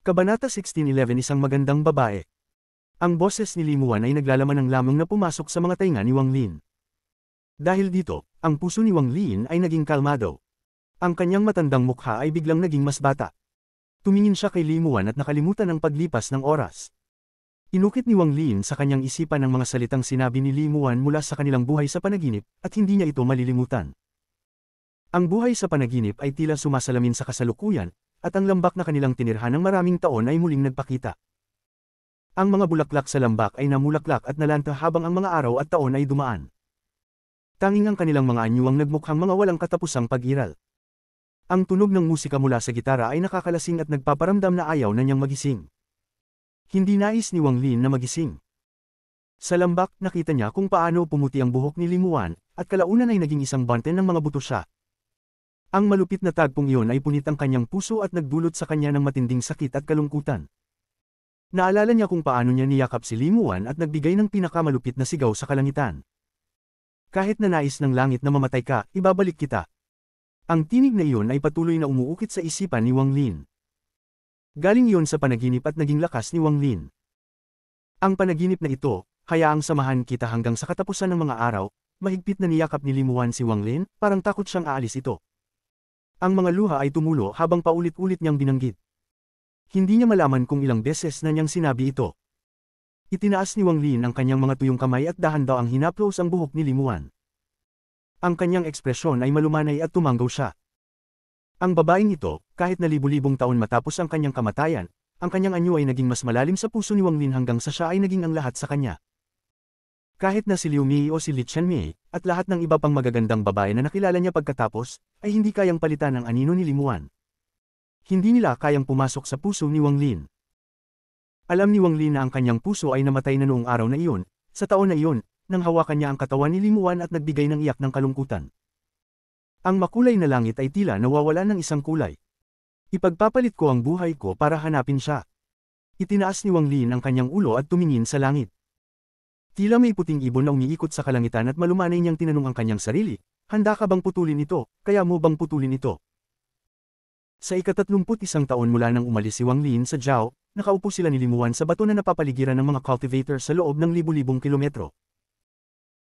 Kabanata 16:11 Isang magandang babae. Ang boses ni Limuan ay naglalaman ng lamang na pumasok sa mga tainga ni Wang Lin. Dahil dito, ang puso ni Wang Lin ay naging kalmado. Ang kanyang matandang mukha ay biglang naging mas bata. Tumingin siya kay Limuan at nakalimutan ang paglipas ng oras. Inukit ni Wang Lin sa kanyang isipan ang mga salitang sinabi ni Limuan mula sa kanilang buhay sa panaginip at hindi niya ito malilimutan. Ang buhay sa panaginip ay tila sumasalamin sa kasalukuyan, at ang lambak na kanilang tinirhan ng maraming taon ay muling nagpakita. Ang mga bulaklak sa lambak ay namulaklak at nalanta habang ang mga araw at taon ay dumaan. Tanging ang kanilang mga anyo ang nagmukhang mga walang katapusang pag-iral. Ang tunog ng musika mula sa gitara ay nakakalasing at nagpaparamdam na ayaw na niyang magising. Hindi nais ni Wang Lin na magising. Sa lambak, nakita niya kung paano pumuti ang buhok ni Limuan, at kalaunan ay naging isang banten ng mga buto siya. Ang malupit na tagpong iyon ay punit ang kanyang puso at nagdulot sa kanya ng matinding sakit at kalungkutan. Naalala niya kung paano niya niyakap si Limuan at nagbigay ng pinakamalupit na sigaw sa kalangitan. Kahit na nais ng langit na mamatay ka, ibabalik kita. Ang tinig na iyon ay patuloy na umuukit sa isipan ni Wang Lin. Galing iyon sa panaginip at naging lakas ni Wang Lin. Ang panaginip na ito, hayaang samahan kita hanggang sa katapusan ng mga araw, mahigpit na niyakap ni Limuan si Wang Lin, parang takot siyang aalis ito. Ang mga luha ay tumulo habang paulit-ulit niyang binanggit. Hindi niya malaman kung ilang beses na niyang sinabi ito. Itinaas ni Wang Lin ang kanyang mga tuyong kamay at dahan-dahang hinaplos ang buhok ni Limuan. Ang kanyang ekspresyon ay malumanay at tumanggaw siya. Ang babaeng ito, kahit na libu-libong taon matapos ang kanyang kamatayan, ang kanyang anyo ay naging mas malalim sa puso ni Wang Lin hanggang sa siya ay naging ang lahat sa kanya. Kahit na si Liu Mei o si Li Qianmei, at lahat ng iba pang magagandang babae na nakilala niya pagkatapos, ay hindi kayang palitan ang anino ni Limuan. Hindi nila kayang pumasok sa puso ni Wang Lin. Alam ni Wang Lin na ang kanyang puso ay namatay na noong araw na iyon, sa taon na iyon, nang hawakan niya ang katawan ni Limuan at nagbigay ng iyak ng kalungkutan. Ang makulay na langit ay tila nawawala ng isang kulay. Ipagpapalit ko ang buhay ko para hanapin siya. Itinaas ni Wang Lin ang kanyang ulo at tumingin sa langit. Tila may puting ibon na umiikot sa kalangitan at malumanay niyang tinanong ang kanyang sarili, handa ka bang putulin ito, kaya mo bang putulin ito? Sa ika-31 taon mula nang umalis si Wang Lin sa Zhao, nakaupo sila ni Limuan sa bato na napapaligiran ng mga cultivator sa loob ng libu-libong kilometro.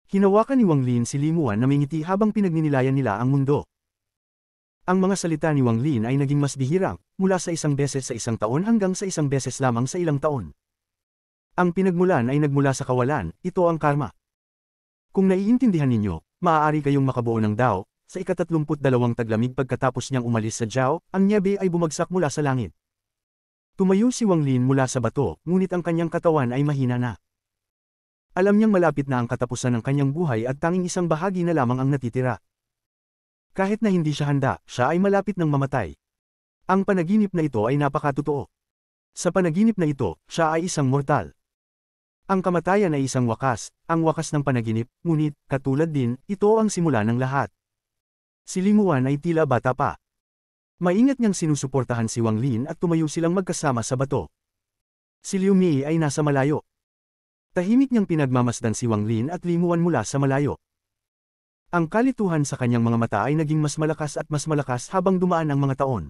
Hinawakan ni Wang Lin si Limuan na may ngiti habang pinagninilayan nila ang mundo. Ang mga salita ni Wang Lin ay naging mas bihirang, mula sa isang beses sa isang taon hanggang sa isang beses lamang sa ilang taon. Ang pinagmulan ay nagmula sa kawalan, ito ang karma. Kung naiintindihan ninyo, maaari kayong makabuo ng Dao. Sa ika-32 taglamig pagkatapos niyang umalis sa Zhao, ang nyebe ay bumagsak mula sa langit. Tumayo si Wang Lin mula sa bato, ngunit ang kanyang katawan ay mahina na. Alam niyang malapit na ang katapusan ng kanyang buhay at tanging isang bahagi na lamang ang natitira. Kahit na hindi siya handa, siya ay malapit ng mamatay. Ang panaginip na ito ay napakatotoo. Sa panaginip na ito, siya ay isang mortal. Ang kamatayan ay isang wakas, ang wakas ng panaginip, ngunit, katulad din, ito ang simula ng lahat. Si Limuan ay tila bata pa. Maingat niyang sinusuportahan si Wang Lin at tumayo silang magkasama sa bato. Si Liu Mei ay nasa malayo. Tahimik niyang pinagmamasdan si Wang Lin at Limuan mula sa malayo. Ang kalituhan sa kanyang mga mata ay naging mas malakas at mas malakas habang dumaan ang mga taon.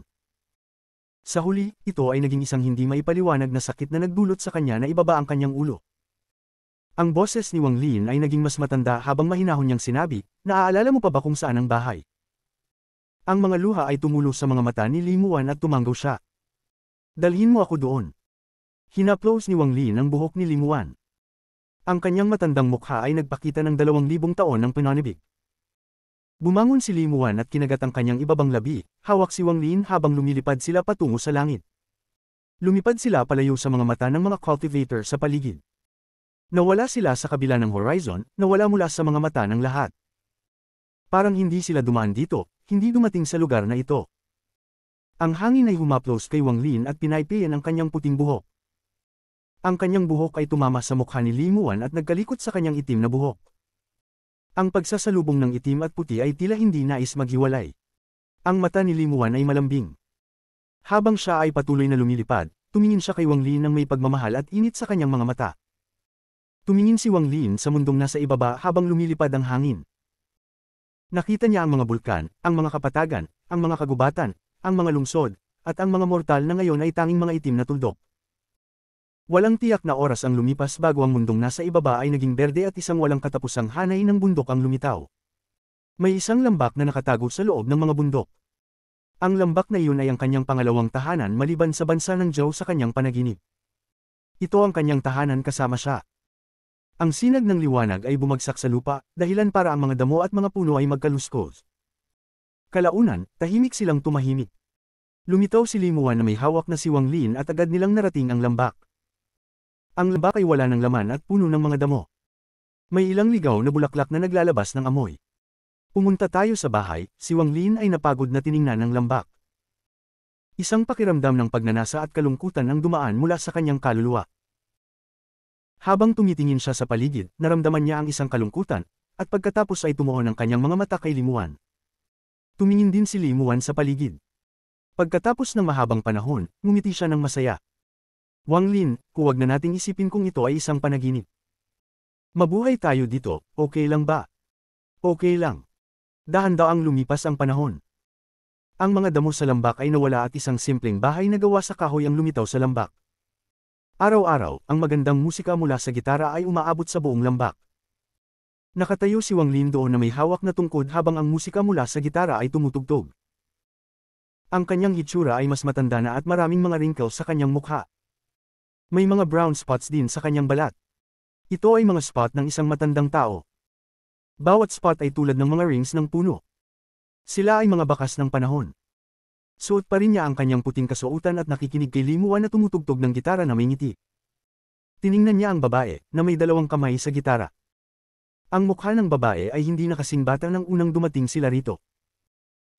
Sa huli, ito ay naging isang hindi maipaliwanag na sakit na nagdulot sa kanya na ibaba ang kanyang ulo. Ang boses ni Wang Lin ay naging mas matanda habang mahinahon niyang sinabi, naaalala mo pa ba kung saan ang bahay? Ang mga luha ay tumulo sa mga mata ni Limuan at tumanggaw siya. Dalhin mo ako doon. Hinaplos ni Wang Lin ang buhok ni Limuan. Ang kanyang matandang mukha ay nagpakita ng 2,000 taon ng pananibig. Bumangon si Limuan at kinagat ang kanyang ibabang labi, hawak si Wang Lin habang lumilipad sila patungo sa langit. Lumipad sila palayo sa mga mata ng mga cultivator sa paligid. Nawala sila sa kabila ng horizon, nawala mula sa mga mata ng lahat. Parang hindi sila dumaan dito, hindi dumating sa lugar na ito. Ang hangin ay humaplos kay Wang Lin at pinaypayan ang kanyang puting buhok. Ang kanyang buhok ay tumama sa mukha ni Limuan at nagkalikot sa kanyang itim na buhok. Ang pagsasalubong ng itim at puti ay tila hindi nais maghiwalay. Ang mata ni Limuan ay malambing. Habang siya ay patuloy na lumilipad, tumingin siya kay Wang Lin ng may pagmamahal at init sa kanyang mga mata. Tumingin si Wang Lin sa mundong nasa ibaba habang lumilipad ang hangin. Nakita niya ang mga bulkan, ang mga kapatagan, ang mga kagubatan, ang mga lungsod, at ang mga mortal na ngayon ay tanging mga itim na tuldok. Walang tiyak na oras ang lumipas bago ang mundong nasa ibaba ay naging berde at isang walang katapusang hanay ng bundok ang lumitaw. May isang lambak na nakatago sa loob ng mga bundok. Ang lambak na iyon ay ang kanyang pangalawang tahanan maliban sa bansa ng Zhou sa kanyang panaginip. Ito ang kanyang tahanan kasama siya. Ang sinag ng liwanag ay bumagsak sa lupa, dahilan para ang mga damo at mga puno ay magkaluskos. Kalaunan, tahimik silang tumahimik. Lumitaw si Limuan na may hawak na si Wang Lin at agad nilang narating ang lambak. Ang lambak ay wala ng laman at puno ng mga damo. May ilang ligaw na bulaklak na naglalabas ng amoy. Pumunta tayo sa bahay, si Wang Lin ay napagod na tiningnan ng lambak. Isang pakiramdam ng pagnanasa at kalungkutan ang dumaan mula sa kanyang kaluluwa. Habang tumitingin siya sa paligid, naramdaman niya ang isang kalungkutan, at pagkatapos ay tumuon ang kanyang mga mata kay Limuan. Tumingin din si Limuan sa paligid. Pagkatapos ng mahabang panahon, ngumiti siya ng masaya. Wang Lin, huwag na nating isipin kung ito ay isang panaginip. Mabuhay tayo dito, okay lang ba? Okay lang. Dahan-daang lumipas ang panahon. Ang mga damo sa lambak ay nawala at isang simpleng bahay na gawa sa kahoy ang lumitaw sa lambak. Araw-araw, ang magandang musika mula sa gitara ay umaabot sa buong lambak. Nakatayo si Wang Lin doon na may hawak na tungkod habang ang musika mula sa gitara ay tumutugtog. Ang kanyang hitsura ay mas matanda na at maraming mga wrinkles sa kanyang mukha. May mga brown spots din sa kanyang balat. Ito ay mga spot ng isang matandang tao. Bawat spot ay tulad ng mga rings ng puno. Sila ay mga bakas ng panahon. Suot pa rin niya ang kanyang puting kasuotan at nakikinig kay Limuan na tumutugtog ng gitara na may ngiti. Tiningnan niya ang babae, na may dalawang kamay sa gitara. Ang mukha ng babae ay hindi na kasing bata nang unang dumating sila rito.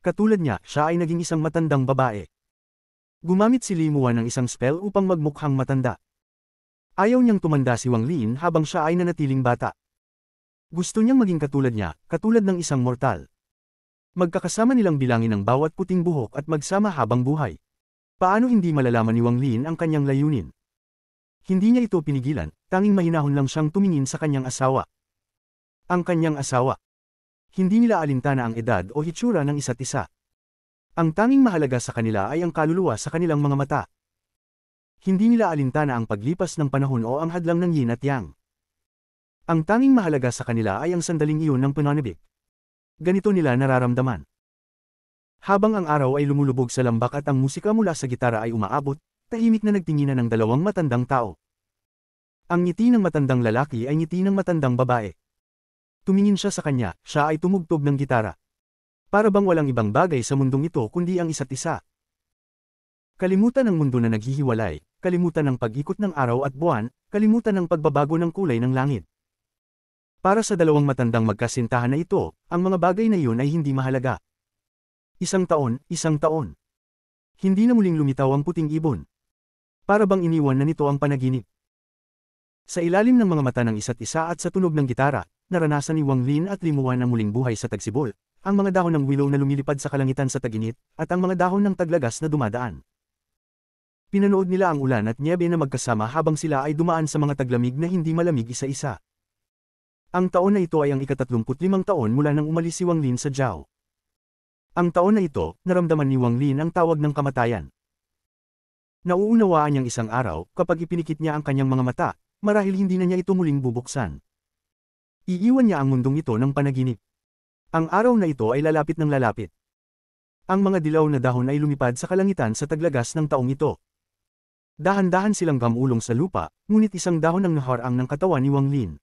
Katulad niya, siya ay naging isang matandang babae. Gumamit si Limuan ng isang spell upang magmukhang matanda. Ayaw niyang tumanda si Wang Lin habang siya ay nanatiling bata. Gusto niyang maging katulad niya, katulad ng isang mortal. Magkakasama nilang bilangin ang bawat puting buhok at magsama habang buhay. Paano hindi malalaman ni Wang Lin ang kanyang layunin? Hindi niya ito pinigilan, tanging mahinahon lang siyang tumingin sa kanyang asawa. Ang kanyang asawa. Hindi nila alintana ang edad o hitsura ng isa't isa. Ang tanging mahalaga sa kanila ay ang kaluluwa sa kanilang mga mata. Hindi nila alintana ang paglipas ng panahon o ang hadlang ng yin at yang. Ang tanging mahalaga sa kanila ay ang sandaling iyon ng pananabik. Ganito nila nararamdaman. Habang ang araw ay lumulubog sa lambak at ang musika mula sa gitara ay umaabot, tahimik na nagtinginan ng dalawang matandang tao. Ang ngiti ng matandang lalaki ay ngiti ng matandang babae. Tumingin siya sa kanya, siya ay tumugtog ng gitara. Para bang walang ibang bagay sa mundong ito kundi ang isa't isa. Kalimutan ng mundo na naghihiwalay, kalimutan ng pag-ikot ng araw at buwan, kalimutan ng pagbabago ng kulay ng langit. Para sa dalawang matandang magkasintahan na ito, ang mga bagay na iyon ay hindi mahalaga. Isang taon. Hindi na muling lumitaw ang puting ibon. Para bang iniwan na nito ang panaginip. Sa ilalim ng mga mata ng isa't isa at sa tunog ng gitara, naranasan ni Wang Lin at Limuan ang muling buhay sa tagsibol, ang mga dahon ng willow na lumilipad sa kalangitan sa taginit, at ang mga dahon ng taglagas na dumadaan. Pinanood nila ang ulan at nyebe na magkasama habang sila ay dumaan sa mga taglamig na hindi malamig isa-isa. Ang taon na ito ay ang ika-35 taon mula nang umalis si Wang Lin sa Zhao. Ang taon na ito, naramdaman ni Wang Lin ang tawag ng kamatayan. Nauunawaan niyang isang araw, kapag ipinikit niya ang kanyang mga mata, marahil hindi na niya ito muling bubuksan. Iiwan niya ang mundong ito ng panaginip. Ang araw na ito ay lalapit ng lalapit. Ang mga dilaw na dahon ay lumipad sa kalangitan sa taglagas ng taong ito. Dahan-dahan silang gamulong sa lupa, ngunit isang dahon ang naharang ng katawan ni Wang Lin.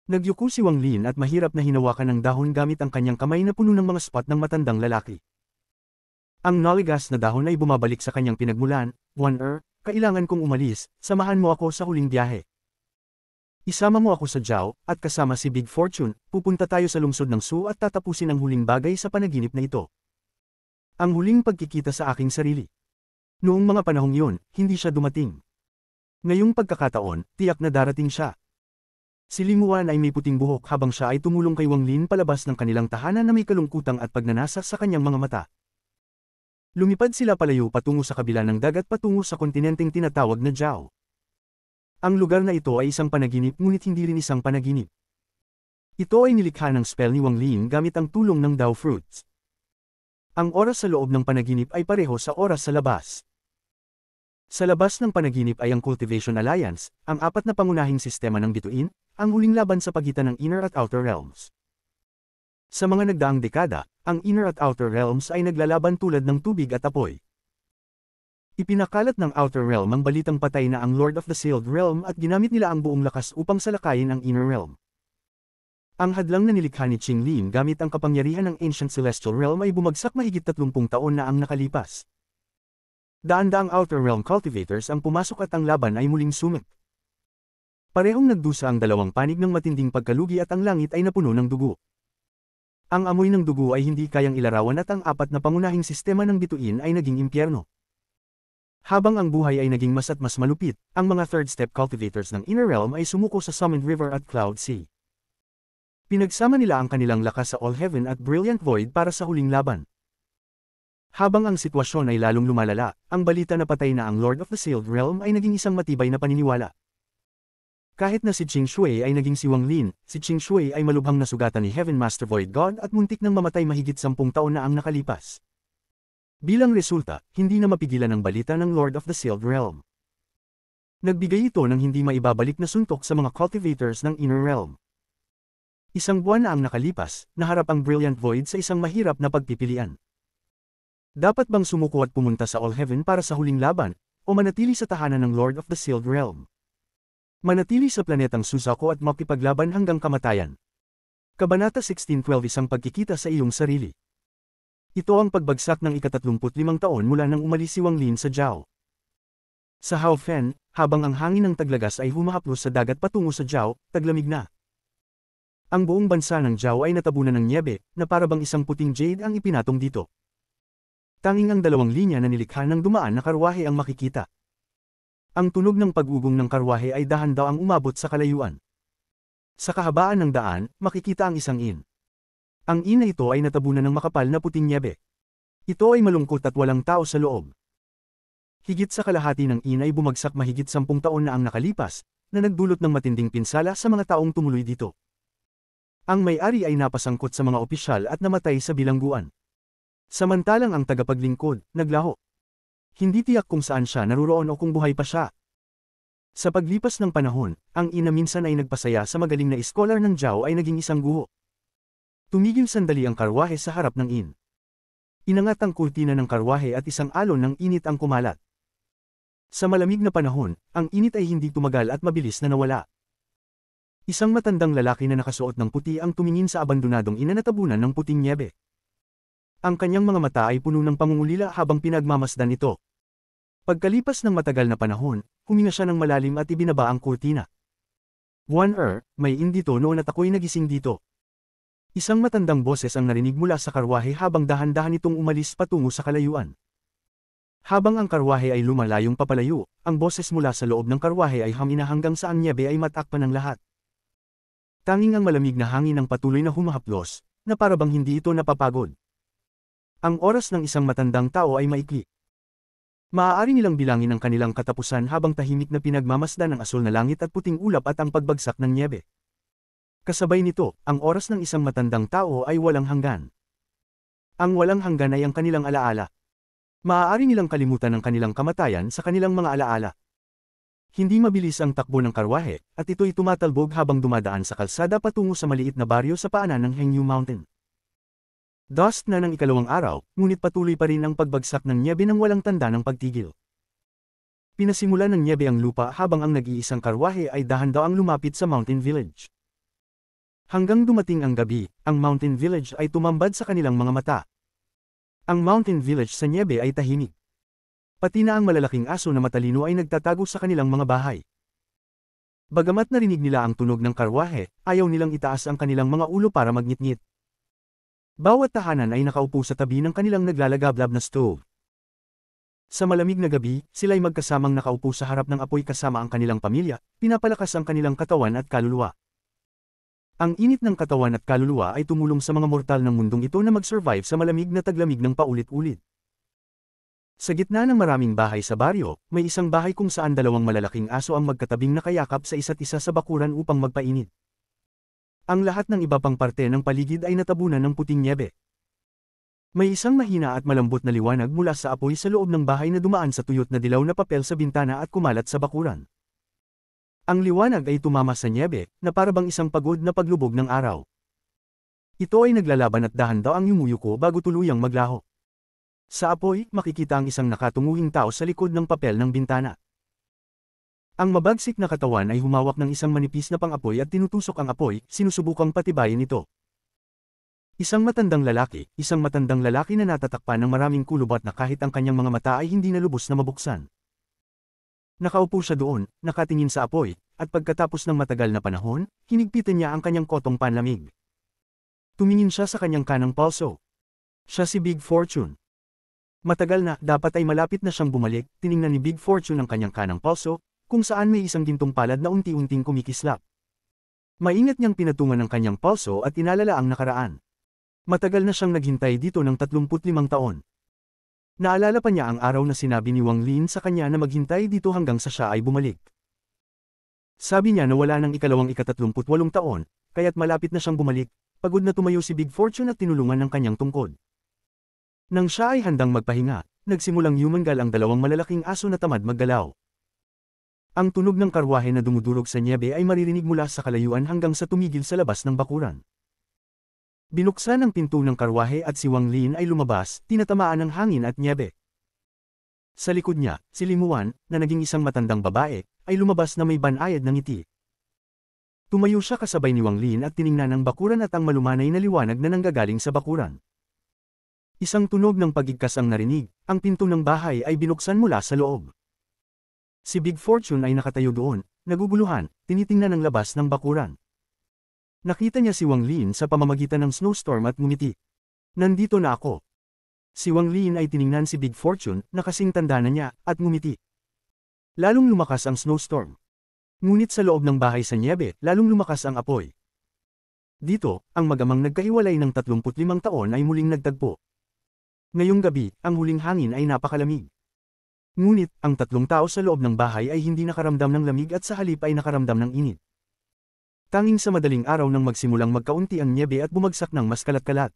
Nagyuko si Wang Lin at mahirap na hinawakan ng dahon gamit ang kanyang kamay na puno ng mga spot ng matandang lalaki. Ang naligas na dahon ay bumabalik sa kanyang pinagmulan. Kailangan kong umalis, samahan mo ako sa huling biyahe. Isama mo ako sa Zhao, at kasama si Big Fortune, pupunta tayo sa lungsod ng Su at tatapusin ang huling bagay sa panaginip na ito. Ang huling pagkikita sa aking sarili. Noong mga panahong yun, hindi siya dumating. Ngayong pagkakataon, tiyak na darating siya. Si Limuan ay may puting buhok habang siya ay tumulong kay Wang Lin palabas ng kanilang tahanan na may kalungkutang at pagnanasa sa kanyang mga mata. Lumipad sila palayo patungo sa kabila ng dagat patungo sa kontinenteng tinatawag na Zhao. Ang lugar na ito ay isang panaginip ngunit hindi rin isang panaginip. Ito ay nilikha ng spell ni Wang Lin gamit ang tulong ng Dao Fruits. Ang oras sa loob ng panaginip ay pareho sa oras sa labas. Sa labas ng panaginip ay ang Cultivation Alliance, ang apat na pangunahing sistema ng bituin, ang huling laban sa pagitan ng Inner at Outer Realms. Sa mga nagdaang dekada, ang Inner at Outer Realms ay naglalaban tulad ng tubig at apoy. Ipinakalat ng Outer Realm ang balitang patay na ang Lord of the Sealed Realm at ginamit nila ang buong lakas upang salakayin ang Inner Realm. Ang hadlang na nilikha ni Qing Lin gamit ang kapangyarihan ng Ancient Celestial Realm ay bumagsak mahigit 30 taon na ang nakalipas. Daan-daang Outer Realm Cultivators ang pumasok at ang laban ay muling sumit. Parehong nagdusa ang dalawang panig ng matinding pagkalugi at ang langit ay napuno ng dugo. Ang amoy ng dugo ay hindi kayang ilarawan at ang apat na pangunahing sistema ng bituin ay naging impyerno. Habang ang buhay ay naging mas at mas malupit, ang mga third step cultivators ng Inner Realm ay sumuko sa Summoned River at Cloud Sea. Pinagsama nila ang kanilang lakas sa All Heaven at Brilliant Void para sa huling laban. Habang ang sitwasyon ay lalong lumalala, ang balita na patay na ang Lord of the Sealed Realm ay naging isang matibay na paniniwala. Kahit na si Qing Shui ay naging si Wang Lin, si Qing Shui ay malubhang nasugatan ni Heaven Master Void God at muntik nang mamatay mahigit 10 taon na ang nakalipas. Bilang resulta, hindi na mapigilan ang balita ng Lord of the Sealed Realm. Nagbigay ito ng hindi maibabalik na suntok sa mga cultivators ng Inner Realm. Isang buwan na ang nakalipas, naharap ang Brilliant Void sa isang mahirap na pagpipilian. Dapat bang sumuko at pumunta sa All Heaven para sa huling laban, o manatili sa tahanan ng Lord of the Sealed Realm? Manatili sa planetang Suzaku at makipaglaban hanggang kamatayan. Kabanata 1612 Isang pagkikita sa iyong sarili. Ito ang pagbagsak ng ika-35 taon mula nang umalis si Wang Lin sa Jiao. Sa Haofen, habang ang hangin ng taglagas ay humahaplos sa dagat patungo sa Jiao, taglamig na. Ang buong bansa ng Jiao ay natabunan ng nyebe, na parabang isang puting jade ang ipinatong dito. Tanging ang dalawang linya na nilikha ng dumaan na karwahe ang makikita. Ang tunog ng pag-ugong ng karwahe ay dahan-daw ang umabot sa kalayuan. Sa kahabaan ng daan, makikita ang isang inn. Ang inn na ito ay natabunan ng makapal na puting nyebe. Ito ay malungkot at walang tao sa loob. Higit sa kalahati ng inn ay bumagsak mahigit 10 taon na ang nakalipas, na nagdulot ng matinding pinsala sa mga taong tumuloy dito. Ang may-ari ay napasangkot sa mga opisyal at namatay sa bilangguan. Samantalang ang tagapaglingkod, naglaho. Hindi tiyak kung saan siya naruroon o kung buhay pa siya. Sa paglipas ng panahon, ang ina minsan ay nagpasaya sa magaling na iskolar ng Jiao ay naging isang guho. Tumigil sandali ang karwahe sa harap ng inn. Inangat ang kurtina ng karwahe at isang alon ng init ang kumalat. Sa malamig na panahon, ang init ay hindi tumagal at mabilis na nawala. Isang matandang lalaki na nakasuot ng puti ang tumingin sa abandonadong ina na tabunan ng puting nyebe. Ang kanyang mga mata ay puno ng pangungulila habang pinagmamasdan ito. Pagkalipas ng matagal na panahon, huminga siya ng malalim at ibinaba ang kurtina. May inn dito noon at ako'y nagising dito. Isang matandang boses ang narinig mula sa karwahe habang dahan-dahan itong umalis patungo sa kalayuan. Habang ang karwahe ay lumalayong papalayo, ang boses mula sa loob ng karwahe ay hamina hanggang sa ang nyebe ay matakpan ng lahat. Tanging ang malamig na hangin ang patuloy na humahaplos, na parabang hindi ito napapagod. Ang oras ng isang matandang tao ay maikli. Maaari nilang bilangin ang kanilang katapusan habang tahimik na pinagmamasdan ng asul na langit at puting ulap at ang pagbagsak ng nyebe. Kasabay nito, ang oras ng isang matandang tao ay walang hanggan. Ang walang hanggan ay ang kanilang alaala. Maaari nilang kalimutan ang kanilang kamatayan sa kanilang mga alaala. Hindi mabilis ang takbo ng karwahe, at ito'y tumatalbog habang dumadaan sa kalsada patungo sa maliit na baryo sa paanan ng Hengyu Mountain. Dusk na ng ikalawang araw, ngunit patuloy pa rin ang pagbagsak ng nyebe ng walang tanda ng pagtigil. Pinasimula ng nyebe ang lupa habang ang nag-iisang karwahe ay dahan-daw ang lumapit sa Mountain Village. Hanggang dumating ang gabi, ang Mountain Village ay tumambad sa kanilang mga mata. Ang Mountain Village sa nyebe ay tahimik. Pati na ang malalaking aso na matalino ay nagtatago sa kanilang mga bahay. Bagamat narinig nila ang tunog ng karwahe, ayaw nilang itaas ang kanilang mga ulo para magngit-ngit. Bawat tahanan ay nakaupo sa tabi ng kanilang naglalagablab na stove. Sa malamig na gabi, sila'y magkasamang nakaupo sa harap ng apoy kasama ang kanilang pamilya, pinapalakas ang kanilang katawan at kaluluwa. Ang init ng katawan at kaluluwa ay tumulong sa mga mortal ng mundong ito na mag-survive sa malamig na taglamig ng paulit-ulit. Sa gitna ng maraming bahay sa baryo, may isang bahay kung saan dalawang malalaking aso ang magkatabing nakayakap sa isa't isa sa bakuran upang magpainit. Ang lahat ng iba pang parte ng paligid ay natabunan ng puting nyebe. May isang mahina at malambot na liwanag mula sa apoy sa loob ng bahay na dumaan sa tuyot na dilaw na papel sa bintana at kumalat sa bakuran. Ang liwanag ay tumama sa nyebe, na parabang isang pagod na paglubog ng araw. Ito ay naglalaban at dahan-daang yumuyuko bago tuluyang maglaho. Sa apoy, makikita ang isang nakatunguhing tao sa likod ng papel ng bintana. Ang mabagsik na katawan ay humawak ng isang manipis na pang-apoy at tinutusok ang apoy, sinusubukang patibayin ito. Isang matandang lalaki na natatakpan ng maraming kulubat na kahit ang kanyang mga mata ay hindi na lubos na mabuksan. Nakaupo siya doon, nakatingin sa apoy, at pagkatapos ng matagal na panahon, hinigpitan niya ang kanyang kotong panlamig. Tumingin siya sa kanyang kanang palso. Siya si Big Fortune. Matagal na, dapat ay malapit na siyang bumalik, tiningnan ni Big Fortune ang kanyang kanang palso, kung saan may isang gintong palad na unti-unting kumikislap. Maingat niyang pinatungan ang kanyang palso at inalala ang nakaraan. Matagal na siyang naghintay dito ng 35 taon. Naalala pa niya ang araw na sinabi ni Wang Lin sa kanya na maghintay dito hanggang sa siya ay bumalik. Sabi niya na wala ng ika-38 taon, kaya't malapit na siyang bumalik, pagod na tumayo si Big Fortune at tinulungan ng kanyang tungkod. Nang siya ay handang magpahinga, nagsimulang yumangal ang dalawang malalaking aso na tamad maggalaw. Ang tunog ng karwahe na dumudurog sa nyebe ay maririnig mula sa kalayuan hanggang sa tumigil sa labas ng bakuran. Binuksan ang pinto ng karwahe at si Wang Lin ay lumabas, tinatamaan ng hangin at nyebe. Sa likod niya, si Limuan, na naging isang matandang babae, ay lumabas na may banayad ng ngiti. Tumayo siya kasabay ni Wang Lin at tiningnan ang bakuran at ang malumanay na liwanag na nanggagaling sa bakuran. Isang tunog ng pagigkas ang narinig, ang pinto ng bahay ay binuksan mula sa loob. Si Big Fortune ay nakatayo doon, naguguluhan, tinitingnan ang labas ng bakuran. Nakita niya si Wang Lin sa pamamagitan ng snowstorm at ngumiti. Nandito na ako. Si Wang Lin ay tiningnan si Big Fortune na kasing tanda na niya at ngumiti. Lalong lumakas ang snowstorm. Ngunit sa loob ng bahay sa nyebe, lalong lumakas ang apoy. Dito, ang mag-amang nagkahiwalay ng 35 taon ay muling nagtagpo. Ngayong gabi, ang huling hangin ay napakalamig. Ngunit, ang tatlong tao sa loob ng bahay ay hindi nakaramdam ng lamig at sa halip ay nakaramdam ng init. Tanging sa madaling araw nang magsimulang magkaunti ang nyebe at bumagsak ng mas kalat-kalat.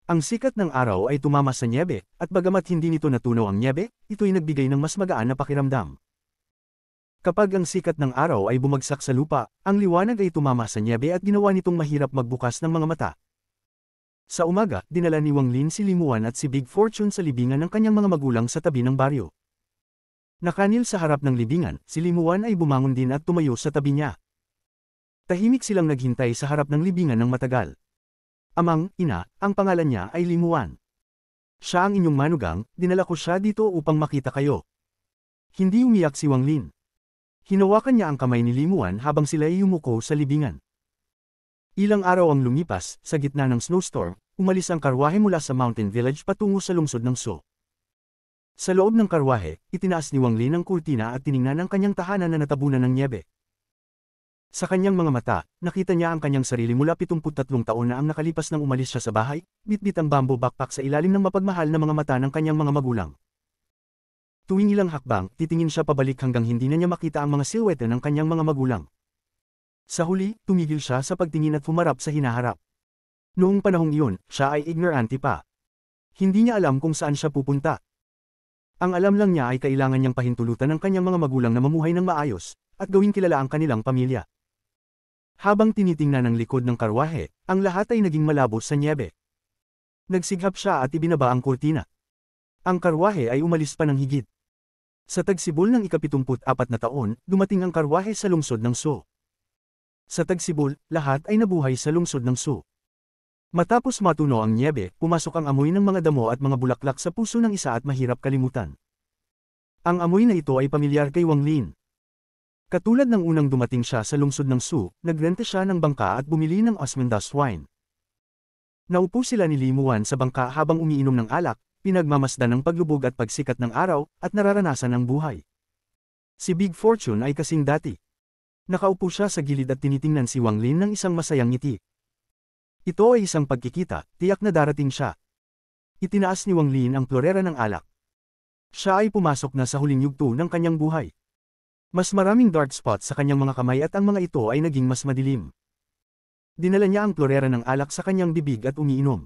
Ang sikat ng araw ay tumama sa nyebe, at bagamat hindi nito natunaw ang nyebe, ito'y nagbigay ng mas magaan na pakiramdam. Kapag ang sikat ng araw ay bumagsak sa lupa, ang liwanag ay tumama sa nyebe at ginawa nitong mahirap magbukas ng mga mata. Sa umaga, dinala ni Wang Lin si Limuan at si Big Fortune sa libingan ng kanyang mga magulang sa tabi ng baryo. Nakanil sa harap ng libingan, si Limuan ay bumangon din at tumayo sa tabi niya. Tahimik silang naghintay sa harap ng libingan ng matagal. Amang, ina, ang pangalan niya ay Limuan. Siya ang inyong manugang, dinala ko siya dito upang makita kayo. Hindi umiyak si Wang Lin. Hinawakan niya ang kamay ni Limuan habang sila ay yumuko sa libingan. Ilang araw ang lumipas, sa gitna ng snowstorm, umalis ang karwahe mula sa mountain village patungo sa lungsod ng So. Sa loob ng karwahe, itinaas ni Wang Lin ang kurtina at tiningnan ang kanyang tahanan na natabunan ng nyebe. Sa kanyang mga mata, nakita niya ang kanyang sarili mula 73 taon na ang nakalipas nang umalis siya sa bahay, bitbit ang bamboo backpack sa ilalim ng mapagmahal na mga mata ng kanyang mga magulang. Tuwing ilang hakbang, titingin siya pabalik hanggang hindi na niya makita ang mga silhouette ng kanyang mga magulang. Sa huli, tumigil siya sa pagtingin at humarap sa hinaharap. Noong panahong iyon, siya ay ignorante pa. Hindi niya alam kung saan siya pupunta. Ang alam lang niya ay kailangan niyang pahintulutan ng kanyang mga magulang na mamuhay ng maayos, at gawing kilala ang kanilang pamilya. Habang tinitingnan ang likod ng karwahe, ang lahat ay naging malabo sa nyebe. Nagsighap siya at ibinaba ang kurtina. Ang karwahe ay umalis pa ng higit. Sa tagsibol ng ika-74 na taon, dumating ang karwahe sa lungsod ng So. Sa tagsibol, lahat ay nabuhay sa lungsod ng So. Matapos matuno ang nyebe, pumasok ang amoy ng mga damo at mga bulaklak sa puso ng isa at mahirap kalimutan. Ang amoy na ito ay pamilyar kay Wang Lin. Katulad ng unang dumating siya sa lungsod ng So, nagrente siya ng bangka at bumili ng Osmanthus wine. Naupo sila ni Limuan sa bangka habang umiinom ng alak, pinagmamasdan ng paglubog at pagsikat ng araw, at nararanasan ang buhay. Si Big Fortune ay kasing dati. Nakaupo siya sa gilid at tinitingnan si Wang Lin ng isang masayang ngiti. Ito ay isang pagkikita, tiyak na darating siya. Itinaas ni Wang Lin ang plorera ng alak. Siya ay pumasok na sa huling yugto ng kanyang buhay. Mas maraming dark spots sa kanyang mga kamay at ang mga ito ay naging mas madilim. Dinala niya ang plorera ng alak sa kanyang bibig at umiinom.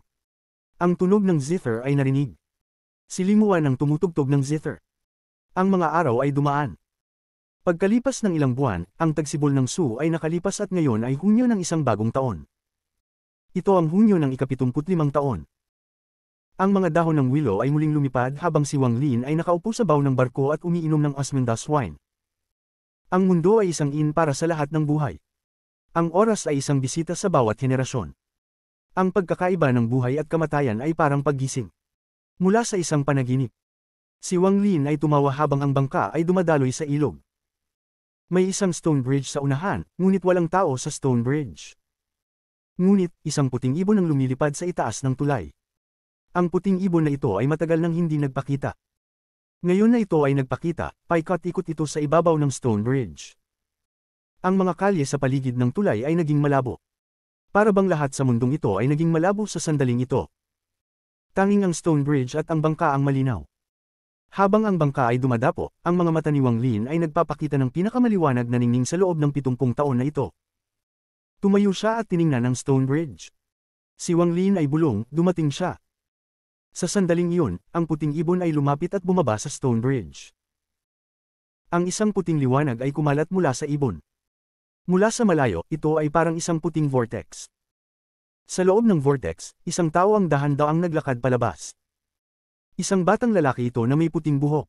Ang tunog ng zither ay narinig. Si Limuan ang tumutugtog ng zither. Ang mga araw ay dumaan. Pagkalipas ng ilang buwan, ang tagsibol ng Su ay nakalipas at ngayon ay Hunyo ng isang bagong taon. Ito ang Hunyo ng ika-75 taon. Ang mga dahon ng willow ay muling lumipad habang si Wang Lin ay nakaupo sa baw ng barko at umiinom ng Osmanthus wine. Ang mundo ay isang inn para sa lahat ng buhay. Ang oras ay isang bisita sa bawat henerasyon. Ang pagkakaiba ng buhay at kamatayan ay parang paggising. Mula sa isang panaginip. Si Wang Lin ay tumawa habang ang bangka ay dumadaloy sa ilog. May isang stone bridge sa unahan, ngunit walang tao sa stone bridge. Ngunit, isang puting ibon ang lumilipad sa itaas ng tulay. Ang puting ibon na ito ay matagal nang hindi nagpakita. Ngayon na ito ay nagpakita, paikot-ikot ito sa ibabaw ng stone bridge. Ang mga kalye sa paligid ng tulay ay naging malabo. Para bang lahat sa mundong ito ay naging malabo sa sandaling ito. Tanging ang stone bridge at ang bangka ang malinaw. Habang ang bangka ay dumadapo, ang mga mata ni Wang Lin ay nagpapakita ng pinakamaliwanag na ningning sa loob ng 70 taon na ito. Tumayo siya at tiningnan ang stone bridge. Si Wang Lin ay bulong, dumating siya. Sa sandaling iyon, ang puting ibon ay lumapit at bumaba sa stone bridge. Ang isang puting liwanag ay kumalat mula sa ibon. Mula sa malayo, ito ay parang isang puting vortex. Sa loob ng vortex, isang tao ang dahan-daang naglakad palabas. Isang batang lalaki ito na may puting buhok.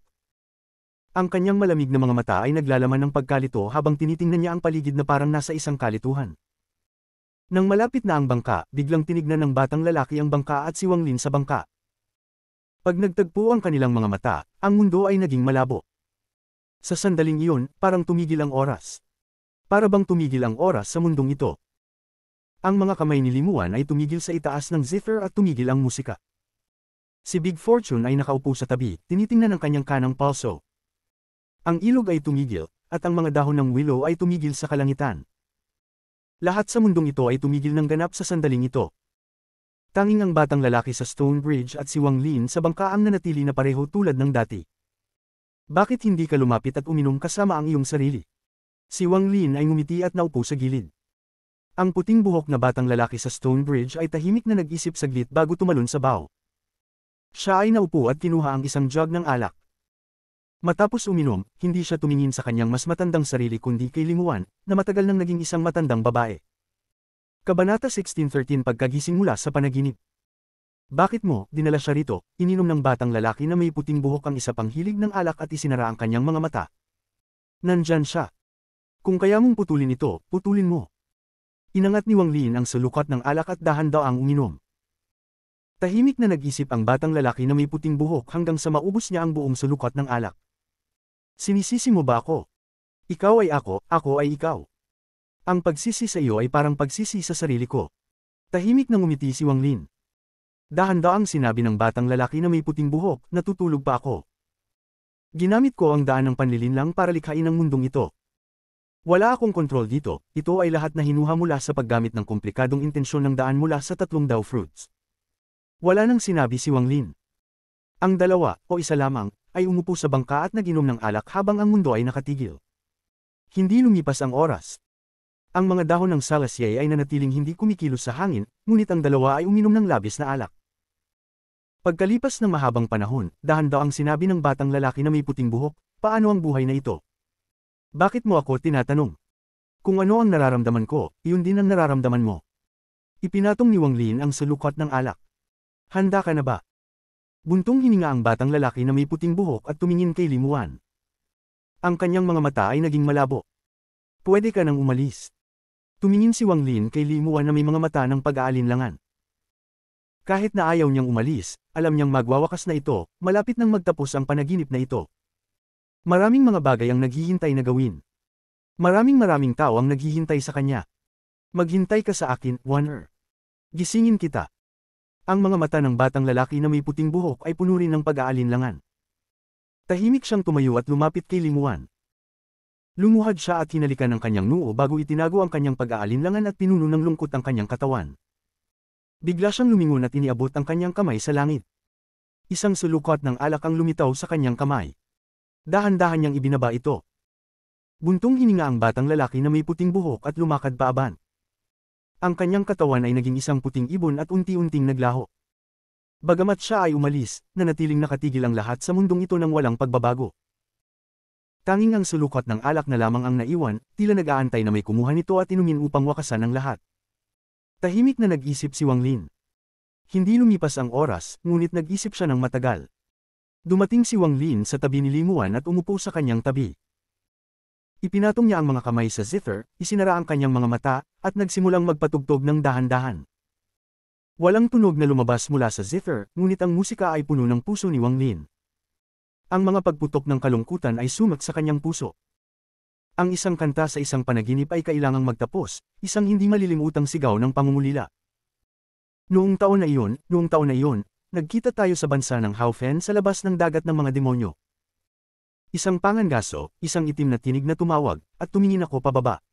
Ang kanyang malamig na mga mata ay naglalaman ng pagkalito habang tinitingnan niya ang paligid na parang nasa isang kalituhan. Nang malapit na ang bangka, biglang tinignan ng batang lalaki ang bangka at si Wang Lin sa bangka. Pag nagtagpo ang kanilang mga mata, ang mundo ay naging malabo. Sa sandaling iyon, parang tumigil ang oras. Para bang tumigil ang oras sa mundong ito. Ang mga kamay ni Limuan ay tumigil sa itaas ng zither at tumigil ang musika. Si Big Fortune ay nakaupo sa tabi, tinitingnan ang kanyang kanang palso. Ang ilog ay tumigil, at ang mga dahon ng willow ay tumigil sa kalangitan. Lahat sa mundong ito ay tumigil ng ganap sa sandaling ito. Tanging ang batang lalaki sa Stone Bridge at si Wang Lin sa bangka ang nanatili na pareho tulad ng dati. Bakit hindi ka lumapit at uminom kasama ang iyong sarili? Si Wang Lin ay ngumiti at naupo sa gilid. Ang puting buhok na batang lalaki sa Stone Bridge ay tahimik na nag-isip saglit bago tumalon sa baw. Siya ay naupo at kinuha ang isang jug ng alak. Matapos uminom, hindi siya tumingin sa kanyang mas matandang sarili kundi kay Limuan, na matagal nang naging isang matandang babae. Kabanata 16:13 Pagkagising mula sa panaginip. Bakit mo, dinala siya rito, ininom ng batang lalaki na may puting buhok ang isa pang hilig ng alak at isinara ang kanyang mga mata. Nandyan siya. Kung kaya mong putulin ito, putulin mo. Inangat ni Wang Lin ang sulukat ng alak at dahan-daang uminom. Tahimik na nag-isip ang batang lalaki na may puting buhok hanggang sa maubos niya ang buong sulukat ng alak. Sinisisi mo ba ako? Ikaw ay ako ay ikaw. Ang pagsisi sa iyo ay parang pagsisi sa sarili ko. Tahimik na ngumiti si Wang Lin. Dahan-daang sinabi ng batang lalaki na may puting buhok, natutulog pa ako. Ginamit ko ang daan ng panlilinlang para likhain ang mundong ito. Wala akong kontrol dito, ito ay lahat na hinuha mula sa paggamit ng komplikadong intensyon ng daan mula sa 3 Dao fruits. Wala nang sinabi si Wang Lin. Ang dalawa, o isa lamang, ay umupo sa bangka at naginom ng alak habang ang mundo ay nakatigil. Hindi lumipas ang oras. Ang mga dahon ng salasyay ay nanatiling hindi kumikilos sa hangin, ngunit ang dalawa ay uminom ng labis na alak. Pagkalipas ng mahabang panahon, dahan-daang sinabi ng batang lalaki na may puting buhok, paano ang buhay na ito? Bakit mo ako tinatanong? Kung ano ang nararamdaman ko, iyon din ang nararamdaman mo. Ipinatong ni Wang Lin ang sulukat ng alak. Handa ka na ba? Buntong hininga ang batang lalaki na may puting buhok at tumingin kay Limuan. Ang kanyang mga mata ay naging malabo. Pwede ka nang umalis. Tumingin si Wang Lin kay Limuan na may mga mata ng pag-aalinlangan. Kahit na ayaw niyang umalis, alam niyang magwawakas na ito, malapit nang magtapos ang panaginip na ito. Maraming mga bagay ang naghihintay na gawin. Maraming tao ang naghihintay sa kanya. Maghintay ka sa akin, Warner. Gisingin kita. Ang mga mata ng batang lalaki na may puting buhok ay puno rin ng pag-aalinlangan. Tahimik siyang tumayo at lumapit kay Limuan. Lumuhad siya at hinalikan ng kanyang noo bago itinago ang kanyang pag-aalinlangan at pinuno ng lungkot ang kanyang katawan. Bigla siyang lumingon at iniabot ang kanyang kamay sa langit. Isang sulukat ng alak ang lumitaw sa kanyang kamay. Dahan-dahan niyang ibinaba ito. Buntong hininga ang batang lalaki na may puting buhok at lumakad paaban. Ang kanyang katawan ay naging isang puting ibon at unti-unting naglaho. Bagamat siya ay umalis, nanatiling nakatigil ang lahat sa mundong ito nang walang pagbabago. Tanging ang sulukat ng alak na lamang ang naiwan, tila nag-aantay na may kumuha nito at inumin upang wakasan ang lahat. Tahimik na nag-isip si Wang Lin. Hindi lumipas ang oras, ngunit nag-isip siya ng matagal. Dumating si Wang Lin sa tabi ni Limuan at umupo sa kanyang tabi. Ipinatong niya ang mga kamay sa zither, isinara ang kanyang mga mata, at nagsimulang magpatugtog ng dahan-dahan. Walang tunog na lumabas mula sa zither, ngunit ang musika ay puno ng puso ni Wang Lin. Ang mga pagputok ng kalungkutan ay sumak sa kanyang puso. Ang isang kanta sa isang panaginip ay kailangang magtapos, isang hindi malilimutang sigaw ng pangungulila. Noong taon na iyon, nagkita tayo sa bansa ng Haofen sa labas ng dagat ng mga demonyo. Isang pangangaso, isang itim na tinig na tumawag, at tumingin ako pababa.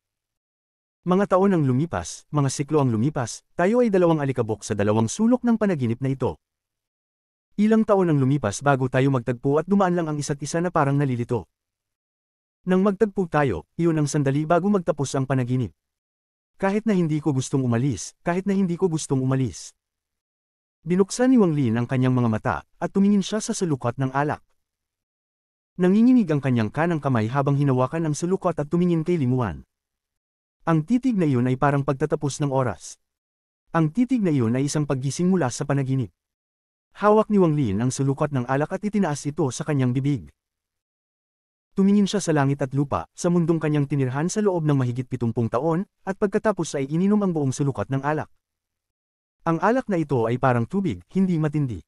Mga taon ang lumipas, mga siklo ang lumipas, tayo ay dalawang alikabok sa dalawang sulok ng panaginip na ito. Ilang taon ang lumipas bago tayo magtagpo at dumaan lang ang isa't isa na parang nalilito. Nang magtagpo tayo, iyon ang sandali bago magtapos ang panaginip. Kahit na hindi ko gustong umalis. Binuksan ni Wang Lin ang kanyang mga mata, at tumingin siya sa sulukat ng alak. Nanginginig ang kanyang kanang kamay habang hinawakan ang sulukat at tumingin kay Limuan. Ang titig na iyon ay parang pagtatapos ng oras. Ang titig na iyon ay isang paggising mula sa panaginip. Hawak ni Wang Lin ang sulukat ng alak at itinaas ito sa kanyang bibig. Tumingin siya sa langit at lupa, sa mundong kanyang tinirhan sa loob ng mahigit 70 taon, at pagkatapos ay ininom ang buong sulukat ng alak. Ang alak na ito ay parang tubig, hindi matindi.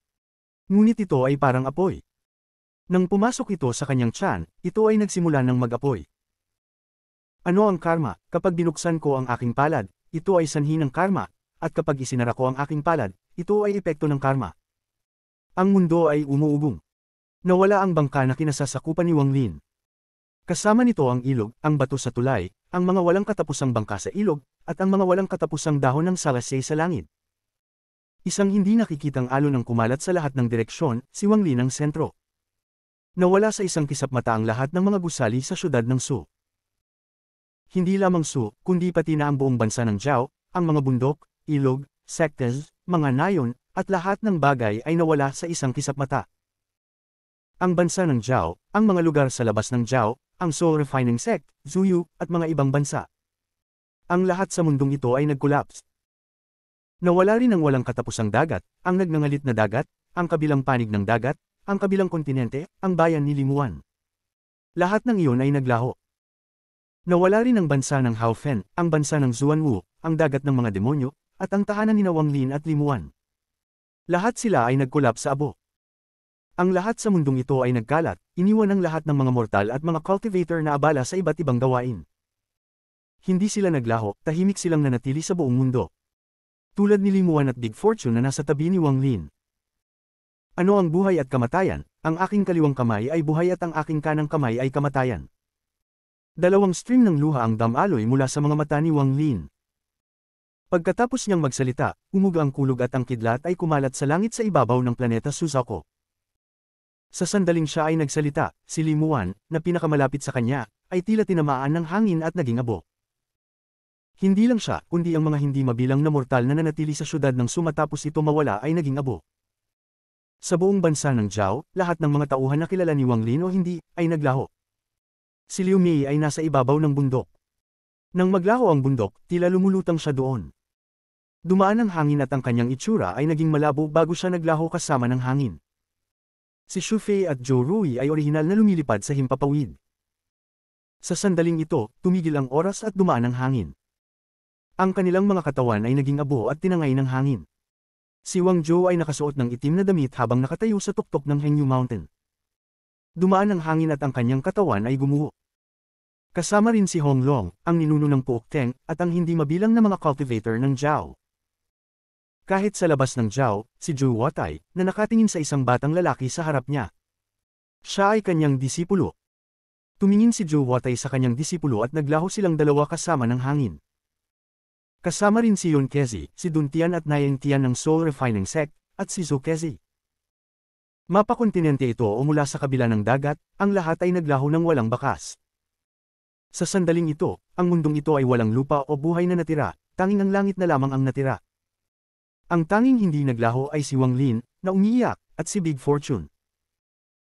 Ngunit ito ay parang apoy. Nang pumasok ito sa kanyang tiyan, ito ay nagsimula ng mag-apoy. Ano ang karma? Kapag binuksan ko ang aking palad, ito ay sanhi ng karma, at kapag isinara ko ang aking palad, ito ay epekto ng karma. Ang mundo ay umuubong. Nawala ang bangka na kinasasakupan ni Wang Lin. Kasama nito ang ilog, ang bato sa tulay, ang mga walang katapusang bangka sa ilog, at ang mga walang katapusang dahon ng salasay sa langit. Isang hindi nakikitang alon ang kumalat sa lahat ng direksyon, si Wang Lin ang sentro. Nawala sa isang kisap mata ang lahat ng mga gusali sa syudad ng Su. Hindi lamang Su, kundi pati na ang buong bansa ng Zhao, ang mga bundok, ilog, sektes, mga nayon, at lahat ng bagay ay nawala sa isang kisap mata. Ang bansa ng Zhao, ang mga lugar sa labas ng Zhao, ang Soul Refining Sect, Zuyu, at mga ibang bansa. Ang lahat sa mundong ito ay nag-collapse. Nawala rin ang walang katapusang dagat, ang nagngangalit na dagat, ang kabilang panig ng dagat, ang kabilang kontinente, ang bayan ni Limuan. Lahat ng iyon ay naglaho. Nawala rin ang bansa ng Haofen, ang bansa ng Zuanwu, ang dagat ng mga demonyo, at ang tahanan ni Wang Lin at Limuan. Lahat sila ay nag-collapse sa abo. Ang lahat sa mundong ito ay nagkalat, iniwan ang lahat ng mga mortal at mga cultivator na abala sa iba't ibang gawain. Hindi sila naglaho, tahimik silang nanatili sa buong mundo. Tulad ni Limuan at Big Fortune na nasa tabi ni Wang Lin. Ano ang buhay at kamatayan? Ang aking kaliwang kamay ay buhay at ang aking kanang kamay ay kamatayan. Dalawang stream ng luha ang damaloy mula sa mga mata ni Wang Lin. Pagkatapos niyang magsalita, umuga ang kulog at ang kidlat ay kumalat sa langit sa ibabaw ng planeta Suzaku. Sa sandaling siya ay nagsalita, si Limuan, na pinakamalapit sa kanya, ay tila tinamaan ng hangin at naging abo. Hindi lang siya, kundi ang mga hindi mabilang na mortal na nanatili sa syudad ng sumatapos ito mawala ay naging abo. Sa buong bansa ng Zhao, lahat ng mga tauhan na kilala ni Wang Lin o hindi, ay naglaho. Si Liu Mei ay nasa ibabaw ng bundok. Nang maglaho ang bundok, tila lumulutang siya doon. Dumaan ang hangin at ang kanyang itsura ay naging malabo bago siya naglaho kasama ng hangin. Si Xu Fei at Zhou Rui ay orihinal na lumilipad sa himpapawid. Sa sandaling ito, tumigil ang oras at dumaan ang hangin. Ang kanilang mga katawan ay naging abo at tinangay ng hangin. Si Wang Zhou ay nakasuot ng itim na damit habang nakatayo sa tuktok ng Hengyu Mountain. Dumaan ang hangin at ang kanyang katawan ay gumuho. Kasama rin si Hong Long, ang ninuno ng Puok Teng, at ang hindi mabilang na mga cultivator ng Zhao. Kahit sa labas ng Zhao, si Zhou Watai, na nakatingin sa isang batang lalaki sa harap niya. Siya ay kanyang disipulo. Tumingin si Zhou Watai sa kanyang disipulo at naglaho silang dalawa kasama ng hangin. Kasama rin si Yun Kezi, si Dun Tian at Nayang Tian ng Soul Refining Sect, at si Zhou Kezi. Mapakontinente ito o mula sa kabila ng dagat, ang lahat ay naglaho ng walang bakas. Sa sandaling ito, ang mundong ito ay walang lupa o buhay na natira, tanging ang langit na lamang ang natira. Ang tanging hindi naglaho ay si Wang Lin, na umiiyak, at si Big Fortune.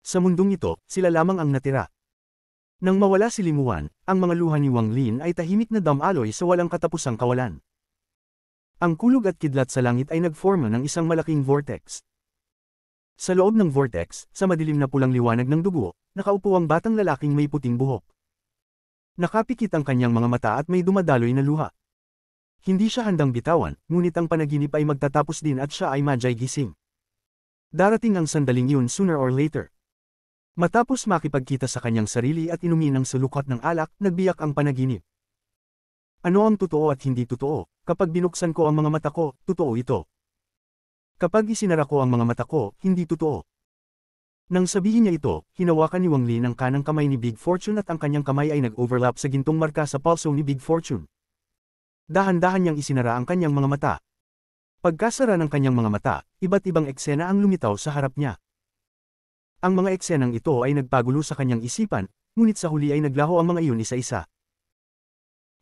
Sa mundong ito, sila lamang ang natira. Nang mawala si Limuan, ang mga luha ni Wang Lin ay tahimik na damaloy sa walang katapusang kawalan. Ang kulog at kidlat sa langit ay nagforma ng isang malaking vortex. Sa loob ng vortex, sa madilim na pulang liwanag ng dugo, nakaupo ang batang lalaking may puting buhok. Nakapikit ang kanyang mga mata at may dumadaloy na luha. Hindi siya handang bitawan, ngunit ang panaginip ay magtatapos din at siya ay madyay gising. Darating ang sandaling yun sooner or later. Matapos makipagkita sa kanyang sarili at inumin ng sulukot ng alak, nagbiyak ang panaginip. Ano ang totoo at hindi totoo? Kapag binuksan ko ang mga mata ko, totoo ito. Kapag isinara ko ang mga mata ko, hindi totoo. Nang sabihin niya ito, hinawakan ni Wang Lin ang kanang kamay ni Big Fortune at ang kanyang kamay ay nag-overlap sa gintong marka sa palso ni Big Fortune. Dahan-dahan niyang isinara ang kanyang mga mata. Pagkasara ng kanyang mga mata, iba't ibang eksena ang lumitaw sa harap niya. Ang mga eksenang ito ay nagpagulo sa kanyang isipan, ngunit sa huli ay naglaho ang mga iyon isa-isa.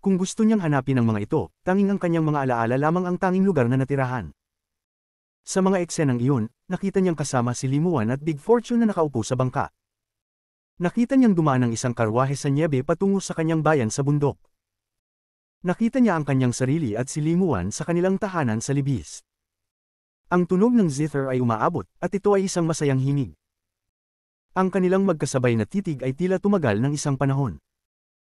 Kung gusto niyang hanapin ang mga ito, tanging ang kanyang mga alaala lamang ang tanging lugar na natirahan. Sa mga eksenang iyon, nakita niyang kasama si Limuan at Big Fortune na nakaupo sa bangka. Nakita niyang dumaan ang isang karwahe sa nyebe patungo sa kanyang bayan sa bundok. Nakita niya ang kanyang sarili at si Limuan sa kanilang tahanan sa libis. Ang tunog ng zither ay umaabot, at ito ay isang masayang himig. Ang kanilang magkasabay na titig ay tila tumagal ng isang panahon.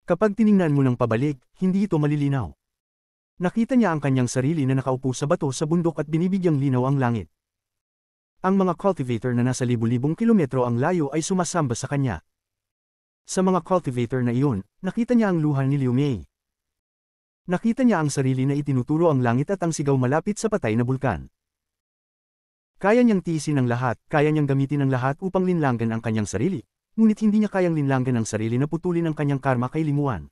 Kapag tiningnan mo ng pabalik, hindi ito malilinaw. Nakita niya ang kanyang sarili na nakaupo sa bato sa bundok at binibigyang linaw ang langit. Ang mga cultivator na nasa libu-libong kilometro ang layo ay sumasamba sa kanya. Sa mga cultivator na iyon, nakita niya ang luha ni Liu Mei. Nakita niya ang sarili na itinuturo ang langit at ang sigaw malapit sa patay na bulkan. Kaya niyang tiisin ang lahat, kaya niyang gamitin ang lahat upang linlanggan ang kanyang sarili, ngunit hindi niya kayang linlanggan ang sarili na putulin ang kanyang karma kay Limuan.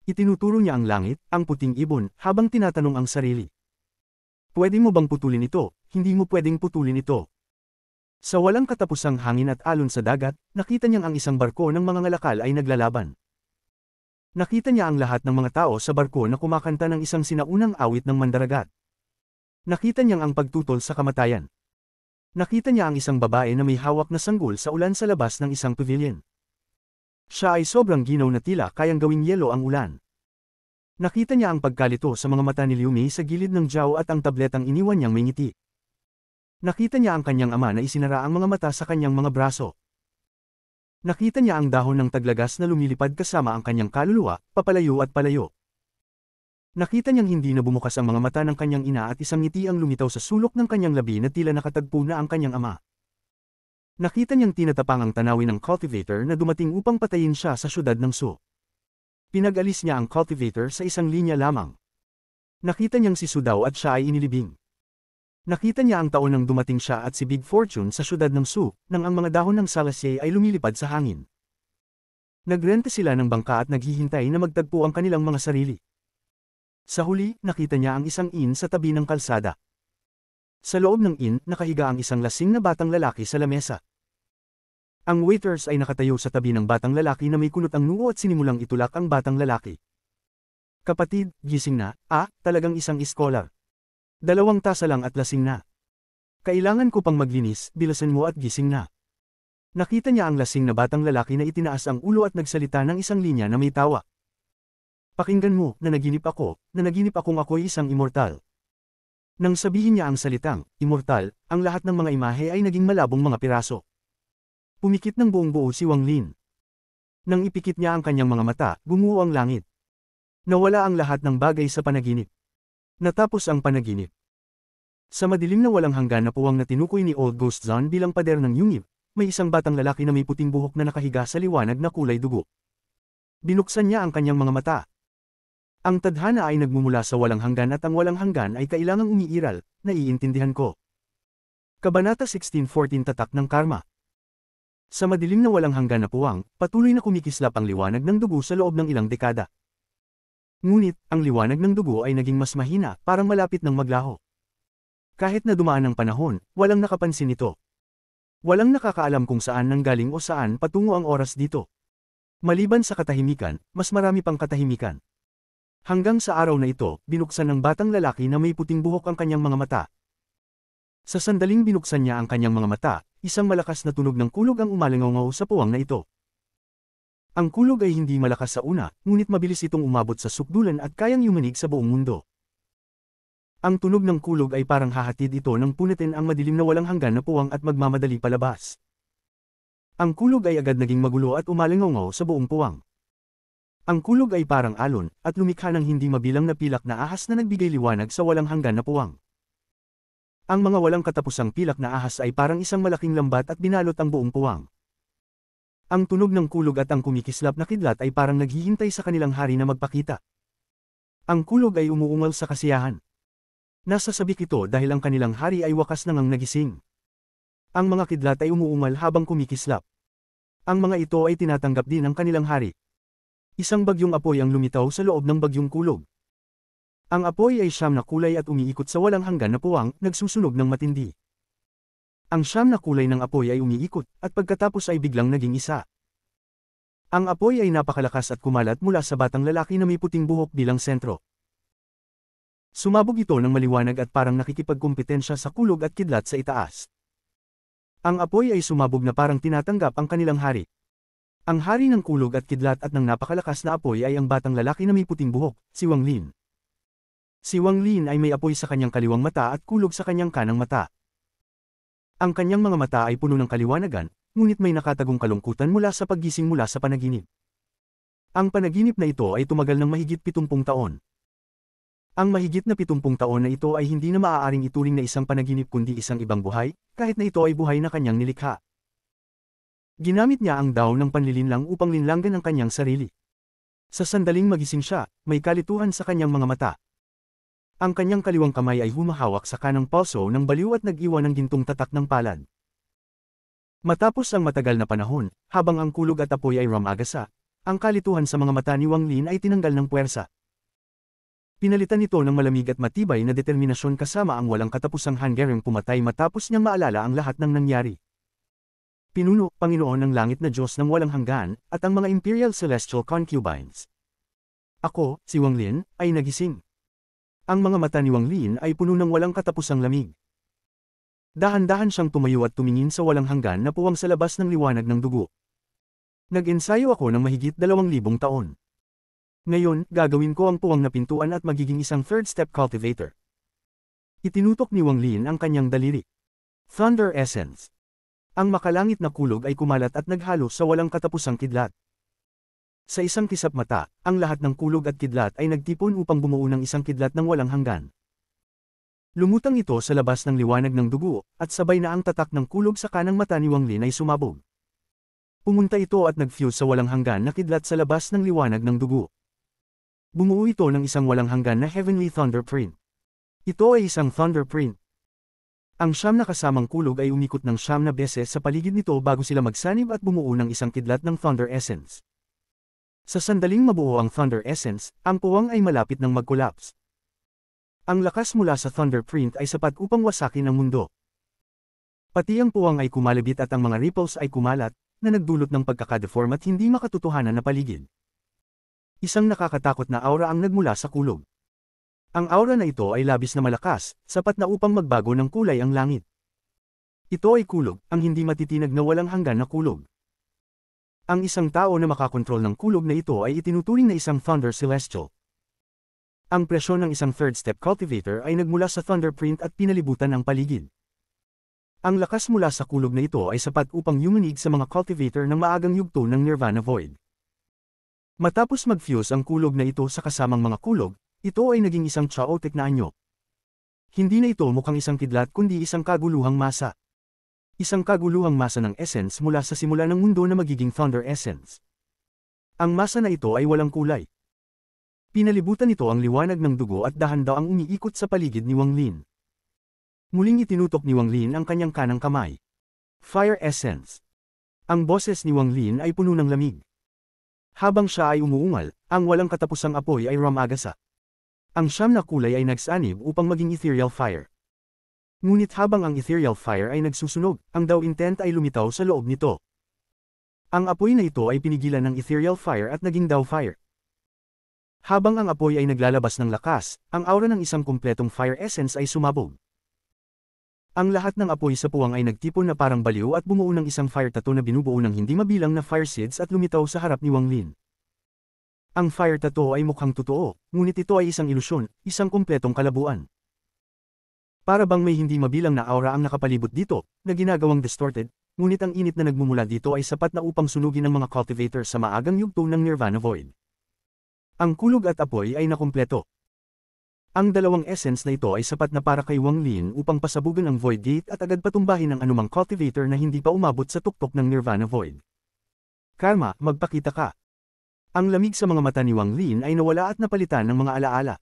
Itinuturo niya ang langit, ang puting ibon, habang tinatanong ang sarili. Pwede mo bang putulin ito? Hindi mo pwedeng putulin ito. Sa walang katapusang hangin at alon sa dagat, nakita niyang ang isang barko ng mga ngalakal ay naglalaban. Nakita niya ang lahat ng mga tao sa barko na kumakanta ng isang sinaunang awit ng mandaragat. Nakita niyang ang pagtutol sa kamatayan. Nakita niya ang isang babae na may hawak na sanggol sa ulan sa labas ng isang pavilion. Siya ay sobrang ginaw na tila kayang gawing yelo ang ulan. Nakita niya ang pagkalito sa mga mata ni Liu Mei sa gilid ng Zhao at ang tabletang iniwan niyang may ngiti. Nakita niya ang kanyang ama na isinara ang mga mata sa kanyang mga braso. Nakita niya ang dahon ng taglagas na lumilipad kasama ang kanyang kaluluwa, papalayo at palayo. Nakita niyang hindi na bumukas ang mga mata ng kanyang ina at isang ngiti ang lumitaw sa sulok ng kanyang labi na tila nakatagpo na ang kanyang ama. Nakita niyang tinatapang ang tanawin ng cultivator na dumating upang patayin siya sa syudad ng Su. Pinag-alis niya ang cultivator sa isang linya lamang. Nakita niyang si Su daw at siya ay inilibing. Nakita niya ang taon nang dumating siya at si Big Fortune sa syudad ng Su, nang ang mga dahon ng Salasye ay lumilipad sa hangin. Nagrenta sila ng bangka at naghihintay na magtagpo ang kanilang mga sarili. Sa huli, nakita niya ang isang inn sa tabi ng kalsada. Sa loob ng inn, nakahiga ang isang lasing na batang lalaki sa lamesa. Ang waiters ay nakatayo sa tabi ng batang lalaki na may kunot ang noo at sinimulang itulak ang batang lalaki. Kapatid, gising na, talagang isang iskolar. 2 tasa lang at lasing na. Kailangan ko pang maglinis, bilasan mo at gising na. Nakita niya ang lasing na batang lalaki na itinaas ang ulo at nagsalita ng isang linya na may tawa. Pakinggan mo, nanaginip akong ako'y isang immortal. Nang sabihin niya ang salitang, immortal, ang lahat ng mga imahe ay naging malabong mga piraso. Pumikit ng buong buo si Wang Lin. Nang ipikit niya ang kanyang mga mata, gumuho ang langit. Nawala ang lahat ng bagay sa panaginip. Natapos ang panaginip. Sa madilim na walang hanggan na puwang na tinukoy ni Old Ghost Zan bilang pader ng yungib, may isang batang lalaki na may puting buhok na nakahiga sa liwanag na kulay dugo. Binuksan niya ang kanyang mga mata. Ang tadhana ay nagmumula sa walang hanggan at ang walang hanggan ay kailangang umiiral, naiintindihan ko. Kabanata 16:14 Tatak ng Karma. Sa madilim na walang hanggan na puwang, patuloy na kumikislap ang liwanag ng dugo sa loob ng ilang dekada. Ngunit, ang liwanag ng dugo ay naging mas mahina, parang malapit ng maglaho. Kahit na dumaan ang panahon, walang nakapansin ito. Walang nakakaalam kung saan nanggaling o saan patungo ang oras dito. Maliban sa katahimikan, mas marami pang katahimikan. Hanggang sa araw na ito, binuksan ng batang lalaki na may puting buhok ang kanyang mga mata. Sa sandaling binuksan niya ang kanyang mga mata, isang malakas na tunog ng kulog ang umalingaw sa puwang na ito. Ang kulog ay hindi malakas sa una, ngunit mabilis itong umabot sa sukdulan at kayang yumanig sa buong mundo. Ang tunog ng kulog ay parang hahatid ito ng punitin ang madilim na walang hanggan na puwang at magmamadali palabas. Ang kulog ay agad naging magulo at umalingaw sa buong puwang. Ang kulog ay parang alon, at lumikha ng hindi mabilang na pilak na ahas na nagbigay liwanag sa walang hanggan na puwang. Ang mga walang katapusang pilak na ahas ay parang isang malaking lambat at binalot ang buong puwang. Ang tunog ng kulog at ang kumikislap na kidlat ay parang naghihintay sa kanilang hari na magpakita. Ang kulog ay umuungal sa kasiyahan. Nasasabik ito dahil ang kanilang hari ay wakas nang nagising. Ang mga kidlat ay umuungal habang kumikislap. Ang mga ito ay tinatanggap din ng kanilang hari. Isang bagyong apoy ang lumitaw sa loob ng bagyong kulog. Ang apoy ay siyam na kulay at umiikot sa walang hanggan na puwang, nagsusunog ng matindi. Ang siyam na kulay ng apoy ay umiikot, at pagkatapos ay biglang naging isa. Ang apoy ay napakalakas at kumalat mula sa batang lalaki na may puting buhok bilang sentro. Sumabog ito ng maliwanag at parang nakikipagkumpetensya sa kulog at kidlat sa itaas. Ang apoy ay sumabog na parang tinatanggap ang kanilang hari. Ang hari ng kulog at kidlat at ng napakalakas na apoy ay ang batang lalaki na may puting buhok, si Wang Lin. Si Wang Lin ay may apoy sa kanyang kaliwang mata at kulog sa kanyang kanang mata. Ang kanyang mga mata ay puno ng kaliwanagan, ngunit may nakatagong kalungkutan mula sa paggising mula sa panaginip. Ang panaginip na ito ay tumagal ng mahigit 70 taon. Ang mahigit na 70 taon na ito ay hindi na maaaring ituring na isang panaginip kundi isang ibang buhay, kahit na ito ay buhay na kanyang nilikha. Ginamit niya ang daw ng panlilinlang upang linlangan ang kanyang sarili. Sa sandaling magising siya, may kalituhan sa kanyang mga mata. Ang kanyang kaliwang kamay ay humahawak sa kanang palso ng baliw at nag-iwan ng gintong tatak ng palad. Matapos ang matagal na panahon, habang ang kulog at apoy ay rumagasa, ang kalituhan sa mga mata ni Wang Lin ay tinanggal ng puwersa. Pinalitan ito ng malamig at matibay na determinasyon kasama ang walang katapusang hanggaring pumatay matapos niyang maalala ang lahat ng nangyari. Pinuno, Panginoon ng langit na Diyos ng walang hanggan, at ang mga Imperial Celestial Concubines. Ako, si Wang Lin, ay nagising. Ang mga mata ni Wang Lin ay puno ng walang katapusang lamig. Dahan-dahan siyang tumayo at tumingin sa walang hanggan na puwang sa labas ng liwanag ng dugo. Nag-ensayo ako ng mahigit 2,000 taon. Ngayon, gagawin ko ang puwang na pintuan at magiging isang third-step cultivator. Itinutok ni Wang Lin ang kanyang daliri. Thunder Essence. Ang makalangit na kulog ay kumalat at naghalo sa walang katapusang kidlat. Sa isang kisap mata, ang lahat ng kulog at kidlat ay nagtipon upang bumuo ng isang kidlat ng walang hanggan. Lumutang ito sa labas ng liwanag ng dugo, at sabay na ang tatak ng kulog sa kanang mata ni Wang Lin ay sumabog. Pumunta ito at nag-fuse sa walang hanggan na kidlat sa labas ng liwanag ng dugo. Bumuo ito ng isang walang hanggan na Heavenly Thunder Print. Ito ay isang Thunder Print. Ang siyam na kasamang kulog ay umikot ng siyam na beses sa paligid nito bago sila magsanib at bumuo ng isang kidlat ng Thunder Essence. Sa sandaling mabuo ang Thunder Essence, ang puwang ay malapit ng mag-collapse. Ang lakas mula sa Thunder Print ay sapat upang wasakin ang mundo. Pati ang puwang ay kumalabit at ang mga ripples ay kumalat, na nagdulot ng pagkakadeform at hindi makatotohanan na paligid. Isang nakakatakot na aura ang nagmula sa kulog. Ang aura na ito ay labis na malakas, sapat na upang magbago ng kulay ang langit. Ito ay kulog, ang hindi matitinag na walang hanggan na kulog. Ang isang tao na makakontrol ng kulog na ito ay itinuturing na isang Thunder Celestial. Ang presyon ng isang third-step cultivator ay nagmula sa Thunder Print at pinalibutan ang paligid. Ang lakas mula sa kulog na ito ay sapat upang yumanig sa mga cultivator ng maagang yugto ng Nirvana Void. Matapos mag-fuse ang kulog na ito sa kasamang mga kulog, ito ay naging isang chaotic na anyo. Hindi na ito mukhang isang kidlat kundi isang kaguluhang masa. Isang kaguluhang masa ng essence mula sa simula ng mundo na magiging Thunder Essence. Ang masa na ito ay walang kulay. Pinalibutan nito ang liwanag ng dugo at dahan-dahan ang umiikot sa paligid ni Wang Lin. Muling itinutok ni Wang Lin ang kanyang kanang kamay. Fire Essence. Ang boses ni Wang Lin ay puno ng lamig. Habang siya ay umuungal, ang walang katapusang apoy ay rumagasa. Ang siyam na kulay ay nagsanib upang maging ethereal fire. Ngunit habang ang ethereal fire ay nagsusunog, ang Dao Intent ay lumitaw sa loob nito. Ang apoy na ito ay pinigilan ng ethereal fire at naging Dao Fire. Habang ang apoy ay naglalabas ng lakas, ang aura ng isang kumpletong fire essence ay sumabog. Ang lahat ng apoy sa puwang ay nagtipon na parang baliw at bumuo ng isang fire tattoo na binubuo ng hindi mabilang na fire seeds at lumitaw sa harap ni Wang Lin. Ang fire tattoo ay mukhang totoo, ngunit ito ay isang ilusyon, isang kumpletong kalabuan. Para bang may hindi mabilang na aura ang nakapalibot dito, na ginagawang distorted, ngunit ang init na nagmumula dito ay sapat na upang sunugin ng mga cultivator sa maagang yugto ng Nirvana Void. Ang kulog at apoy ay nakumpleto. Ang dalawang essence na ito ay sapat na para kay Wang Lin upang pasabugan ang Void Gate at agad patumbahin ang anumang cultivator na hindi pa umabot sa tuktok ng Nirvana Void. Karma, magpakita ka. Ang lamig sa mga mata ni Wang Lin ay nawala at napalitan ng mga alaala.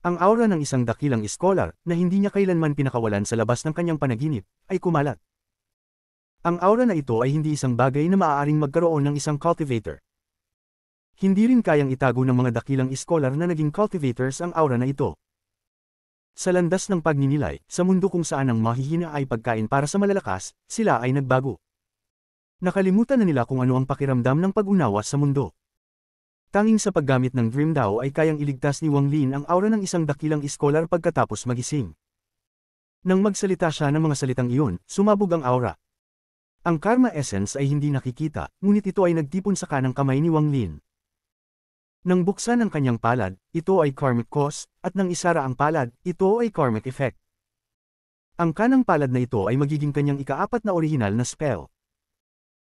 Ang aura ng isang dakilang scholar, na hindi niya kailanman pinakawalan sa labas ng kanyang panaginip, ay kumalat. Ang aura na ito ay hindi isang bagay na maaaring magkaroon ng isang cultivator. Hindi rin kayang itago ng mga dakilang scholar na naging cultivators ang aura na ito. Sa landas ng pagninilay, sa mundo kung saan ang mahihina ay pagkain para sa malalakas, sila ay nagbago. Nakalimutan na nila kung ano ang pakiramdam ng pag-unawa sa mundo. Tanging sa paggamit ng Dream Dao ay kayang iligtas ni Wang Lin ang aura ng isang dakilang scholar pagkatapos magising. Nang magsalita siya ng mga salitang iyon, sumabog ang aura. Ang Karma Essence ay hindi nakikita, ngunit ito ay nagtipon sa kanang kamay ni Wang Lin. Nang buksan ang kanyang palad, ito ay Karmic Cause, at nang isara ang palad, ito ay Karmic Effect. Ang kanang palad na ito ay magiging kanyang ikaapat na orihinal na spell.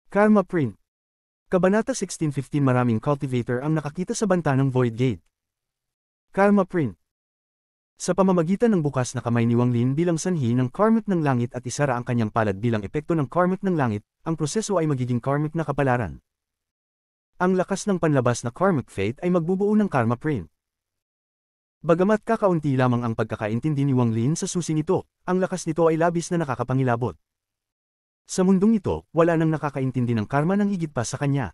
Karma Print. Kabanata 16:15. Maraming cultivator ang nakakita sa banta ng Void Gate. Karma Print. Sa pamamagitan ng bukas na kamay ni Wang Lin bilang sanhi ng Karmic ng langit at isara ang kanyang palad bilang epekto ng Karmic ng langit, ang proseso ay magiging Karmic na kapalaran. Ang lakas ng panlabas na Karmic Fate ay magbubuo ng Karma Print. Bagamat kakaunti lamang ang pagkakaintindi ni Wang Lin sa susi nito, ang lakas nito ay labis na nakakapangilabot. Sa mundong ito, wala nang nakakaintindi ng karma ng higit pa sa kanya.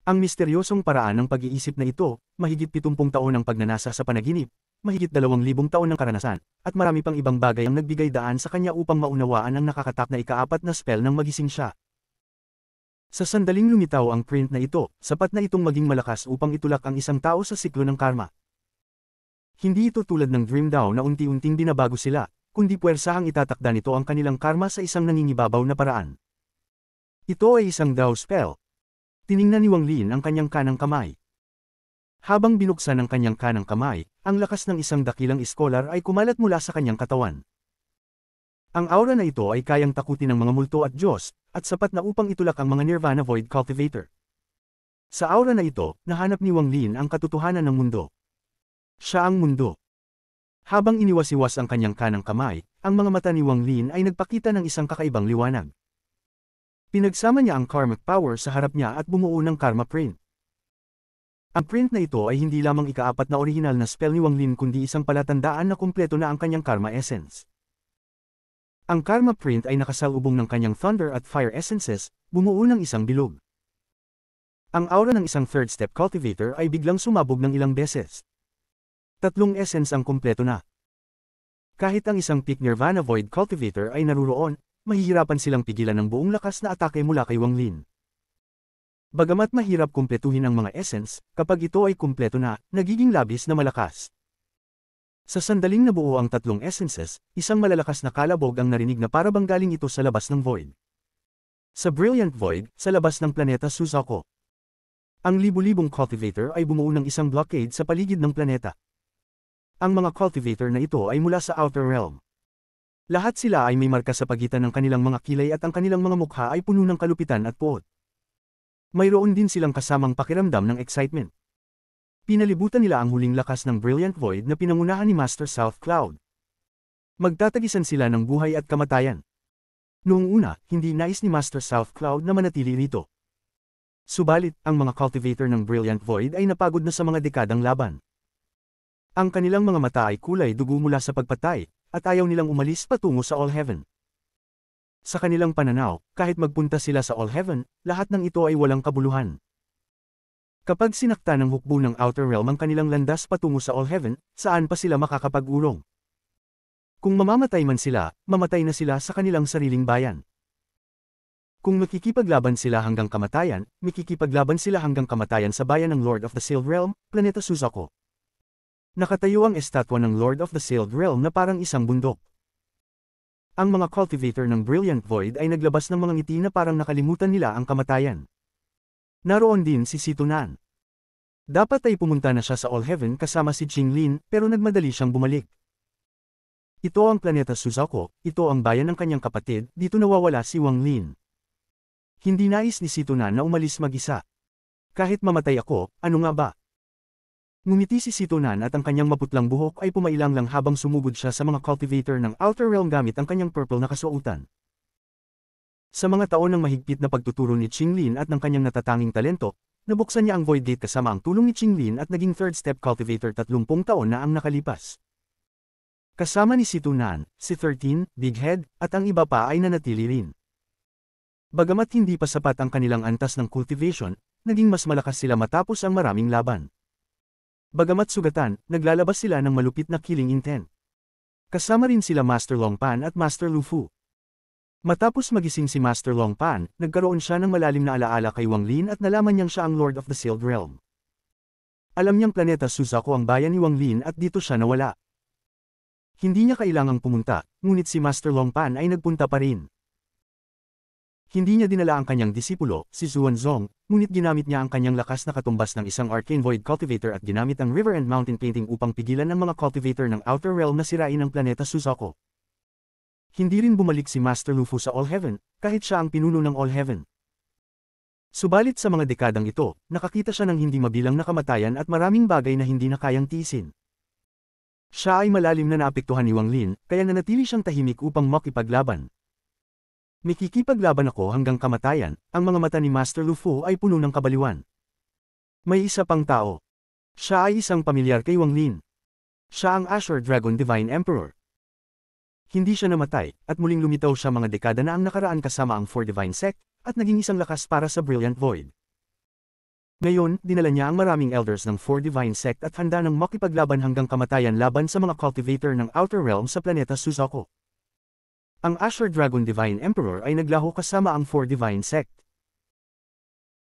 Ang misteryosong paraan ng pag-iisip na ito, mahigit 70 taon ng pagnanasa sa panaginip, mahigit 2,000 taon ng karanasan, at marami pang ibang bagay ang nagbigay daan sa kanya upang maunawaan ang nakakatak na ikaapat na spell nang magising siya. Sa sandaling lumitaw ang print na ito, sapat na itong maging malakas upang itulak ang isang tao sa siklo ng karma. Hindi ito tulad ng Dream Dao na unti-unting binabago sila, kundi puwersahang itatakda nito ang kanilang karma sa isang nangingibabaw na paraan. Ito ay isang Dao spell. Tiningnan ni Wang Lin ang kanyang kanang kamay. Habang binuksan ang kanyang kanang kamay, ang lakas ng isang dakilang scholar ay kumalat mula sa kanyang katawan. Ang aura na ito ay kayang takutin ng mga multo at Diyos, at sapat na upang itulak ang mga Nirvana Void Cultivator. Sa aura na ito, nahanap ni Wang Lin ang katotohanan ng mundo. Siya ang mundo. Habang iniwasiwas ang kanyang kanang kamay, ang mga mata ni Wang Lin ay nagpakita ng isang kakaibang liwanag. Pinagsama niya ang karmic power sa harap niya at bumuo ng Karma Print. Ang print na ito ay hindi lamang ikaapat na orihinal na spell ni Wang Lin kundi isang palatandaan na kumpleto na ang kanyang Karma Essence. Ang Karma Print ay nakasalubong ng kanyang Thunder at Fire Essences, bumuo ng isang bilog. Ang aura ng isang third step cultivator ay biglang sumabog ng ilang beses. 3 essence ang kumpleto na. Kahit ang isang peak Nirvana Void Cultivator ay naruroon, mahihirapan silang pigilan ng buong lakas na atake mula kay Wang Lin. Bagamat mahirap kumpletuhin ang mga essence, kapag ito ay kumpleto na, nagiging labis na malakas. Sa sandaling nabuo ang 3 essences, isang malalakas na kalabog ang narinig na parabang galing ito sa labas ng Void. Sa Brilliant Void, sa labas ng planeta Suzaku. Ang libu-libong cultivator ay bumuo ng isang blockade sa paligid ng planeta. Ang mga cultivator na ito ay mula sa Outer Realm. Lahat sila ay may marka sa pagitan ng kanilang mga kilay at ang kanilang mga mukha ay puno ng kalupitan at puot. Mayroon din silang kasamang pakiramdam ng excitement. Pinalibutan nila ang huling lakas ng Brilliant Void na pinangunahan ni Master South Cloud. Magtatagisan sila ng buhay at kamatayan. Noong una, hindi nais ni Master South Cloud na manatili rito. Subalit, ang mga cultivator ng Brilliant Void ay napagod na sa mga dekadang laban. Ang kanilang mga mata ay kulay dugo mula sa pagpatay, at ayaw nilang umalis patungo sa All Heaven. Sa kanilang pananaw, kahit magpunta sila sa All Heaven, lahat ng ito ay walang kabuluhan. Kapag sinakta ng hukbo ng Outer Realm ang kanilang landas patungo sa All Heaven, saan pa sila makakapag-urong? Kung mamamatay man sila, mamatay na sila sa kanilang sariling bayan. Kung makikipaglaban sila hanggang kamatayan, makikipaglaban sila hanggang kamatayan sa bayan ng Lord of the Sealed Realm, Planeta Suzaku. Nakatayo ang estatwa ng Lord of the Sealed Realm na parang isang bundok. Ang mga cultivator ng Brilliant Void ay naglabas ng mga ngiti na parang nakalimutan nila ang kamatayan. Naroon din si Situnan. Dapat ay pumunta na siya sa All Heaven kasama si Qinglin, pero nagmadali siyang bumalik. Ito ang planeta Suzaku, ito ang bayan ng kanyang kapatid, dito nawawala si Wang Lin. Hindi nais ni Situnan na umalis mag-isa. Kahit mamatay ako, ano nga ba? Ngumiti si Situnan at ang kanyang maputlang buhok ay pumailang lang habang sumugod siya sa mga cultivator ng Outer Realm gamit ang kanyang purple na kasuotan. Sa mga taon ng mahigpit na pagtuturo ni Qinglin at ng kanyang natatanging talento, nabuksan niya ang Void Gate kasama ang tulong ni Qinglin at naging third step cultivator 30 taon na ang nakalipas. Kasama ni Situnan, si 13, Big Head, at ang iba pa ay nanatili rin. Bagamat hindi pa sapat ang kanilang antas ng cultivation, naging mas malakas sila matapos ang maraming laban. Bagamat sugatan, naglalabas sila ng malupit na killing intent. Kasama rin sila Master Longpan at Master Lufu. Matapos magising si Master Longpan, nagkaroon siya ng malalim na alaala kay Wang Lin at nalaman niyang siya ang Lord of the Sealed Realm. Alam niyang planeta Suzaku ang bayan ni Wang Lin at dito siya nawala. Hindi niya kailangang pumunta, ngunit si Master Longpan ay nagpunta pa rin. Hindi niya dinala ang kanyang disipulo, si Xuanzong, ngunit ginamit niya ang kanyang lakas na katumbas ng isang Arcane Void Cultivator at ginamit ang River and Mountain Painting upang pigilan ang mga cultivator ng Outer Realm na sirain ang planeta Suzaku. Hindi rin bumalik si Master Lufu sa All Heaven, kahit siya ang pinuno ng All Heaven. Subalit sa mga dekadang ito, nakakita siya ng hindi mabilang na kamatayan at maraming bagay na hindi na kayang tiisin. Siya ay malalim na naapektuhan ni Wang Lin, kaya nanatili siyang tahimik upang makipaglaban. Mikikipaglaban ako hanggang kamatayan, ang mga mata ni Master Lufu ay puno ng kabaliwan. May isa pang tao. Siya ay isang pamilyar kay Wang Lin. Siya ang Azure Dragon Divine Emperor. Hindi siya namatay, at muling lumitaw siya mga dekada na ang nakaraan kasama ang Four Divine Sect, at naging isang lakas para sa Brilliant Void. Ngayon, dinala niya ang maraming elders ng Four Divine Sect at handa ng makipaglaban hanggang kamatayan laban sa mga cultivator ng Outer Realm sa planeta Suzaku. Ang Azure Dragon Divine Emperor ay naglaho kasama ang Four Divine Sect.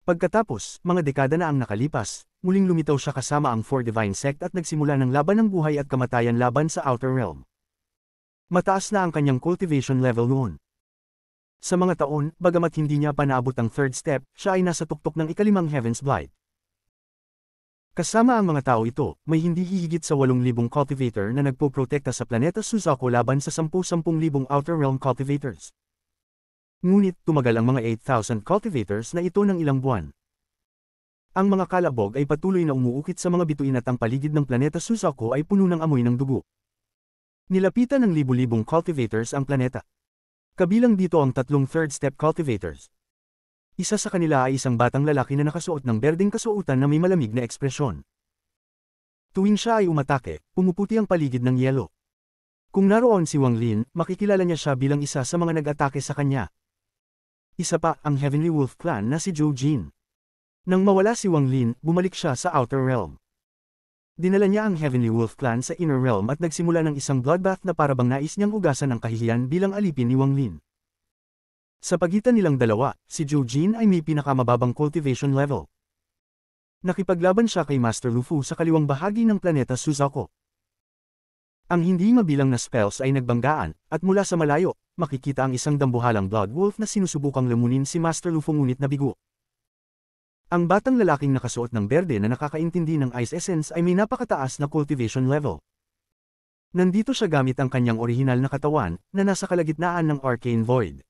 Pagkatapos, mga dekada na ang nakalipas, muling lumitaw siya kasama ang Four Divine Sect at nagsimula ng laban ng buhay at kamatayan laban sa Outer Realm. Mataas na ang kanyang cultivation level noon. Sa mga taon, bagamat hindi niya pa naabot ang third step, siya ay nasa tuktok ng ikalimang Heaven's Blight. Kasama ang mga tao ito, may hindi hihigit sa 8,000 cultivator na nagpoprotekta sa planeta Suzaku laban sa 10,000 Outer Realm cultivators. Ngunit tumagal ang mga 8,000 cultivators na ito ng ilang buwan. Ang mga kalabog ay patuloy na umuukit sa mga bituin at ang paligid ng planeta Suzaku ay puno ng amoy ng dugo. Nilapitan ng libu-libong cultivators ang planeta. Kabilang dito ang 3 third step cultivators. Isa sa kanila ay isang batang lalaki na nakasuot ng berdeng kasuotan na may malamig na ekspresyon. Tuwing siya ay umatake, pumuputi ang paligid ng yelo. Kung naroon si Wang Lin, makikilala niya siya bilang isa sa mga nag-atake sa kanya. Isa pa, ang Heavenly Wolf Clan na si Zhou Jin. Nang mawala si Wang Lin, bumalik siya sa Outer Realm. Dinala niya ang Heavenly Wolf Clan sa Inner Realm at nagsimula ng isang bloodbath na parabang nais niyang ugasan ang kahihiyan bilang alipin ni Wang Lin. Sa pagitan nilang dalawa, si Zhou Jin ay may pinakamababang cultivation level. Nakipaglaban siya kay Master Lufu sa kaliwang bahagi ng planeta Suzaku. Ang hindi mabilang na spells ay nagbanggaan, at mula sa malayo, makikita ang isang dambuhalang Blood Wolf na sinusubukang lamunin si Master Lufu ngunit nabigo. Ang batang lalaking nakasuot ng berde na nakakaintindi ng Ice Essence ay may napakataas na cultivation level. Nandito siya gamit ang kanyang orihinal na katawan, na nasa kalagitnaan ng Arcane Void.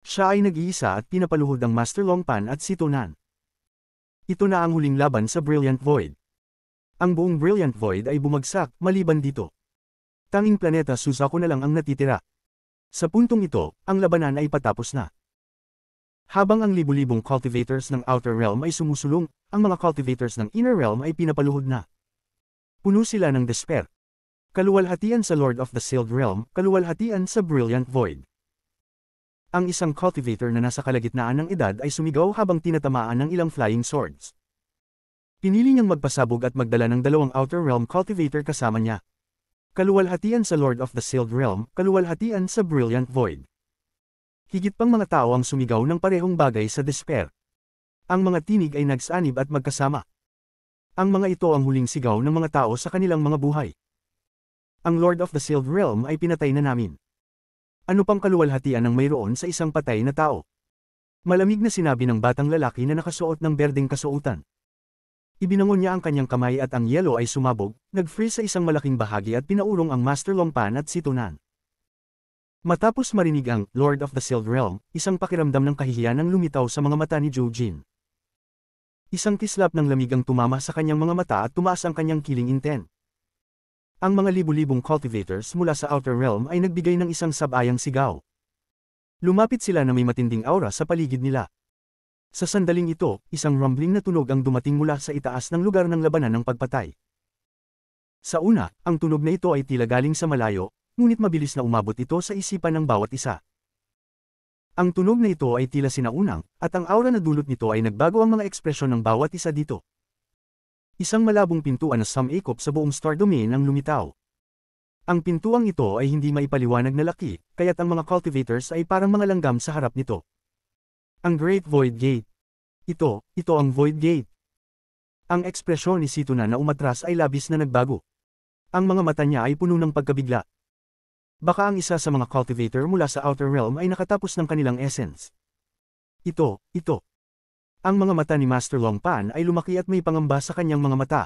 Siya ay nag-iisa at pinapaluhod ang Master Longpan at Situnan. Ito na ang huling laban sa Brilliant Void. Ang buong Brilliant Void ay bumagsak, maliban dito. Tanging planeta Suzaku na lang ang natitira. Sa puntong ito, ang labanan ay patapos na. Habang ang libu-libong cultivators ng Outer Realm ay sumusulong, ang mga cultivators ng Inner Realm ay pinapaluhod na. Puno sila ng despair. Kaluwalhatian sa Lord of the Sealed Realm, kaluwalhatian sa Brilliant Void. Ang isang cultivator na nasa kalagitnaan ng edad ay sumigaw habang tinatamaan ng ilang flying swords. Pinili niyang magpasabog at magdala ng 2 Outer Realm cultivator kasama niya. Kaluwalhatian sa Lord of the Sealed Realm, kaluwalhatian sa Brilliant Void. Higit pang mga tao ang sumigaw ng parehong bagay sa despair. Ang mga tinig ay nagsanib at magkasama. Ang mga ito ang huling sigaw ng mga tao sa kanilang mga buhay. Ang Lord of the Sealed Realm ay pinatay na namin. Ano pang kaluwalhatian ang mayroon sa isang patay na tao? Malamig na sinabi ng batang lalaki na nakasuot ng berdeng kasuotan. Ibinangon niya ang kanyang kamay at ang yelo ay sumabog, nag-freeze sa isang malaking bahagi at pinaurong ang Master Longpan at si Tunan. Matapos marinig ang Lord of the Sealed Realm, isang pakiramdam ng kahihiyan ang lumitaw sa mga mata ni Zhou Jin. Isang kislap ng lamig ang tumama sa kanyang mga mata at tumaas ang kanyang kiling intent. Ang mga libu-libong cultivators mula sa Outer Realm ay nagbigay ng isang sabayang sigaw. Lumapit sila na may matinding aura sa paligid nila. Sa sandaling ito, isang rumbling na tunog ang dumating mula sa itaas ng lugar ng labanan ng pagpatay. Sa una, ang tunog na ito ay tila galing sa malayo, ngunit mabilis na umabot ito sa isipan ng bawat isa. Ang tunog na ito ay tila sinaunang, at ang aura na dulot nito ay nagbago ang mga ekspresyon ng bawat isa dito. Isang malabong pintuan na sumikop sa buong Star Domain ang lumitaw. Ang pintuang ito ay hindi maipaliwanag na laki, kaya't ang mga cultivators ay parang mga langgam sa harap nito. Ang Great Void Gate. Ito ang Void Gate. Ang ekspresyon ni Situna na umatras ay labis na nagbago. Ang mga mata niya ay puno ng pagkabigla. Baka ang isa sa mga cultivator mula sa Outer Realm ay nakatapos ng kanilang essence. Ito. Ang mga mata ni Master Longpan ay lumaki at may pangamba sa kanyang mga mata.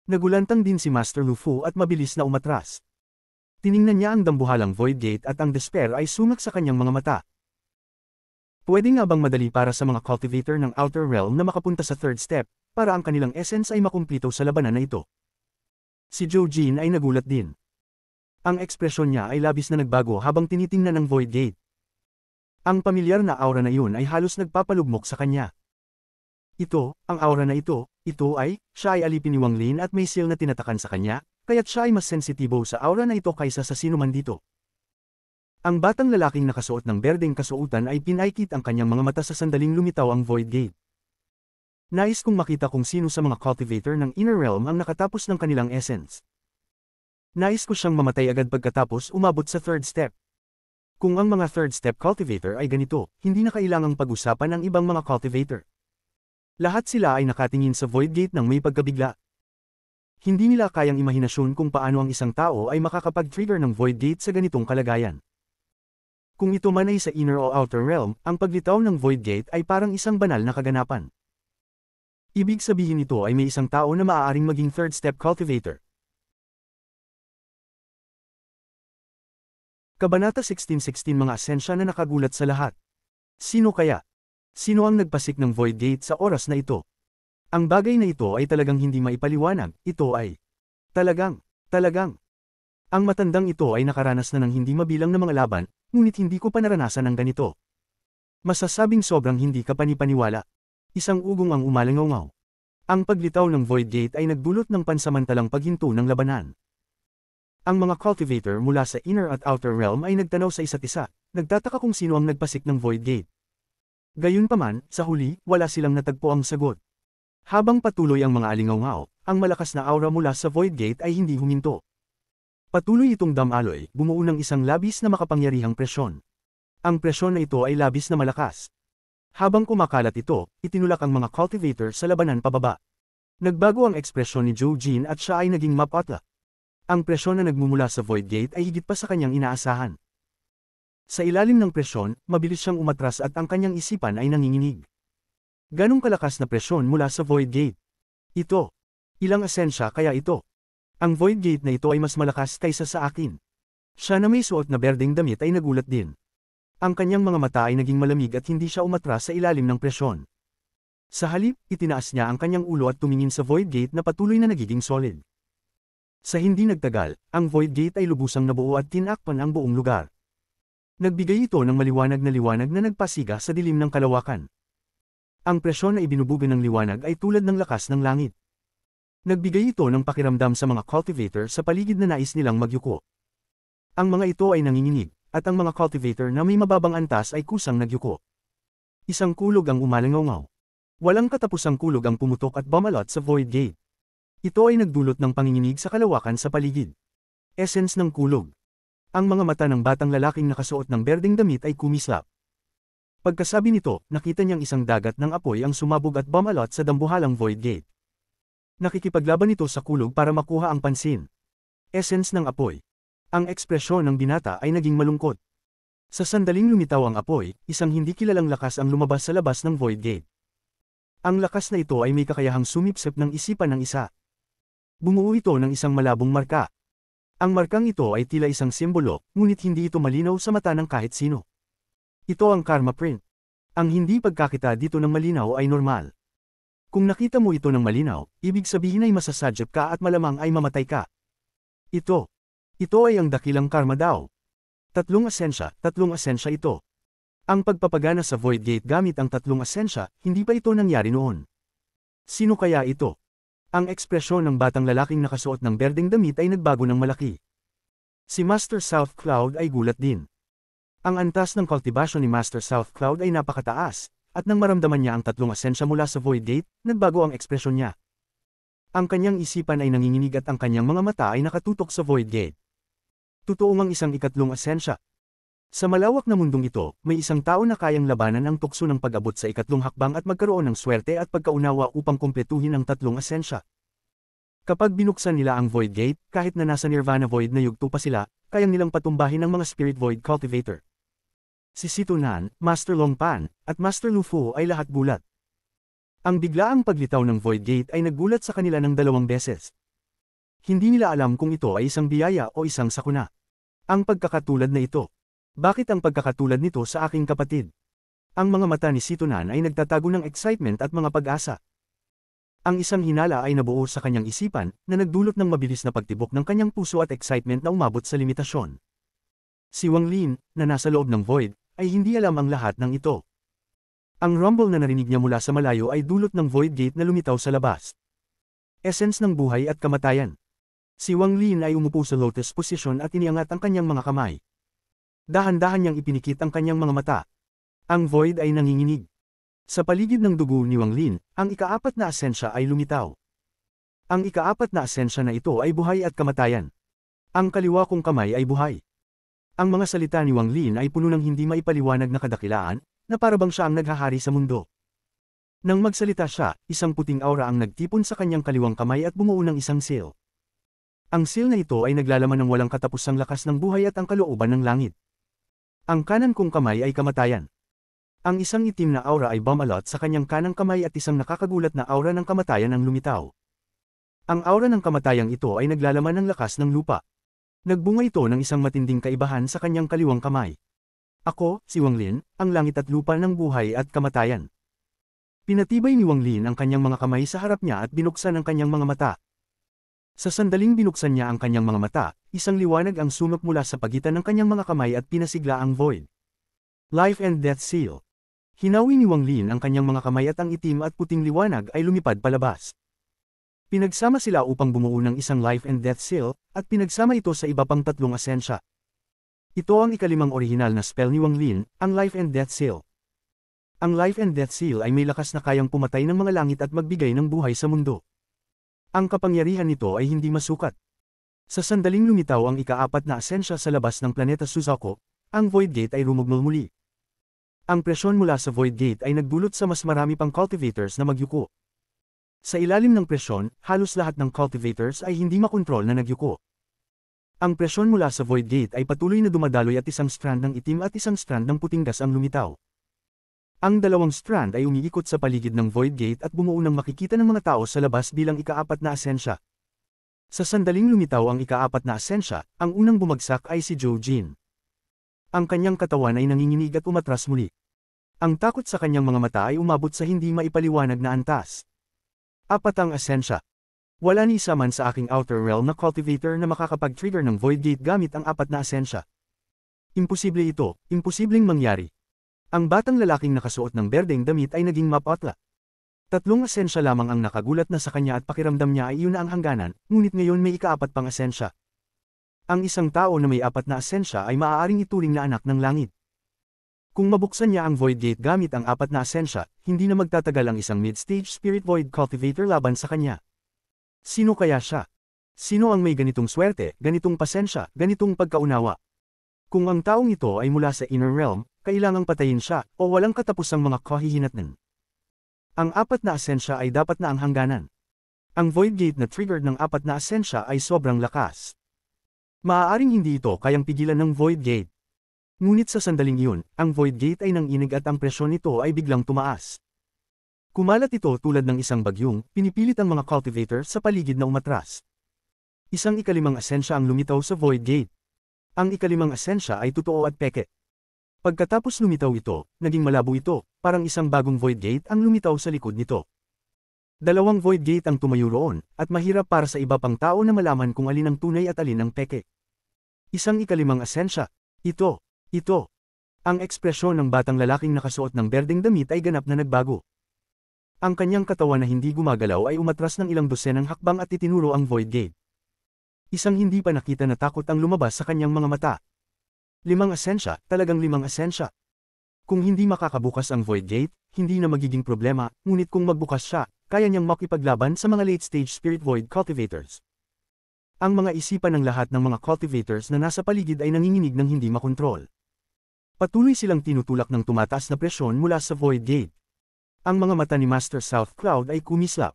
Nagulantang din si Master Lu Fu at mabilis na umatras. Tiningnan niya ang dambuhalang Void Gate at ang despair ay sumak sa kanyang mga mata. Pwede nga bang madali para sa mga cultivator ng Outer Realm na makapunta sa third step, para ang kanilang essence ay makumplito sa labanan na ito? Si Zhou Jin ay nagulat din. Ang ekspresyon niya ay labis na nagbago habang tinitingnan ang Void Gate. Ang pamilyar na aura na iyon ay halos nagpapalugmok sa kanya. Ang aura na ito ay, siya ay alipin ni Wang Lin at may seal na tinatakan sa kanya, kaya't siya ay mas sensitibo sa aura na ito kaysa sa sinuman dito. Ang batang lalaking nakasuot ng berdeng kasuotan ay pinaikit ang kanyang mga mata sa sandaling lumitaw ang Void Gate. Nais kong makita kung sino sa mga cultivator ng Inner Realm ang nakatapos ng kanilang essence. Nais ko siyang mamatay agad pagkatapos umabot sa third step. Kung ang mga third step cultivator ay ganito, hindi na kailangang pag-usapan ang ibang mga cultivator. Lahat sila ay nakatingin sa Void Gate ng may pagkabigla. Hindi nila kayang imahinasyon kung paano ang isang tao ay makakapag-trigger ng Void Gate sa ganitong kalagayan. Kung ito man ay sa Inner o Outer Realm, ang paglitaw ng Void Gate ay parang isang banal na kaganapan. Ibig sabihin nito ay may isang tao na maaaring maging third step cultivator. Kabanata 16:16 Mga asensya na nakagulat sa lahat. Sino kaya? Sino ang nagpasik ng Void Gate sa oras na ito? Ang bagay na ito ay talagang hindi maipaliwanag, ito ay talagang. Ang matandang ito ay nakaranas na ng hindi mabilang na mga laban, ngunit hindi ko pa naranasan ng ganito. Masasabing sobrang hindi ka panipaniwala. Isang ugong ang umalangaw. Ang paglitaw ng Void Gate ay nagdulot ng pansamantalang paghinto ng labanan. Ang mga cultivator mula sa Inner at Outer Realm ay nagtanaw sa isa't isa, nagtataka kung sino ang nagpasik ng Void Gate. Gayunpaman, sa huli, wala silang natagpo ang sagot. Habang patuloy ang mga alingaw-ngaw, ang malakas na aura mula sa Void Gate ay hindi huminto. Patuloy itong damaloy, bumuo ng isang labis na makapangyarihang presyon. Ang presyon na ito ay labis na malakas. Habang kumakalat ito, itinulak ang mga cultivator sa labanan pababa. Nagbago ang ekspresyon ni Zhou Jin at siya ay naging mapatla. Ang presyon na nagmumula sa Void Gate ay higit pa sa kanyang inaasahan. Sa ilalim ng presyon, mabilis siyang umatras at ang kanyang isipan ay nanginginig. Ganong kalakas na presyon mula sa Void Gate. Ilang asensya kaya ito? Ang Void Gate na ito ay mas malakas kaysa sa akin. Siya na may suot na berdeng damit ay nagulat din. Ang kanyang mga mata ay naging malamig at hindi siya umatras sa ilalim ng presyon. Sa halip, itinaas niya ang kanyang ulo at tumingin sa Void Gate na patuloy na nagiging solid. Sa hindi nagtagal, ang Void Gate ay lubusang nabuo at tinakpan ang buong lugar. Nagbigay ito ng maliwanag na nagpasiga sa dilim ng kalawakan. Ang presyon na ibinubuga ng liwanag ay tulad ng lakas ng langit. Nagbigay ito ng pakiramdam sa mga cultivator sa paligid na nais nilang magyuko. Ang mga ito ay nanginginig, at ang mga cultivator na may mababang antas ay kusang nagyuko. Isang kulog ang umalangaw-ngaw. Walang katapusang kulog ang pumutok at bumalot sa Void Gate. Ito ay nagdulot ng panginginig sa kalawakan sa paligid. Essence ng kulog. Ang mga mata ng batang lalaking nakasuot ng berdeng damit ay kumislap. Pagkasabi nito, nakita niyang isang dagat ng apoy ang sumabog at bumalot sa dambuhalang Void Gate. Nakikipaglaban ito sa kulog para makuha ang pansin. Essence ng apoy. Ang ekspresyon ng binata ay naging malungkot. Sa sandaling lumitaw ang apoy, isang hindi kilalang lakas ang lumabas sa labas ng Void Gate. Ang lakas na ito ay may kakayahang sumipsip ng isipan ng isa. Bumuo ito ng isang malabong marka. Ang markang ito ay tila isang simbolo, ngunit hindi ito malinaw sa mata ng kahit sino. Ito ang karma print. Ang hindi pagkakita dito ng malinaw ay normal. Kung nakita mo ito ng malinaw, ibig sabihin ay masasadyap ka at malamang ay mamatay ka. Ito ay ang dakilang karma daw. Tatlong asensya ito. Ang pagpapagana sa Void Gate gamit ang tatlong asensya, hindi pa ito nangyari noon. Sino kaya ito? Ang ekspresyon ng batang lalaking nakasuot ng berdeng damit ay nagbago ng malaki. Si Master South Cloud ay gulat din. Ang antas ng kultibasyon ni Master South Cloud ay napakataas, at nang maramdaman niya ang tatlong asensya mula sa Void Gate, nagbago ang ekspresyon niya. Ang kanyang isipan ay nanginginig at ang kanyang mga mata ay nakatutok sa Void Gate. Totoo ngang isang ikatlong asensya. Sa malawak na mundong ito, may isang tao na kayang labanan ang tukso ng pag-abot sa ikatlong hakbang at magkaroon ng swerte at pagkaunawa upang kumpletuhin ang tatlong asensya. Kapag binuksan nila ang Void Gate, kahit na nasa Nirvana Void na yugto pa sila, kayang nilang patumbahin ang mga Spirit Void Cultivator. Si Sito Nan, Master Long Pan, at Master Lu Fu ay lahat gulat. Ang biglaang paglitaw ng Void Gate ay naggulat sa kanila ng 2 beses. Hindi nila alam kung ito ay isang biyaya o isang sakuna. Ang pagkakatulad na ito. Bakit ang pagkakatulad nito sa aking kapatid? Ang mga mata ni Sito Nan ay nagtatago ng excitement at mga pag-asa. Ang isang hinala ay nabuo sa kanyang isipan na nagdulot ng mabilis na pagtibok ng kanyang puso at excitement na umabot sa limitasyon. Si Wang Lin, na nasa loob ng Void, ay hindi alam ang lahat ng ito. Ang rumble na narinig niya mula sa malayo ay dulot ng Void Gate na lumitaw sa labas. Essence ng buhay at kamatayan. Si Wang Lin ay umupo sa lotus position at iniangat ang kanyang mga kamay. Dahan-dahan niyang ipinikit ang kanyang mga mata. Ang Void ay nanginginig. Sa paligid ng dugo ni Wang Lin, ang ika-4 na asensya ay lumitaw. Ang ika-4 na asensya na ito ay buhay at kamatayan. Ang kaliwa kong kamay ay buhay. Ang mga salita ni Wang Lin ay puno ng hindi maipaliwanag na kadakilaan, na parabang siya ang naghahari sa mundo. Nang magsalita siya, isang puting aura ang nagtipon sa kanyang kaliwang kamay at bumuo ng isang seal. Ang seal na ito ay naglalaman ng walang katapusang lakas ng buhay at ang kalooban ng langit. Ang kanan kong kamay ay kamatayan. Ang isang itim na aura ay bumalot sa kanyang kanang kamay at isang nakakagulat na aura ng kamatayan ang lumitaw. Ang aura ng kamatayang ito ay naglalaman ng lakas ng lupa. Nagbunga ito ng isang matinding kaibahan sa kanyang kaliwang kamay. Ako, si Wang Lin, ang langit at lupa ng buhay at kamatayan. Pinatibay ni Wang Lin ang kanyang mga kamay sa harap niya at binuksan ang kanyang mga mata. Sa sandaling binuksan niya ang kanyang mga mata, isang liwanag ang sumak mula sa pagitan ng kanyang mga kamay at pinasigla ang Void. Life and Death Seal. Hinawi ni Wang Lin ang kanyang mga kamay at ang itim at puting liwanag ay lumipad palabas. Pinagsama sila upang bumuo ng isang Life and Death Seal, at pinagsama ito sa iba pang 3 asensya. Ito ang ika-5 orihinal na spell ni Wang Lin, ang Life and Death Seal. Ang Life and Death Seal ay may lakas na kayang pumatay ng mga langit at magbigay ng buhay sa mundo. Ang kapangyarihan nito ay hindi masukat. Sa sandaling lumitaw ang ika-4 na asensya sa labas ng planeta Suzaku, ang Void Gate ay rumugnol muli. Ang presyon mula sa Void Gate ay nagdulot sa mas marami pang cultivators na magyuko. Sa ilalim ng presyon, halos lahat ng cultivators ay hindi makontrol na nagyuko. Ang presyon mula sa Void Gate ay patuloy na dumadaloy at isang strand ng itim at isang strand ng puting gas ang lumitaw. Ang 2 strand ay umiikot sa paligid ng Void Gate at bumuo ng makikita ng mga tao sa labas bilang ika-4 na asensya. Sa sandaling lumitaw ang ika-4 na asensya, ang unang bumagsak ay si Zhou Jin. Ang kanyang katawan ay nanginginig at umatras muli. Ang takot sa kanyang mga mata ay umabot sa hindi maipaliwanag na antas. 4 ang asensya. Wala ni isa man sa aking outer realm na cultivator na makakapag-trigger ng Void Gate gamit ang 4 na asensya. Imposible ito, imposibleng mangyari. Ang batang lalaking nakasuot ng berdeng damit ay naging mapotla. 3 asensya lamang ang nakagulat na sa kanya at pakiramdam niya ay iyon na ang hangganan, ngunit ngayon may ika-4 pang asensya. Ang isang tao na may 4 na asensya ay maaaring ituring na anak ng langit. Kung mabuksan niya ang Void Gate gamit ang 4 na asensya, hindi na magtatagal ang isang mid-stage Spirit Void Cultivator laban sa kanya. Sino kaya siya? Sino ang may ganitong swerte, ganitong pasensya, ganitong pagkaunawa? Kung ang taong ito ay mula sa Inner Realm, kailangang patayin siya, o walang katapusang mga kahihinatnan. Ang 4 na asensya ay dapat na ang hangganan. Ang Void Gate na triggered ng 4 na asensya ay sobrang lakas. Maaaring hindi ito kayang pigilan ng Void Gate. Ngunit sa sandaling iyon, ang Void Gate ay nanginig at ang presyon nito ay biglang tumaas. Kumalat ito tulad ng isang bagyong, pinipilit ang mga cultivator sa paligid na umatras. Isang ikalimang asensya ang lumitaw sa Void Gate. Ang ikalimang asensya ay totoo at peke. Pagkatapos lumitaw ito, naging malabo ito, parang isang bagong Void Gate ang lumitaw sa likod nito. Dalawang Void Gate ang tumayo roon, at mahirap para sa iba pang tao na malaman kung alin ang tunay at alin ang peke. Isang ikalimang asensya. Ito. Ang ekspresyon ng batang lalaking nakasuot ng berdeng damit ay ganap na nagbago. Ang kanyang katawan na hindi gumagalaw ay umatras ng ilang dosenang hakbang at itinuro ang Void Gate. Isang hindi pa nakita na takot ang lumabas sa kanyang mga mata. 5 asensya, talagang 5 asensya. Kung hindi makakabukas ang Void Gate, hindi na magiging problema, ngunit kung magbukas siya, kaya niyang makipaglaban sa mga late-stage Spirit Void cultivators. Ang mga isipan ng lahat ng mga cultivators na nasa paligid ay nanginginig ng hindi makontrol. Patuloy silang tinutulak ng tumataas na presyon mula sa Void Gate. Ang mga mata ni Master South Cloud ay kumislap.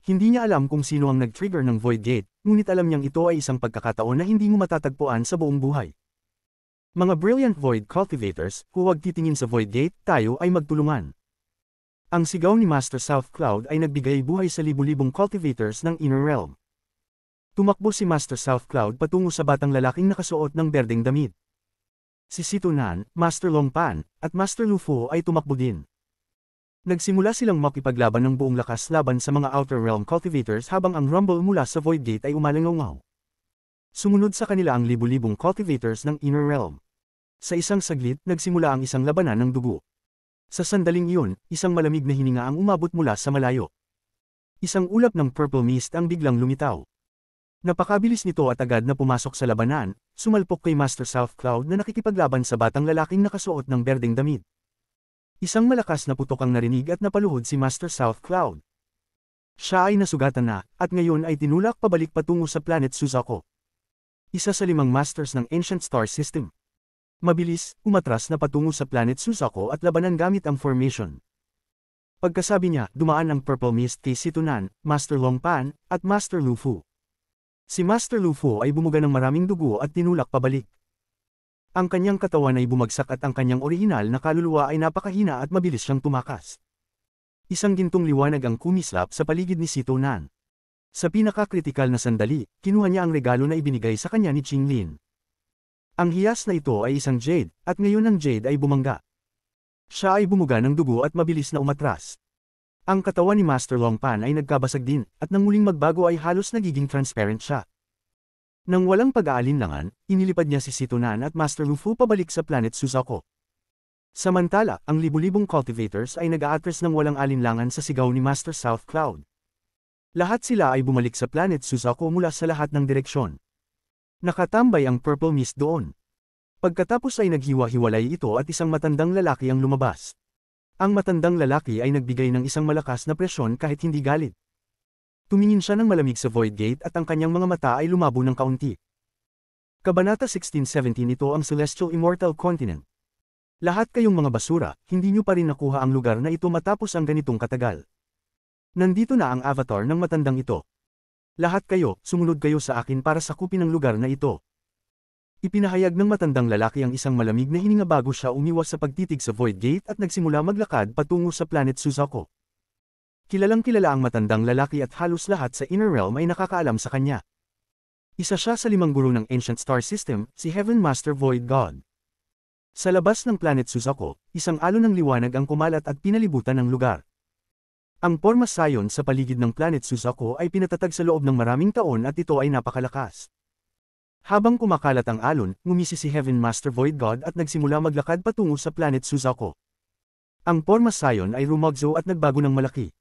Hindi niya alam kung sino ang nag-trigger ng Void Gate, ngunit alam niyang ito ay isang pagkakataon na hindi mo matatagpuan sa buong buhay. Mga brilliant Void cultivators, huwag titingin sa Void Gate, tayo ay magtulungan. Ang sigaw ni Master South Cloud ay nagbigay buhay sa libu-libong cultivators ng Inner Realm. Tumakbo si Master South Cloud patungo sa batang lalaking nakasuot ng berdeng damit. Si Sito Nan, Master Long Pan, at Master Lu Fu ay tumakbo din. Nagsimula silang makipaglaban ng buong lakas laban sa mga Outer Realm cultivators habang ang rumble mula sa Void Gate ay umalangaw. Sumunod sa kanila ang libu-libong cultivators ng Inner Realm. Sa isang saglit, nagsimula ang isang labanan ng dugo. Sa sandaling iyon, isang malamig na hininga ang umabot mula sa malayo. Isang ulap ng purple mist ang biglang lumitaw. Napakabilis nito at agad na pumasok sa labanan, sumalpok kay Master South Cloud na nakikipaglaban sa batang lalaking nakasuot ng berdeng damit. Isang malakas na putok ang narinig at napaluhod si Master South Cloud. Siya ay nasugatan na, at ngayon ay tinulak pabalik patungo sa planet Suzaku. Isa sa 5 masters ng Ancient Star System. Mabilis, umatras na patungo sa planet Suzaku at labanan gamit ang formation. Pagkasabi niya, dumaan ang purple mist kay Sito Nan, Master Long Pan, at Master Lu Fu. Si Master Lu Fu ay bumuga ng maraming dugo at tinulak pabalik. Ang kanyang katawan ay bumagsak at ang kanyang orihinal na kaluluwa ay napakahina at mabilis siyang tumakas. Isang gintong liwanag ang kumislap sa paligid ni Sito Nan. Sa pinakakritikal na sandali, kinuha niya ang regalo na ibinigay sa kanya ni Qing Lin. Ang hiyas na ito ay isang jade, at ngayon ang jade ay bumangga. Siya ay bumuga ng dugo at mabilis na umatras. Ang katawan ni Master Long Pan ay nagkabasag din, at nang muling magbago ay halos nagiging transparent siya. Nang walang pag-aalinlangan, inilipad niya si Sito Nan at Master Lu Fu pabalik sa planet Suzaku. Samantala, ang libu-libong cultivators ay nag-a-atras ng walang alinlangan sa sigaw ni Master South Cloud. Lahat sila ay bumalik sa planet Suzaku mula sa lahat ng direksyon. Nakatambay ang purple mist doon. Pagkatapos ay naghiwa-hiwalay ito at isang matandang lalaki ang lumabas. Ang matandang lalaki ay nagbigay ng isang malakas na presyon kahit hindi galit. Tumingin siya ng malamig sa Void Gate at ang kanyang mga mata ay lumabo ng kaunti. Kabanata 1617 ito ang Celestial Immortal Continent. Lahat kayong mga basura, hindi nyo pa rin nakuha ang lugar na ito matapos ang ganitong katagal. Nandito na ang avatar ng matandang ito. Lahat kayo, sumunod kayo sa akin para sakupin ang lugar na ito. Ipinahayag ng matandang lalaki ang isang malamig na hininga bago siya umiwas sa pagtitig sa Void Gate at nagsimula maglakad patungo sa planet Suzaku. Kilalang kilala ang matandang lalaki at halos lahat sa Inner Realm ay nakakaalam sa kanya. Isa siya sa 5 guro ng Ancient Star System, si Heaven Master Void God. Sa labas ng planet Suzaku, isang alon ng liwanag ang kumalat at pinalibutan ng lugar. Ang porma sayon sa paligid ng planet Suzaku ay pinatatag sa loob ng maraming taon at ito ay napakalakas. Habang kumakalat ang alon, ngumisi si Heaven Master Void God at nagsimula maglakad patungo sa planet Suzaku. Ang porma sayon ay rumagzo at nagbago ng malaki.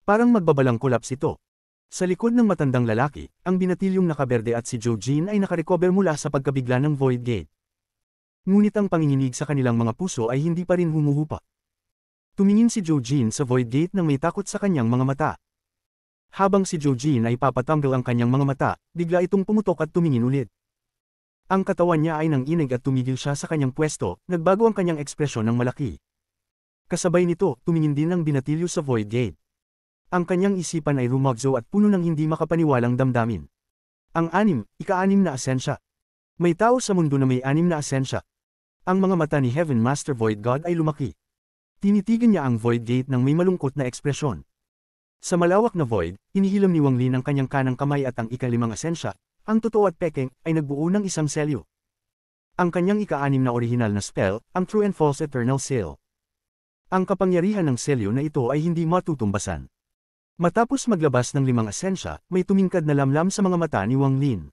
Parang magbabalang collapse ito. Sa likod ng matandang lalaki, ang binatilyong nakaberde at si Joe Jean ay nakarecover mula sa pagkabigla ng Void Gate. Ngunit ang panginginig sa kanilang mga puso ay hindi pa rin humuhupa. Tumingin si Joe Jean sa Void Gate nang may takot sa kanyang mga mata. Habang si Joe Jean ay papatanggal ang kanyang mga mata, bigla itong pumutok at tumingin ulit. Ang katawan niya ay nanginig at tumigil siya sa kanyang pwesto, nagbago ang kanyang ekspresyon ng malaki. Kasabay nito, tumingin din ang binatilyo sa Void Gate. Ang kanyang isipan ay rumagzo at puno ng hindi makapaniwalang damdamin. Ang ika-anim na asensya. May tao sa mundo na may 6 na asensya. Ang mga mata ni Heaven Master Void God ay lumaki. Tinitigan niya ang Void Gate ng may malungkot na ekspresyon. Sa malawak na Void, inihilam ni Wang Lin ang kanyang kanang kamay at ang ika-5 asensya, ang totoo at pekeng, ay nagbuo ng isang selyo. Ang kanyang ika-6 na orihinal na spell, ang True and False Eternal Seal. Ang kapangyarihan ng selyo na ito ay hindi matutumbasan. Matapos maglabas ng 5 asensya, may tumingkad na lamlam sa mga mata ni Wang Lin.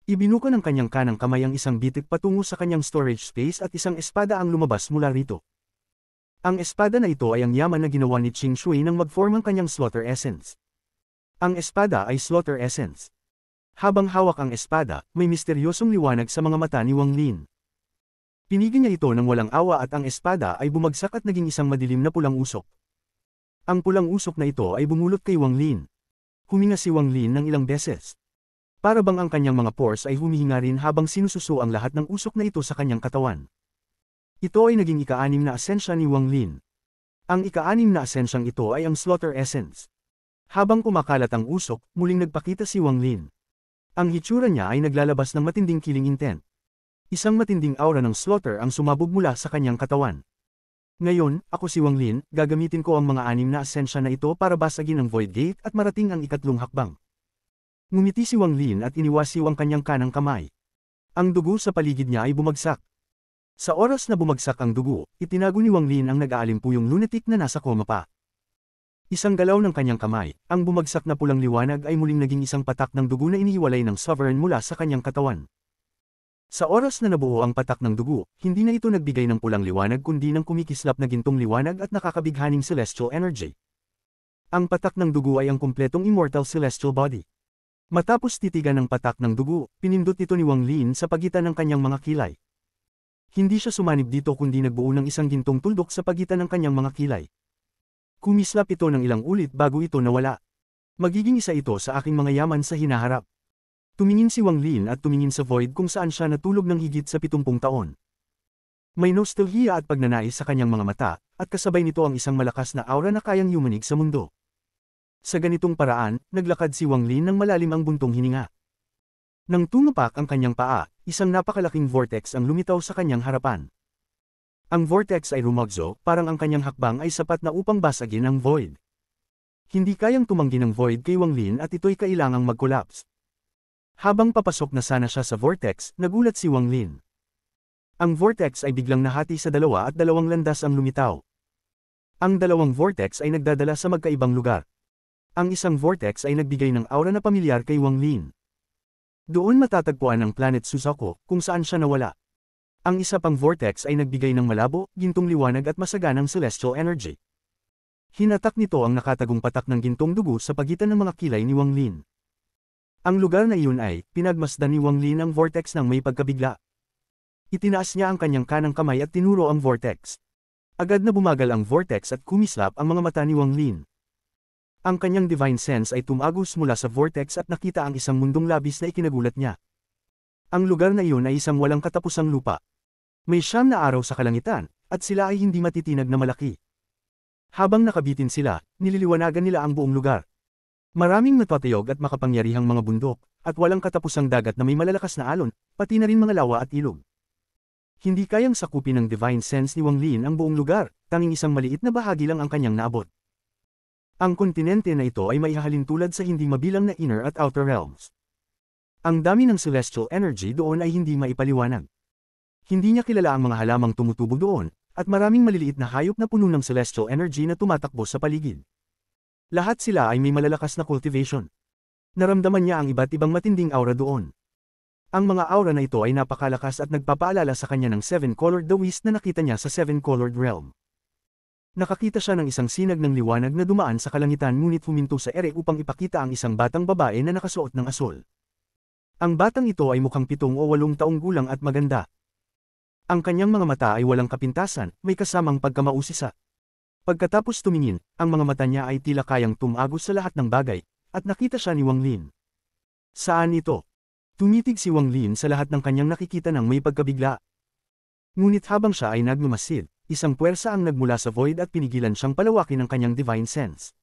Ibinuka ng kanyang kanang kamay ang isang bitik patungo sa kanyang storage space at isang espada ang lumabas mula rito. Ang espada na ito ay ang yaman na ginawa ni Qing Shui nang mag-form ang kanyang Slaughter Essence. Ang espada ay Slaughter Essence. Habang hawak ang espada, may misteryosong liwanag sa mga mata ni Wang Lin. Pinigil niya ito ng walang awa at ang espada ay bumagsak at naging isang madilim na pulang usok. Ang pulang usok na ito ay bumulot kay Wang Lin. Huminga si Wang Lin ng ilang beses. Para bang ang kanyang mga pores ay humihinga rin habang sinususo ang lahat ng usok na ito sa kanyang katawan. Ito ay naging ika-6 na asensya ni Wang Lin. Ang ika-6 na asensyang ito ay ang Slaughter Essence. Habang kumakalat ang usok, muling nagpakita si Wang Lin. Ang hitsura niya ay naglalabas ng matinding killing intent. Isang matinding aura ng slaughter ang sumabog mula sa kanyang katawan. Ngayon, ako si Wang Lin, gagamitin ko ang mga 6 na asensya na ito para basagin ang Void Gate at marating ang ika-3 hakbang. Ngumiti si Wang Lin at iniwasiw ang kanyang kanang kamay. Ang dugo sa paligid niya ay bumagsak. Sa oras na bumagsak ang dugo, itinago ni Wang Lin ang nag-aalimpuyong lunatic na nasa koma pa. Isang galaw ng kanyang kamay, ang bumagsak na pulang liwanag ay muling naging isang patak ng dugo na inihiwalay ng Sovereign mula sa kanyang katawan. Sa oras na nabuo ang patak ng dugo, hindi na ito nagbigay ng pulang liwanag kundi ng kumikislap na gintong liwanag at nakakabighaning celestial energy. Ang patak ng dugo ay ang kumpletong immortal celestial body. Matapos titigan ng patak ng dugo, pinindot ito ni Wang Lin sa pagitan ng kanyang mga kilay. Hindi siya sumanib dito kundi nagbuo ng isang gintong tuldok sa pagitan ng kanyang mga kilay. Kumislap ito ng ilang ulit bago ito nawala. Magiging isa ito sa aking mga yaman sa hinaharap. Tumingin si Wang Lin at tumingin sa Void kung saan siya natulog ng higit sa 70 taon. May nostalgia at pagnanais sa kanyang mga mata, at kasabay nito ang isang malakas na aura na kayang yumanig sa mundo. Sa ganitong paraan, naglakad si Wang Lin ng malalim ang buntong hininga. Nang tumapak ang kanyang paa, isang napakalaking vortex ang lumitaw sa kanyang harapan. Ang vortex ay rumagzo, parang ang kanyang hakbang ay sapat na upang basagin ang Void. Hindi kayang tumanggi ng Void kay Wang Lin at ito'y kailangang mag-collapse. Habang papasok na sana siya sa vortex, nagulat si Wang Lin. Ang vortex ay biglang nahati sa 2 at 2 landas ang lumitaw. Ang 2 vortex ay nagdadala sa magkaibang lugar. Ang isang vortex ay nagbigay ng aura na pamilyar kay Wang Lin. Doon matatagpuan ang planet Susako, kung saan siya nawala. Ang isa pang vortex ay nagbigay ng malabo, gintong liwanag at masaganang celestial energy. Hinatak nito ang nakatagong patak ng gintong dugo sa pagitan ng mga kilay ni Wang Lin. Ang lugar na iyon ay, pinagmasdan ni Wang Lin ang vortex ng may pagkabigla. Itinaas niya ang kanyang kanang kamay at tinuro ang vortex. Agad na bumagal ang vortex at kumislap ang mga mata ni Wang Lin. Ang kanyang divine sense ay tumagos mula sa vortex at nakita ang isang mundong labis na ikinagulat niya. Ang lugar na iyon ay isang walang katapusang lupa. May 9 na araw sa kalangitan, at sila ay hindi matitinag na malaki. Habang nakabitin sila, nililiwanagan nila ang buong lugar. Maraming matatayog at makapangyarihang mga bundok, at walang katapusang dagat na may malalakas na alon, pati na rin mga lawa at ilog. Hindi kayang sakupin ng divine sense ni Wang Lin ang buong lugar, tanging isang maliit na bahagi lang ang kanyang naabot. Ang kontinente na ito ay maihahalin tulad sa hindi mabilang na inner at outer realms. Ang dami ng celestial energy doon ay hindi maipaliwanag. Hindi niya kilala ang mga halamang tumutubo doon, at maraming maliliit na hayop na puno ng celestial energy na tumatakbo sa paligid. Lahat sila ay may malalakas na cultivation. Naramdaman niya ang iba't ibang matinding aura doon. Ang mga aura na ito ay napakalakas at nagpapaalala sa kanya ng 7-colored dawis na nakita niya sa 7-colored realm. Nakakita siya ng isang sinag ng liwanag na dumaan sa kalangitan ngunit huminto sa ere upang ipakita ang isang batang babae na nakasuot ng asul. Ang batang ito ay mukhang 7 o 8 taong gulang at maganda. Ang kanyang mga mata ay walang kapintasan, may kasamang pagkamausisa. Pagkatapos tumingin, ang mga mata niya ay tila kayang tumagos sa lahat ng bagay, at nakita siya ni Wang Lin. Saan ito? Tumitig si Wang Lin sa lahat ng kanyang nakikita ng may pagkabigla. Ngunit habang siya ay nagmamasid, isang puwersa ang nagmula sa Void at pinigilan siyang palawakin ng kanyang divine sense.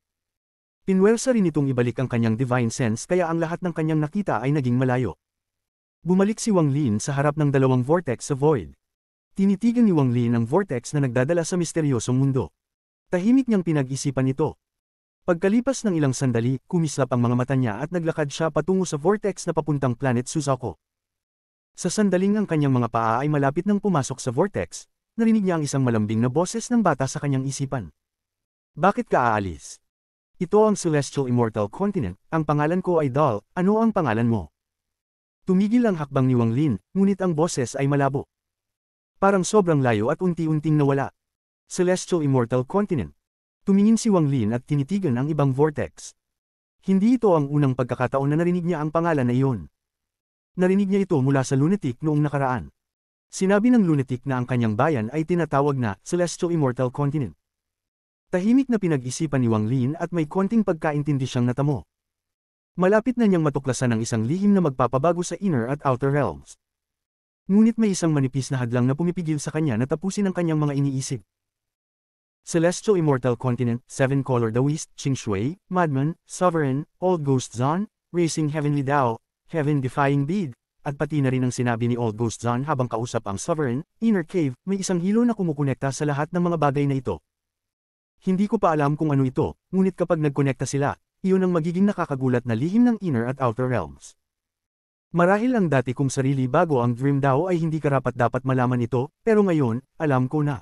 Pinwersa rin itong ibalik ang kanyang divine sense kaya ang lahat ng kanyang nakita ay naging malayo. Bumalik si Wang Lin sa harap ng dalawang vortex sa void. Tinitigan ni Wang Lin ang vortex na nagdadala sa misteryosong mundo. Tahimik niyang pinag-isipan ito. Pagkalipas ng ilang sandali, kumislap ang mga mata niya at naglakad siya patungo sa vortex na papuntang planet Suzaku. Sa sandaling ang kanyang mga paa ay malapit nang pumasok sa vortex, narinig niya ang isang malambing na boses ng bata sa kanyang isipan. Bakit ka aalis? Ito ang Celestial Immortal Continent, ang pangalan ko ay Dal, ano ang pangalan mo? Tumigil ang hakbang ni Wang Lin, ngunit ang boses ay malabo. Parang sobrang layo at unti-unting nawala. Celestial Immortal Continent. Tumingin si Wang Lin at tinitigan ang ibang vortex. Hindi ito ang unang pagkakataon na narinig niya ang pangalan na iyon. Narinig niya ito mula sa lunatic noong nakaraan. Sinabi ng lunatic na ang kanyang bayan ay tinatawag na Celestial Immortal Continent. Tahimik na pinag-isipan ni Wang Lin at may konting pagkaintindi siyang natamo. Malapit na niyang matuklasan ang isang lihim na magpapabago sa inner at outer realms. Ngunit may isang manipis na hadlang na pumipigil sa kanya na tapusin ang kanyang mga iniisip. Celestial Immortal Continent, Seven Color Daoist, Qing Shui, Madman, Sovereign, Old Ghost Zon, Racing Heavenly Dao, Heaven-Defying Bead, at pati na rin ang sinabi ni Old Ghost Zon habang kausap ang Sovereign, Inner Cave, may isang hilo na kumukonekta sa lahat ng mga bagay na ito. Hindi ko pa alam kung ano ito, ngunit kapag nagkonekta sila, iyon ang magiging nakakagulat na lihim ng inner at outer realms. Marahil ang dati kong sarili bago ang Dream Dao ay hindi karapat-dapat malaman ito, pero ngayon, alam ko na.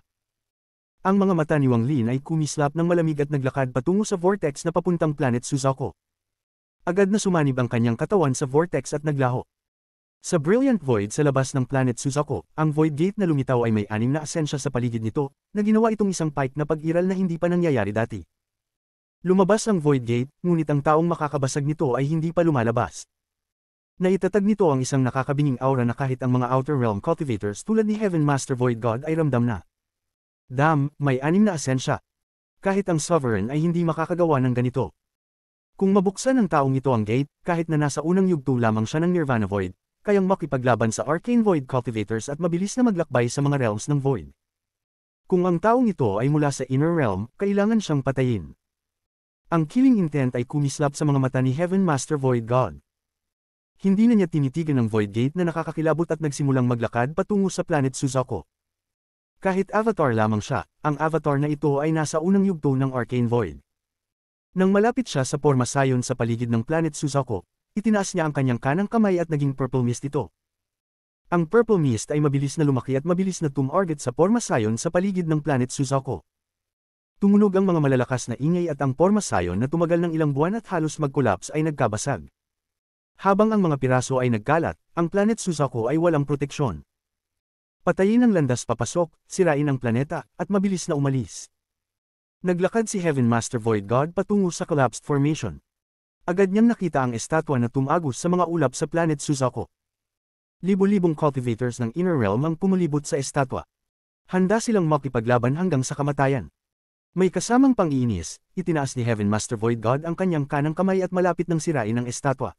Ang mga mata ni Wang Lin ay kumislap ng malamig at naglakad patungo sa vortex na papuntang planet Suzaku. Agad na sumanib ang kanyang katawan sa vortex at naglaho. Sa Brilliant Void sa labas ng planet Suzaku, ang Void Gate na lumitaw ay may 6 na asensya sa paligid nito, na ginawa itong isang pipe na pag-iral na hindi pa nangyayari dati. Lumabas ang Void Gate, ngunit ang taong makakabasag nito ay hindi pa lumalabas. Naitatag nito ang isang nakakabinging aura na kahit ang mga Outer Realm Cultivators tulad ni Heaven Master Void God ay ramdam na. May 6 na asensya. Kahit ang Sovereign ay hindi makakagawa ng ganito. Kung mabuksan ng taong ito ang gate, kahit na nasa unang yugto lamang siya ng Nirvana Void, kayang makipaglaban sa Arcane Void Cultivators at mabilis na maglakbay sa mga realms ng Void. Kung ang taong ito ay mula sa Inner Realm, kailangan siyang patayin. Ang killing intent ay kumislap sa mga mata ni Heaven Master Void God. Hindi na niya tinitigan ang Void Gate na nakakakilabot at nagsimulang maglakad patungo sa planet Suzaku. Kahit avatar lamang siya, ang avatar na ito ay nasa unang yugto ng Arcane Void. Nang malapit siya sa Porma Sion sa paligid ng planet Suzaku, itinaas niya ang kanyang kanang kamay at naging purple mist ito. Ang purple mist ay mabilis na lumaki at mabilis na tumarget sa Porma Sion sa paligid ng planet Suzaku. Tumunog ang mga malalakas na ingay at ang Porma Sion na tumagal ng ilang buwan at halos mag-collapse ay nagkabasag. Habang ang mga piraso ay nagkalat, ang planet Suzaku ay walang proteksyon. Patayin ang landas papasok, sirain ang planeta, at mabilis na umalis. Naglakad si Heaven Master Void God patungo sa collapsed formation. Agad niyang nakita ang estatwa na tumagos sa mga ulap sa planet Suzaku. Libo-libong cultivators ng Inner Realm ang pumulibot sa estatwa. Handa silang makipaglaban hanggang sa kamatayan. May kasamang pang-iinis, itinaas ni Heaven Master Void God ang kanyang kanang kamay at malapit ng sirain ang estatwa.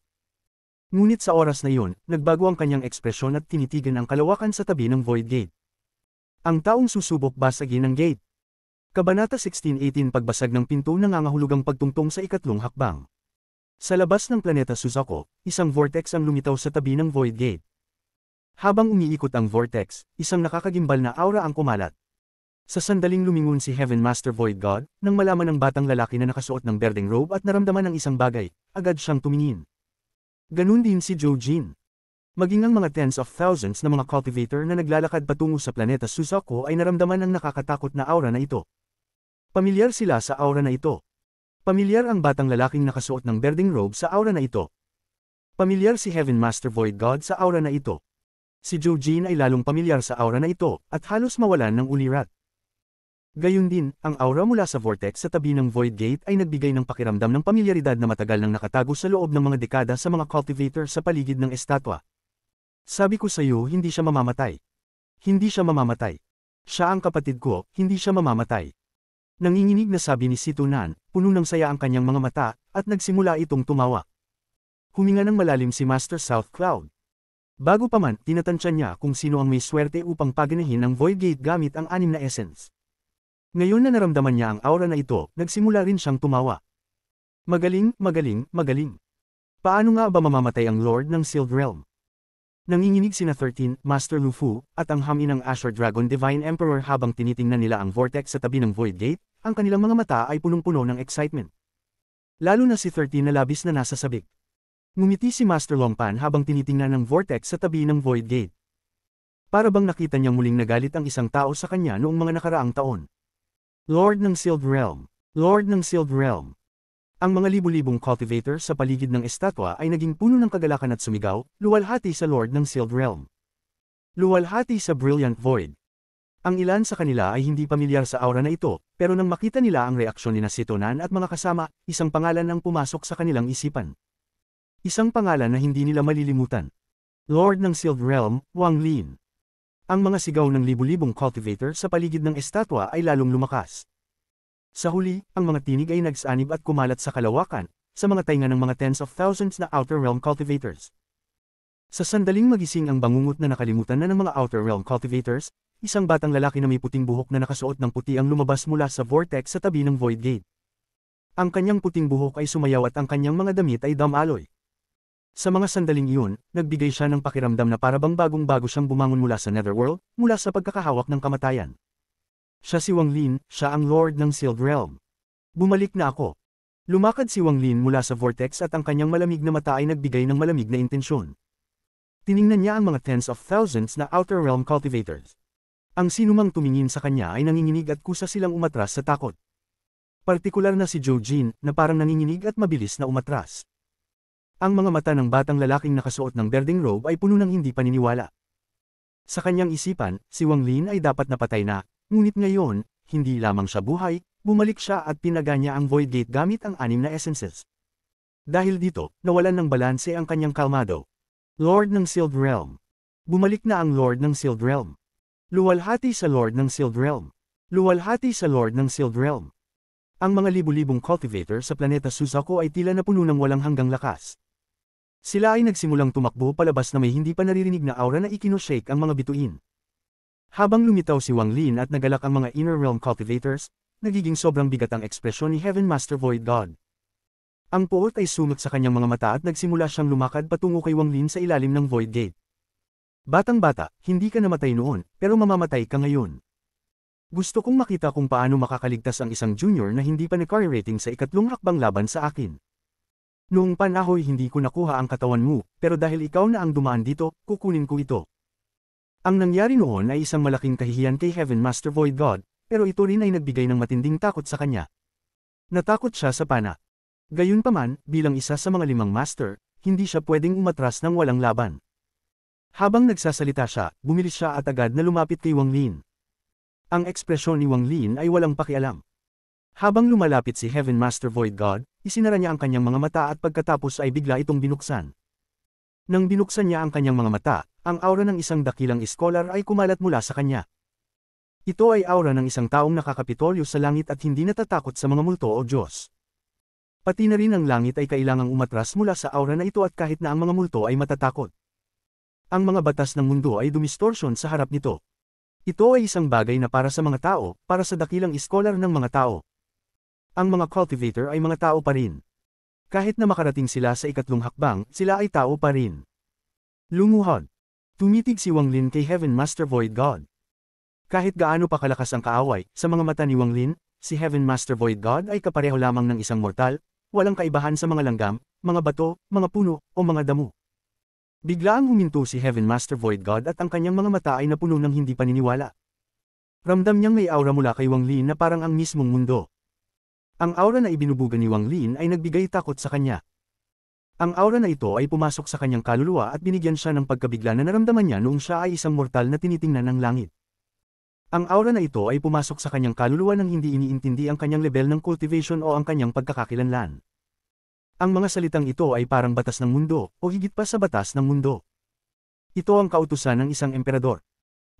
Ngunit sa oras na iyon, nagbago ang kanyang ekspresyon at tinitigan ang kalawakan sa tabi ng Void Gate. Ang taong susubok basagin ang gate. Kabanata 16:18 Pagbasag ng pinto nangangahulugang pagtungtong sa ikatlong hakbang. Sa labas ng planeta Suzaku, isang vortex ang lumitaw sa tabi ng Void Gate. Habang umiikot ang vortex, isang nakakagimbal na aura ang kumalat. Sa sandaling lumingon si Heaven Master Void God, nang malaman ng batang lalaki na nakasuot ng berdeng robe at naramdaman ng isang bagay, agad siyang tumingin. Ganun din si Zhou Jin. Maging ang mga tens of thousands na mga cultivator na naglalakad patungo sa planeta Suzaku ay naramdaman ang nakakatakot na aura na ito. Pamilyar sila sa aura na ito. Pamilyar ang batang lalaking nakasuot ng berdeng robe sa aura na ito. Pamilyar si Heaven Master Void God sa aura na ito. Si Zhou Jin ay lalong pamilyar sa aura na ito, at halos mawalan ng ulirat. Gayun din, ang aura mula sa vortex sa tabi ng Void Gate ay nagbigay ng pakiramdam ng pamilyaridad na matagal nang nakatago sa loob ng mga dekada sa mga cultivator sa paligid ng estatwa. Sabi ko sa iyo, hindi siya mamamatay. Hindi siya mamamatay. Siya ang kapatid ko, hindi siya mamamatay. Nanginginig na sabi ni Sito Nan, puno ng saya ang kanyang mga mata, at nagsimula itong tumawa. Huminga ng malalim si Master South Cloud. Bago pa man, tinatansya niya kung sino ang may swerte upang paganahin ang Void Gate gamit ang 6 na essence. Ngayon na naramdaman niya ang aura na ito, nagsimula rin siyang tumawa. Magaling, magaling, magaling. Paano nga ba mamamatay ang Lord ng Sealed Realm? Nanginginig sina 13, Master Lufu, at ang haminang Azure Dragon Divine Emperor habang tinitingnan nila ang vortex sa tabi ng Void Gate, ang kanilang mga mata ay punong-puno ng excitement. Lalo na si 13 na labis na nasa sabik. Ngumiti si Master Longpan habang tinitingnan ng vortex sa tabi ng Void Gate. Para bang nakita niyang muling nagalit ang isang tao sa kanya noong mga nakaraang taon. Lord ng Sealed Realm. Lord ng Sealed Realm. Ang mga libu-libong cultivator sa paligid ng estatwa ay naging puno ng kagalakan at sumigaw, luwalhati sa Lord ng Sealed Realm. Luwalhati sa Brilliant Void. Ang ilan sa kanila ay hindi pamilyar sa aura na ito, pero nang makita nila ang reaksyon ni Sitonan at mga kasama, isang pangalan ang pumasok sa kanilang isipan. Isang pangalan na hindi nila malilimutan. Lord ng Sealed Realm, Wang Lin. Ang mga sigaw ng libu-libong cultivator sa paligid ng estatwa ay lalong lumakas. Sa huli, ang mga tinig ay nagsanib at kumalat sa kalawakan, sa mga tainga ng mga tens of thousands na Outer Realm cultivators. Sa sandaling magising ang bangungot na nakalimutan na ng mga Outer Realm cultivators, isang batang lalaki na may puting buhok na nakasuot ng puti ang lumabas mula sa vortex sa tabi ng Void Gate. Ang kanyang puting buhok ay sumayaw at ang kanyang mga damit ay damaloy. Sa mga sandaling iyon, nagbigay siya ng pakiramdam na parabang bagong-bago siyang bumangon mula sa Netherworld, mula sa pagkakahawak ng kamatayan. Siya si Wang Lin, siya ang Lord ng Sealed Realm. Bumalik na ako. Lumakad si Wang Lin mula sa vortex at ang kanyang malamig na mata ay nagbigay ng malamig na intensyon. Tiningnan niya ang mga tens of thousands na Outer Realm cultivators. Ang sinumang tumingin sa kanya ay nanginginig at kusa silang umatras sa takot. Partikular na si Zhou Jin, na parang nanginginig at mabilis na umatras. Ang mga mata ng batang lalaking nakasuot ng berdeng robe ay puno ng hindi paniniwala. Sa kanyang isipan, si Wang Lin ay dapat napatay na. Ngunit ngayon, hindi lamang siya buhay, bumalik siya at pinaga niya ang Void Gate gamit ang 6 na essences. Dahil dito, nawalan ng balanse ang kanyang kalmado. Lord ng Sealed Realm. Bumalik na ang Lord ng Sealed Realm. Luwalhati sa Lord ng Sealed Realm. Luwalhati sa Lord ng Sealed Realm. Ang mga libu-libong cultivator sa planeta Suzaku ay tila na puno ng walang hanggang lakas. Sila ay nagsimulang tumakbo palabas na may hindi pa naririnig na aura na ikinoshake ang mga bituin. Habang lumitaw si Wang Lin at nagalak ang mga Inner Realm cultivators, nagiging sobrang bigat ang ekspresyon ni Heaven Master Void God. Ang puot ay sumot sa kanyang mga mata at nagsimula siyang lumakad patungo kay Wang Lin sa ilalim ng Void Gate. Batang-bata, hindi ka namatay noon, pero mamamatay ka ngayon. Gusto kong makita kung paano makakaligtas ang isang junior na hindi pa nag-carry rating sa ikatlong hakbang laban sa akin. Noong panahoy hindi ko nakuha ang katawan mo, pero dahil ikaw na ang dumaan dito, kukunin ko ito. Ang nangyari noon ay isang malaking kahihiyan kay Heaven Master Void God, pero ito rin ay nagbigay ng matinding takot sa kanya. Natakot siya sa pana. Gayunpaman, bilang isa sa mga 5 master, hindi siya pwedeng umatras ng walang laban. Habang nagsasalita siya, bumilis siya at agad na lumapit kay Wang Lin. Ang ekspresyon ni Wang Lin ay walang pakialam. Habang lumalapit si Heaven Master Void God, isinara niya ang kanyang mga mata at pagkatapos ay bigla itong binuksan. Nang binuksan niya ang kanyang mga mata, ang aura ng isang dakilang iskolar ay kumalat mula sa kanya. Ito ay aura ng isang taong nakakapitolyo sa langit at hindi natatakot sa mga multo o Diyos. Pati na rin ang langit ay kailangang umatras mula sa aura na ito at kahit na ang mga multo ay matatakot. Ang mga batas ng mundo ay dumistorsyon sa harap nito. Ito ay isang bagay na para sa mga tao, para sa dakilang iskolar ng mga tao. Ang mga cultivator ay mga tao pa rin. Kahit na makarating sila sa ikatlong hakbang, sila ay tao pa rin. Lumuhod. Tumitig si Wang Lin kay Heaven Master Void God. Kahit gaano pa kalakas ang kaaway, sa mga mata ni Wang Lin, si Heaven Master Void God ay kapareho lamang ng isang mortal, walang kaibahan sa mga langgam, mga bato, mga puno, o mga damo. Biglaang huminto si Heaven Master Void God at ang kanyang mga mata ay napuno ng hindi paniniwala. Ramdam niyang may aura mula kay Wang Lin na parang ang mismong mundo. Ang aura na ibinubuga ni Wang Lin ay nagbigay takot sa kanya. Ang aura na ito ay pumasok sa kanyang kaluluwa at binigyan siya ng pagkabigla na naramdaman niya noong siya ay isang mortal na tinitingnan ng langit. Ang aura na ito ay pumasok sa kanyang kaluluwa nang hindi iniintindi ang kanyang level ng cultivation o ang kanyang pagkakakilanlan. Ang mga salitang ito ay parang batas ng mundo, o higit pa sa batas ng mundo. Ito ang kautusan ng isang emperador.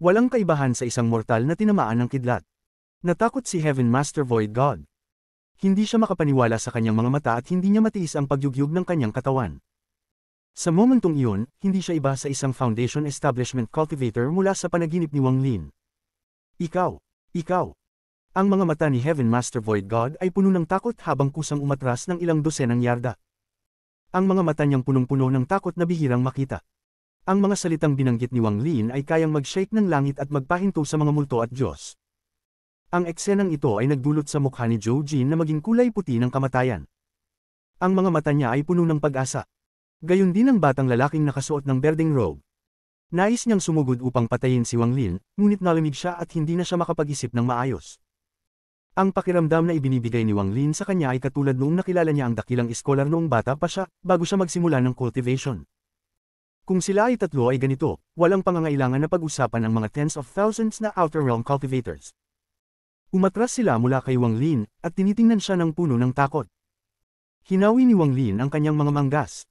Walang kaibahan sa isang mortal na tinamaan ng kidlat. Natakot si Heaven Master Void God. Hindi siya makapaniwala sa kanyang mga mata at hindi niya matiis ang pagyugyug ng kanyang katawan. Sa momentong iyon, hindi siya iba sa isang Foundation Establishment Cultivator mula sa panaginip ni Wang Lin. Ikaw! Ang mga mata ni Heaven Master Void God ay puno ng takot habang kusang umatras ng ilang dosenang yarda. Ang mga mata niyang punong-puno ng takot na bihirang makita. Ang mga salitang binanggit ni Wang Lin ay kayang mag-shake ng langit at magpahinto sa mga multo at Diyos. Ang eksenang ito ay nagdulot sa mukha ni Zhou Jin na maging kulay puti ng kamatayan. Ang mga mata niya ay puno ng pag-asa. Gayon din ang batang lalaking nakasuot ng berdeng robe. Nais niyang sumugod upang patayin si Wang Lin, ngunit nalamig siya at hindi na siya makapag-isip ng maayos. Ang pakiramdam na ibinibigay ni Wang Lin sa kanya ay katulad noong nakilala niya ang dakilang iskolar noong bata pa siya, bago siya magsimula ng cultivation. Kung sila ay tatlo ay ganito, walang pangangailangan na pag-usapan ang mga tens of thousands na Outer Realm cultivators. Umatras sila mula kay Wang Lin, at tinitingnan siya ng puno ng takot. Hinawi ni Wang Lin ang kanyang mga manggas.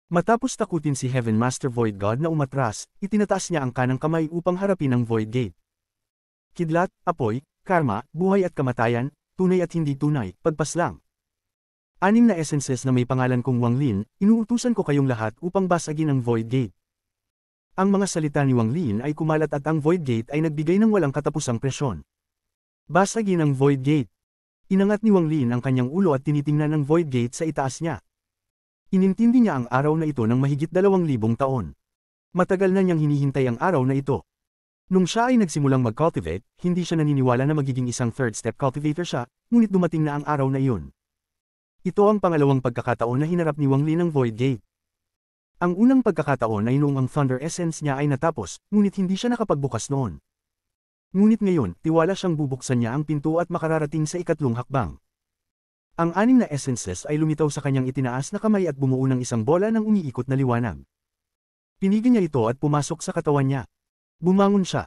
Matapos takutin si Heaven Master Void God na umatras, itinataas niya ang kanang kamay upang harapin ang Void Gate. Kidlat, apoy, karma, buhay at kamatayan, tunay at hindi tunay, pagpaslang. 6 na essences na may pangalan kong Wang Lin, inuutusan ko kayong lahat upang basagin ang Void Gate. Ang mga salita ni Wang Lin ay kumalat at ang Void Gate ay nagbigay ng walang katapusang presyon. Basagin ang Void Gate. Inangat ni Wang Lin ang kanyang ulo at tinitingnan ang Void Gate sa itaas niya. Inintindi niya ang araw na ito ng mahigit 2,000 taon. Matagal na niyang hinihintay ang araw na ito. Nung siya ay nagsimulang mag-cultivate, hindi siya naniniwala na magiging isang third step cultivator siya, ngunit dumating na ang araw na iyon. Ito ang pangalawang pagkakataon na hinarap ni Wang Lin ang Void Gate. Ang unang pagkakataon ay noong ang Thunder Essence niya ay natapos, ngunit hindi siya nakapagbukas noon. Ngunit ngayon, tiwala siyang bubuksan niya ang pinto at makararating sa ikatlong hakbang. Ang 6 na essences ay lumitaw sa kanyang itinaas na kamay at bumuo ng isang bola ng umiikot na liwanag. Pinigil niya ito at pumasok sa katawan niya. Bumangon siya.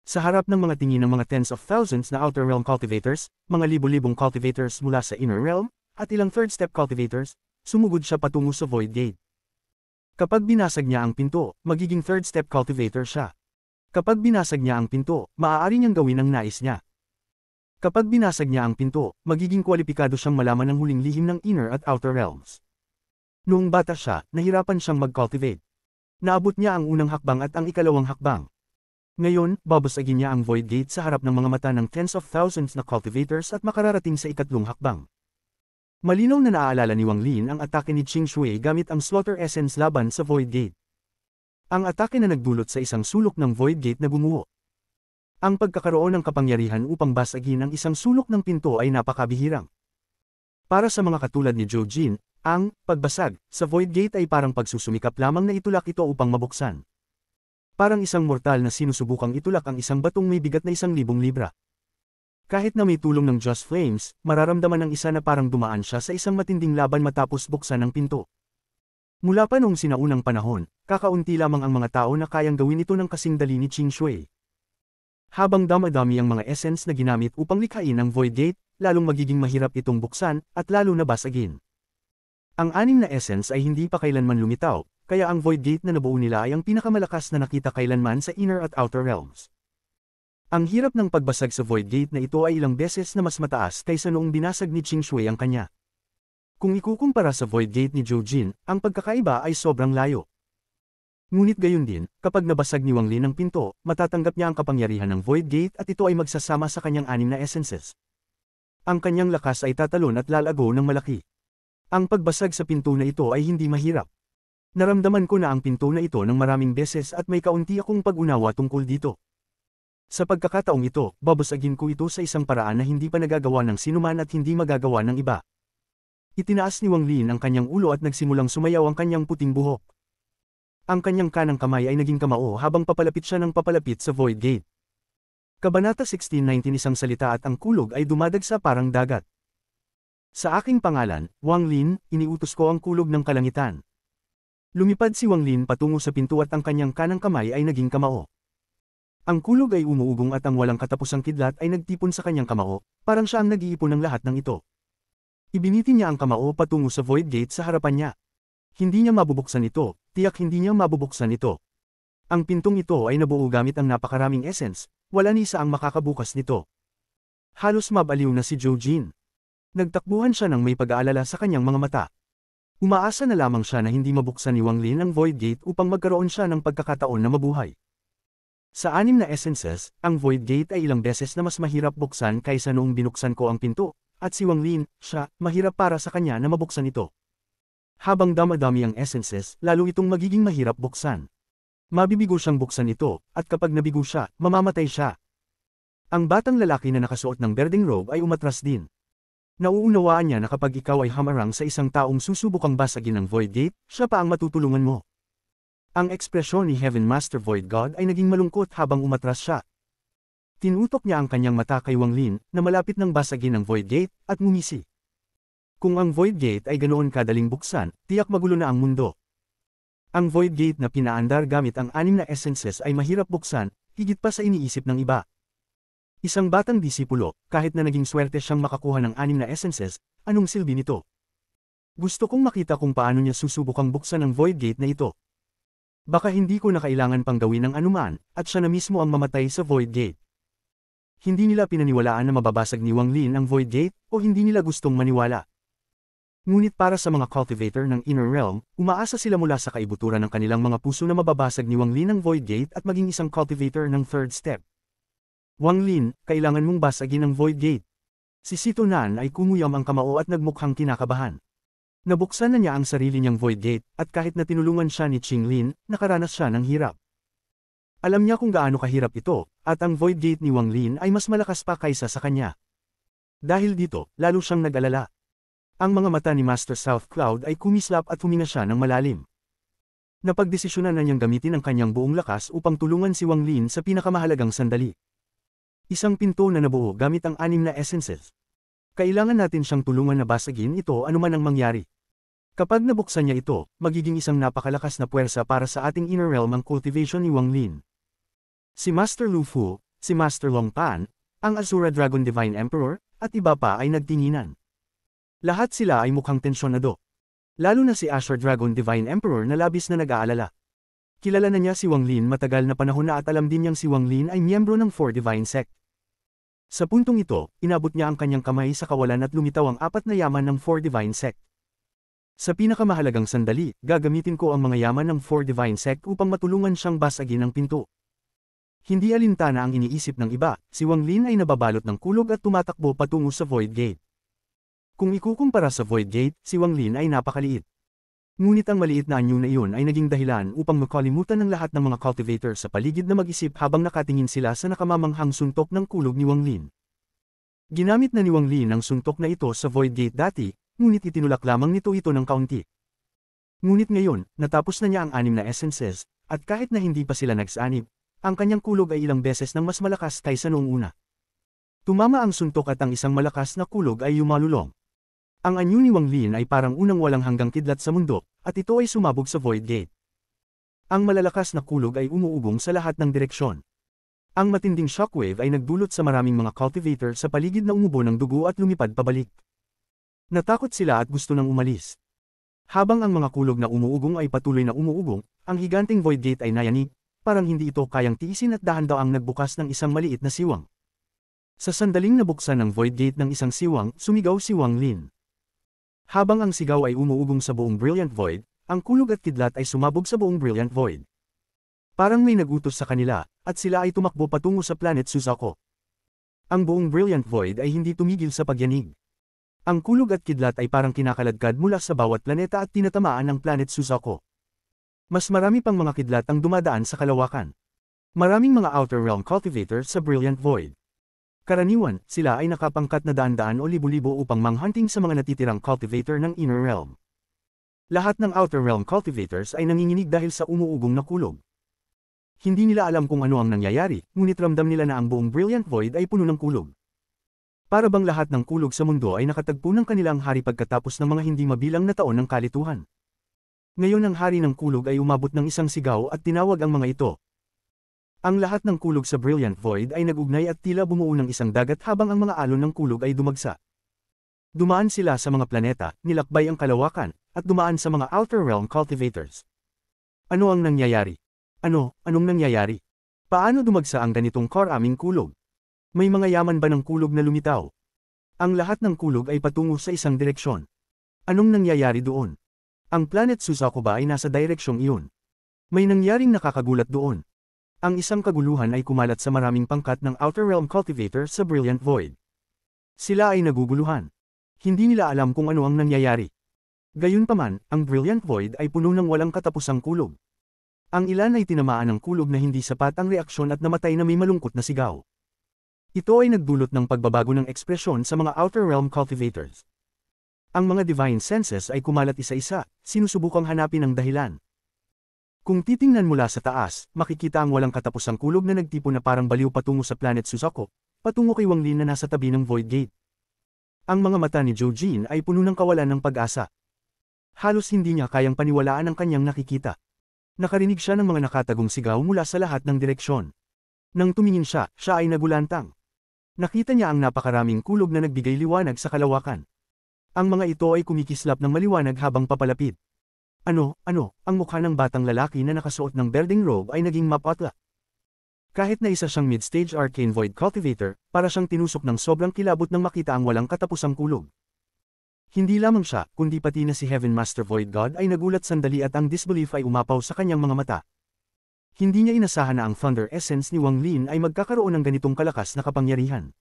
Sa harap ng mga tingin ng mga tens of thousands na Outer Realm cultivators, mga libo-libong cultivators mula sa Inner Realm, at ilang third step cultivators, sumugod siya patungo sa Void Gate. Kapag binasag niya ang pinto, magiging third step cultivator siya. Kapag binasag niya ang pinto, maaari niyang gawin ang nais niya. Kapag binasag niya ang pinto, magiging kwalipikado siyang malaman ang huling lihim ng Inner at Outer Realms. Noong bata siya, nahirapan siyang mag-cultivate. Naabot niya ang unang hakbang at ang ikalawang hakbang. Ngayon, babasagin niya ang Void Gate sa harap ng mga mata ng tens of thousands na cultivators at makararating sa ikatlong hakbang. Malinaw na naaalala ni Wang Lin ang atake ni Qing Shui gamit ang Slaughter Essence laban sa Void Gate. Ang atake na nagdulot sa isang sulok ng Void Gate na gumuho. Ang pagkakaroon ng kapangyarihan upang basagin ang isang sulok ng pinto ay napakabihirang. Para sa mga katulad ni Zhou Jin, ang pagbasag sa Void Gate ay parang pagsusumikap lamang na itulak ito upang mabuksan. Parang isang mortal na sinusubukang itulak ang isang batong may bigat na 1,000 libra. Kahit na may tulong ng Just Flames, mararamdaman ng isa na parang dumaan siya sa isang matinding laban matapos buksan ang pinto. Mula pa noong sinaunang panahon, kakaunti lamang ang mga tao na kayang gawin ito ng kasing dali ni Qing Shui. Habang damadami ang mga essence na ginamit upang likhain ang Void Gate, lalong magiging mahirap itong buksan, at lalo na basagin. Ang 6 na essence ay hindi pa kailanman lumitaw, kaya ang Void Gate na nabuo nila ay ang pinakamalakas na nakita kailanman sa Inner at Outer Realms. Ang hirap ng pagbasag sa Void Gate na ito ay ilang beses na mas mataas kaysa noong binasag ni Qing Shui ang kanya. Kung ikukumpara sa Void Gate ni Zhou Jin, ang pagkakaiba ay sobrang layo. Ngunit gayon din, kapag nabasag ni Wang Lin ang pinto, matatanggap niya ang kapangyarihan ng Void Gate at ito ay magsasama sa kanyang 6 na essences. Ang kanyang lakas ay tatalon at lalago ng malaki. Ang pagbasag sa pinto na ito ay hindi mahirap. Naramdaman ko na ang pinto na ito ng maraming beses at may kaunti akong pag-unawa tungkol dito. Sa pagkakataong ito, babasagin ko ito sa isang paraan na hindi pa nagagawa ng sinuman at hindi magagawa ng iba. Itinaas ni Wang Lin ang kanyang ulo at nagsimulang sumayaw ang kanyang puting buhok. Ang kanyang kanang kamay ay naging kamao habang papalapit siya ng papalapit sa Void Gate. Kabanata 16:19 isang salita at ang kulog ay dumadagsa parang dagat. Sa aking pangalan, Wang Lin, iniutos ko ang kulog ng kalangitan. Lumipad si Wang Lin patungo sa pinto at ang kanyang kanang kamay ay naging kamao. Ang kulog ay umuugong at ang walang katapusang kidlat ay nagtipon sa kanyang kamao, parang siya ang nag-iipon ng lahat ng ito. Ibinitin niya ang kamao patungo sa Void Gate sa harapan niya. Hindi niya mabubuksan ito, tiyak hindi niya mabubuksan ito. Ang pintong ito ay nabuo gamit ang napakaraming essence, wala ni isa ang makakabukas nito. Halos mabaliw na si Zhou Jin. Nagtakbuhan siya ng may pag-aalala sa kanyang mga mata. Umaasa na lamang siya na hindi mabuksan ni Wang Lin ang Void Gate upang magkaroon siya ng pagkakataon na mabuhay. Sa 6 na essences, ang Void Gate ay ilang beses na mas mahirap buksan kaysa noong binuksan ko ang pinto, at si Wang Lin, mahirap para sa kanya na mabuksan ito. Habang damadami ang essences, lalo itong magiging mahirap buksan. Mabibigo siyang buksan ito, at kapag nabigo siya, mamamatay siya. Ang batang lalaki na nakasuot ng berdeng robe ay umatras din. Nauunawaan niya na kapag ikaw ay hamarang sa isang taong susubukang basagin ng Void Gate, siya pa ang matutulungan mo. Ang ekspresyon ni Heaven Master Void God ay naging malungkot habang umatras siya. Tinutok niya ang kanyang mata kay Wang Lin na malapit ng basagin ng Void Gate at ngumisi. Kung ang Void Gate ay ganoon kadaling buksan, tiyak magulo na ang mundo. Ang Void Gate na pinaandar gamit ang 6 na essences ay mahirap buksan, higit pa sa iniisip ng iba. Isang batang disipulo, kahit na naging swerte siyang makakuha ng 6 na essences, anong silbi nito? Gusto kong makita kung paano niya susubukang buksan ang Void Gate na ito. Baka hindi ko na kailangan pang gawin ng anuman, at siya na mismo ang mamatay sa Void Gate. Hindi nila pinaniwalaan na mababasag ni Wang Lin ang Void Gate, o hindi nila gustong maniwala. Ngunit para sa mga cultivator ng Inner Realm, umaasa sila mula sa kaibuturan ng kanilang mga puso na mababasag ni Wang Lin ang Void Gate at maging isang cultivator ng third step. Wang Lin, kailangan mong basagin ang Void Gate. Si Sito Nan ay kumuyam ang kamao at nagmukhang kinakabahan. Nabuksan na niya ang sarili niyang Void Gate, at kahit na tinulungan siya ni Qing Lin, nakaranas siya ng hirap. Alam niya kung gaano kahirap ito, at ang Void Gate ni Wang Lin ay mas malakas pa kaysa sa kanya. Dahil dito, lalo siyang nag-alala. Ang mga mata ni Master South Cloud ay kumislap at huminga siya ng malalim. Napagdesisyonan na niyang gamitin ang kanyang buong lakas upang tulungan si Wang Lin sa pinakamahalagang sandali. Isang pinto na nabuo gamit ang 6 na essences. Kailangan natin siyang tulungan na basagin ito anuman ang mangyari. Kapag nabuksan niya ito, magiging isang napakalakas na puwersa para sa ating inner realm ang cultivation ni Wang Lin. Si Master Lu Fu, si Master Long Pan, ang Azura Dragon Divine Emperor, at iba pa ay nagtinginan. Lahat sila ay mukhang tensyonado. Lalo na si Azure Dragon Divine Emperor na labis na nag-aalala. Kilala na niya si Wang Lin matagal na panahon na at alam din niyang si Wang Lin ay miyembro ng Four Divine Sect. Sa puntong ito, inabot niya ang kanyang kamay sa kawalan at lumitaw ang 4 na yaman ng Four Divine Sect. Sa pinakamahalagang sandali, gagamitin ko ang mga yaman ng Four Divine Sect upang matulungan siyang basagin ang pinto. Hindi alintana ang iniisip ng iba, si Wang Lin ay nababalot ng kulog at tumatakbo patungo sa Void Gate. Kung ikukumpara sa Void Gate, si Wang Lin ay napakaliit. Ngunit ang maliit na anyo na iyon ay naging dahilan upang makalimutan ng lahat ng mga cultivator sa paligid na mag-isip habang nakatingin sila sa nakamamanghang suntok ng kulog ni Wang Lin. Ginamit na ni Wang Lin ang suntok na ito sa Void Gate dati, ngunit itinulak lamang nito ng kaunti. Ngunit ngayon, natapos na niya ang 6 na essences, at kahit na hindi pa sila nagsanib, ang kanyang kulog ay ilang beses nang mas malakas kaysa noong una. Tumama ang suntok at ang isang malakas na kulog ay yumalulong. Ang anyo ni Wang Lin ay parang unang walang hanggang kidlat sa mundo, at ito ay sumabog sa Void Gate. Ang malalakas na kulog ay umuugong sa lahat ng direksyon. Ang matinding shockwave ay nagdulot sa maraming mga cultivator sa paligid na umubo ng dugo at lumipad pabalik. Natakot sila at gusto nang umalis. Habang ang mga kulog na umuugong ay patuloy na umuugong, ang higanting Void Gate ay nayanig, parang hindi ito kayang tiisin at dahan-daang nagbukas ng isang maliit na siwang. Sa sandaling nabuksan ng Void Gate ng isang siwang, sumigaw si Wang Lin. Habang ang sigaw ay umuugong sa buong Brilliant Void, ang kulog at kidlat ay sumabog sa buong Brilliant Void. Parang may nagutos sa kanila, at sila ay tumakbo patungo sa planet Suzaku. Ang buong Brilliant Void ay hindi tumigil sa pagyanig. Ang kulog at kidlat ay parang kinakaladkad mula sa bawat planeta at tinatamaan ng planet Suzaku. Mas marami pang mga kidlat ang dumadaan sa kalawakan. Maraming mga Outer Realm cultivator sa Brilliant Void. Karaniwan, sila ay nakapangkat na daan-daan o libo-libo upang manghunting sa mga natitirang cultivator ng Inner Realm. Lahat ng Outer Realm cultivators ay nanginginig dahil sa umuugong na kulog. Hindi nila alam kung ano ang nangyayari, ngunit ramdam nila na ang buong Brilliant Void ay puno ng kulog. Para bang lahat ng kulog sa mundo ay nakatagpo ng kanilang hari pagkatapos ng mga hindi mabilang na taon ng kalituhan. Ngayon ang hari ng kulog ay umabot ng isang sigaw at tinawag ang mga ito. Ang lahat ng kulog sa Brilliant Void ay nag-ugnay at tila bumuo ng isang dagat habang ang mga alon ng kulog ay dumagsa. Dumaan sila sa mga planeta, nilakbay ang kalawakan, at dumaan sa mga Outer Realm cultivators. Ano ang nangyayari? Anong nangyayari? Paano dumagsa ang ganitong karaming kulog? May mga yaman ba ng kulog na lumitaw? Ang lahat ng kulog ay patungo sa isang direksyon. Anong nangyayari doon? Ang planet Suzaku ba ay nasa direksyong iyon? May nangyaring nakakagulat doon. Ang isang kaguluhan ay kumalat sa maraming pangkat ng Outer Realm Cultivator sa Brilliant Void. Sila ay naguguluhan. Hindi nila alam kung ano ang nangyayari. Gayunpaman, ang Brilliant Void ay puno ng walang katapusang kulog. Ang ilan ay tinamaan ng kulog na hindi sapat ang reaksyon at namatay na may malungkot na sigaw. Ito ay nagdulot ng pagbabago ng ekspresyon sa mga Outer Realm Cultivators. Ang mga Divine Senses ay kumalat isa-isa, sinusubukang hanapin ang dahilan. Kung titingnan mula sa taas, makikita ang walang katapusang kulog na nagtipon na parang baliw patungo sa planet Suzaku, patungo kay Wang Lin na nasa tabi ng Void Gate. Ang mga mata ni Zhou Jin ay puno ng kawalan ng pag-asa. Halos hindi niya kayang paniwalaan ang kanyang nakikita. Nakarinig siya ng mga nakatagong sigaw mula sa lahat ng direksyon. Nang tumingin siya, siya ay nagulantang. Nakita niya ang napakaraming kulog na nagbigay liwanag sa kalawakan. Ang mga ito ay kumikislap ng maliwanag habang papalapit. Ang mukha ng batang lalaki na nakasuot ng berdeng robe ay naging mapatla. Kahit na isa siyang mid-stage Arcane Void Cultivator, para siyang tinusok ng sobrang kilabot nang makita ang walang katapusang kulog. Hindi lamang siya, kundi pati na si Heaven Master Void God ay nagulat sandali at ang disbelief ay umapaw sa kanyang mga mata. Hindi niya inasahan na ang Thunder Essence ni Wang Lin ay magkakaroon ng ganitong kalakas na kapangyarihan.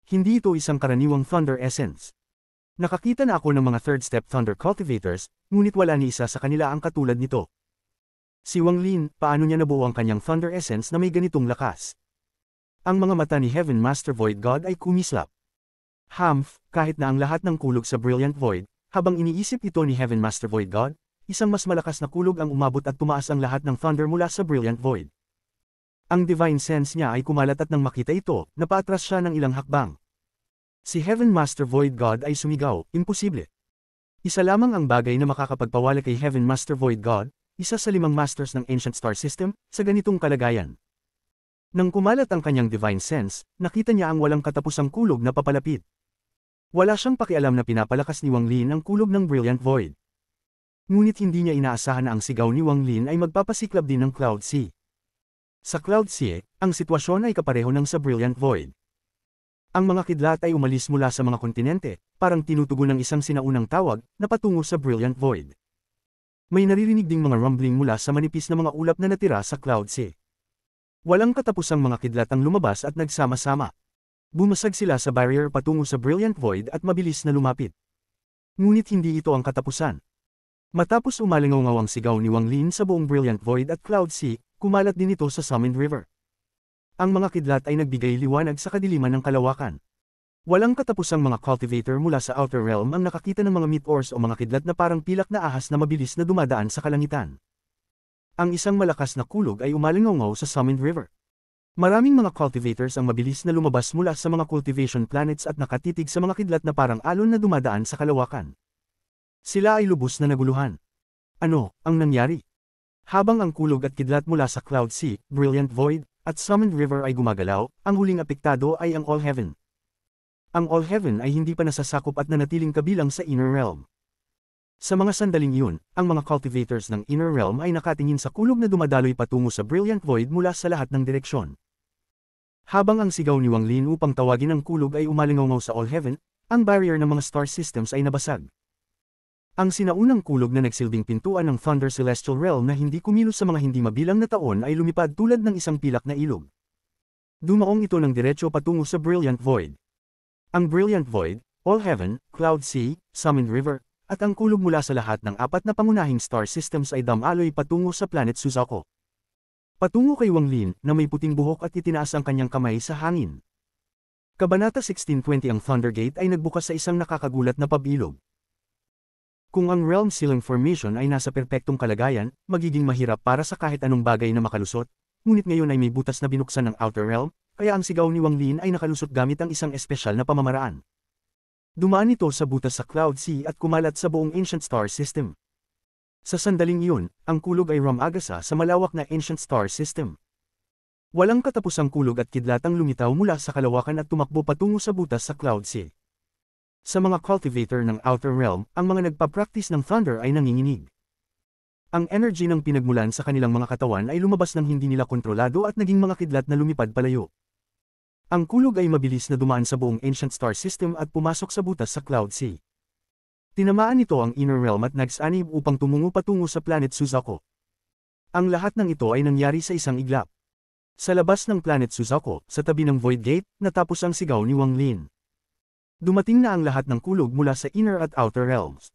Hindi ito isang karaniwang Thunder Essence. Nakakita na ako ng mga third step Thunder Cultivators, ngunit wala ni isa sa kanila ang katulad nito. Si Wang Lin, paano niya nabuo ang kanyang Thunder Essence na may ganitong lakas? Ang mga mata ni Heaven Master Void God ay kumislap. Kahit na ang lahat ng kulog sa Brilliant Void, habang iniisip ito ni Heaven Master Void God, isang mas malakas na kulog ang umabot at tumaas ang lahat ng thunder mula sa Brilliant Void. Ang Divine Sense niya ay kumalat at nang makita ito, napaatras siya ng ilang hakbang. Si Heaven Master Void God ay sumigaw, imposible. Isa lamang ang bagay na makakapagpawala kay Heaven Master Void God, isa sa 5 masters ng Ancient Star System, sa ganitong kalagayan. Nang kumalat ang kanyang Divine Sense, nakita niya ang walang katapusang kulog na papalapit. Wala siyang pakialam na pinapalakas ni Wang Lin ang kulog ng Brilliant Void. Ngunit hindi niya inaasahan na ang sigaw ni Wang Lin ay magpapasiklab din ng Cloud Sea. Sa Cloud Sea, ang sitwasyon ay kapareho ng sa Brilliant Void. Ang mga kidlat ay umalis mula sa mga kontinente, parang tinutugon ng isang sinaunang tawag, na patungo sa Brilliant Void. May naririnig ding mga rumbling mula sa manipis na mga ulap na natira sa Cloud Sea. Walang katapusang mga kidlat ang lumabas at nagsama-sama. Bumasag sila sa barrier patungo sa Brilliant Void at mabilis na lumapit. Ngunit hindi ito ang katapusan. Matapos umalingaw ang sigaw ni Wang Lin sa buong Brilliant Void at Cloud Sea, kumalat din ito sa Summoned River. Ang mga kidlat ay nagbigay liwanag sa kadiliman ng kalawakan. Walang katapusang mga cultivator mula sa Outer Realm ang nakakita ng mga meteors o mga kidlat na parang pilak na ahas na mabilis na dumadaan sa kalangitan. Ang isang malakas na kulog ay umalingaw sa Summoned River. Maraming mga cultivators ang mabilis na lumabas mula sa mga cultivation planets at nakatitig sa mga kidlat na parang alon na dumadaan sa kalawakan. Sila ay lubos na naguluhan. Ano ang nangyari? Habang ang kulog at kidlat mula sa Cloud Sea, Brilliant Void, at Summoned River ay gumagalaw, ang huling apektado ay ang All Heaven. Ang All Heaven ay hindi pa nasasakop at nanatiling kabilang sa Inner Realm. Sa mga sandaling iyon, ang mga cultivators ng Inner Realm ay nakatingin sa kulog na dumadaloy patungo sa Brilliant Void mula sa lahat ng direksyon. Habang ang sigaw ni Wang Lin upang tawagin ang kulog ay umalingaw sa All Heaven, ang barrier ng mga star systems ay nabasag. Ang sinaunang kulog na nagsilbing pintuan ng Thunder Celestial Realm na hindi kumilos sa mga hindi mabilang na taon ay lumipad tulad ng isang pilak na ilog. Dumaong ito ng diretsyo patungo sa Brilliant Void. Ang Brilliant Void, All Heaven, Cloud Sea, Summoned River, at ang kulog mula sa lahat ng 4 na pangunahing star systems ay damaloy patungo sa planet Suzaku. Patungo kay Wang Lin na may puting buhok at itinaas ang kanyang kamay sa hangin. Kabanata 1620 Ang Thunder Gate ay nagbukas sa isang nakakagulat na pabilog. Kung ang Realm Ceiling Formation ay nasa perpektong kalagayan, magiging mahirap para sa kahit anong bagay na makalusot, ngunit ngayon ay may butas na binuksan ng Outer Realm, kaya ang sigaw ni Wang Lin ay nakalusot gamit ang isang espesyal na pamamaraan. Dumaan ito sa butas sa Cloud Sea at kumalat sa buong Ancient Star System. Sa sandaling iyon, ang kulog ay rumagasa sa malawak na Ancient Star System. Walang katapusang kulog at kidlatang lumitaw mula sa kalawakan at tumakbo patungo sa butas sa Cloud Sea. Sa mga cultivator ng Outer Realm, ang mga nagpa-practice ng Thunder ay nanginginig. Ang energy ng pinagmulan sa kanilang mga katawan ay lumabas ng hindi nila kontrolado at naging mga kidlat na lumipad palayo. Ang kulog ay mabilis na dumaan sa buong Ancient Star System at pumasok sa butas sa Cloud Sea. Tinamaan nito ang Inner Realm at nagsanib upang tumungo patungo sa planet Suzaku. Ang lahat ng ito ay nangyari sa isang iglap. Sa labas ng Planet Suzaku, sa tabi ng Void Gate, natapos ang sigaw ni Wang Lin. Dumating na ang lahat ng kulog mula sa Inner at Outer Realms.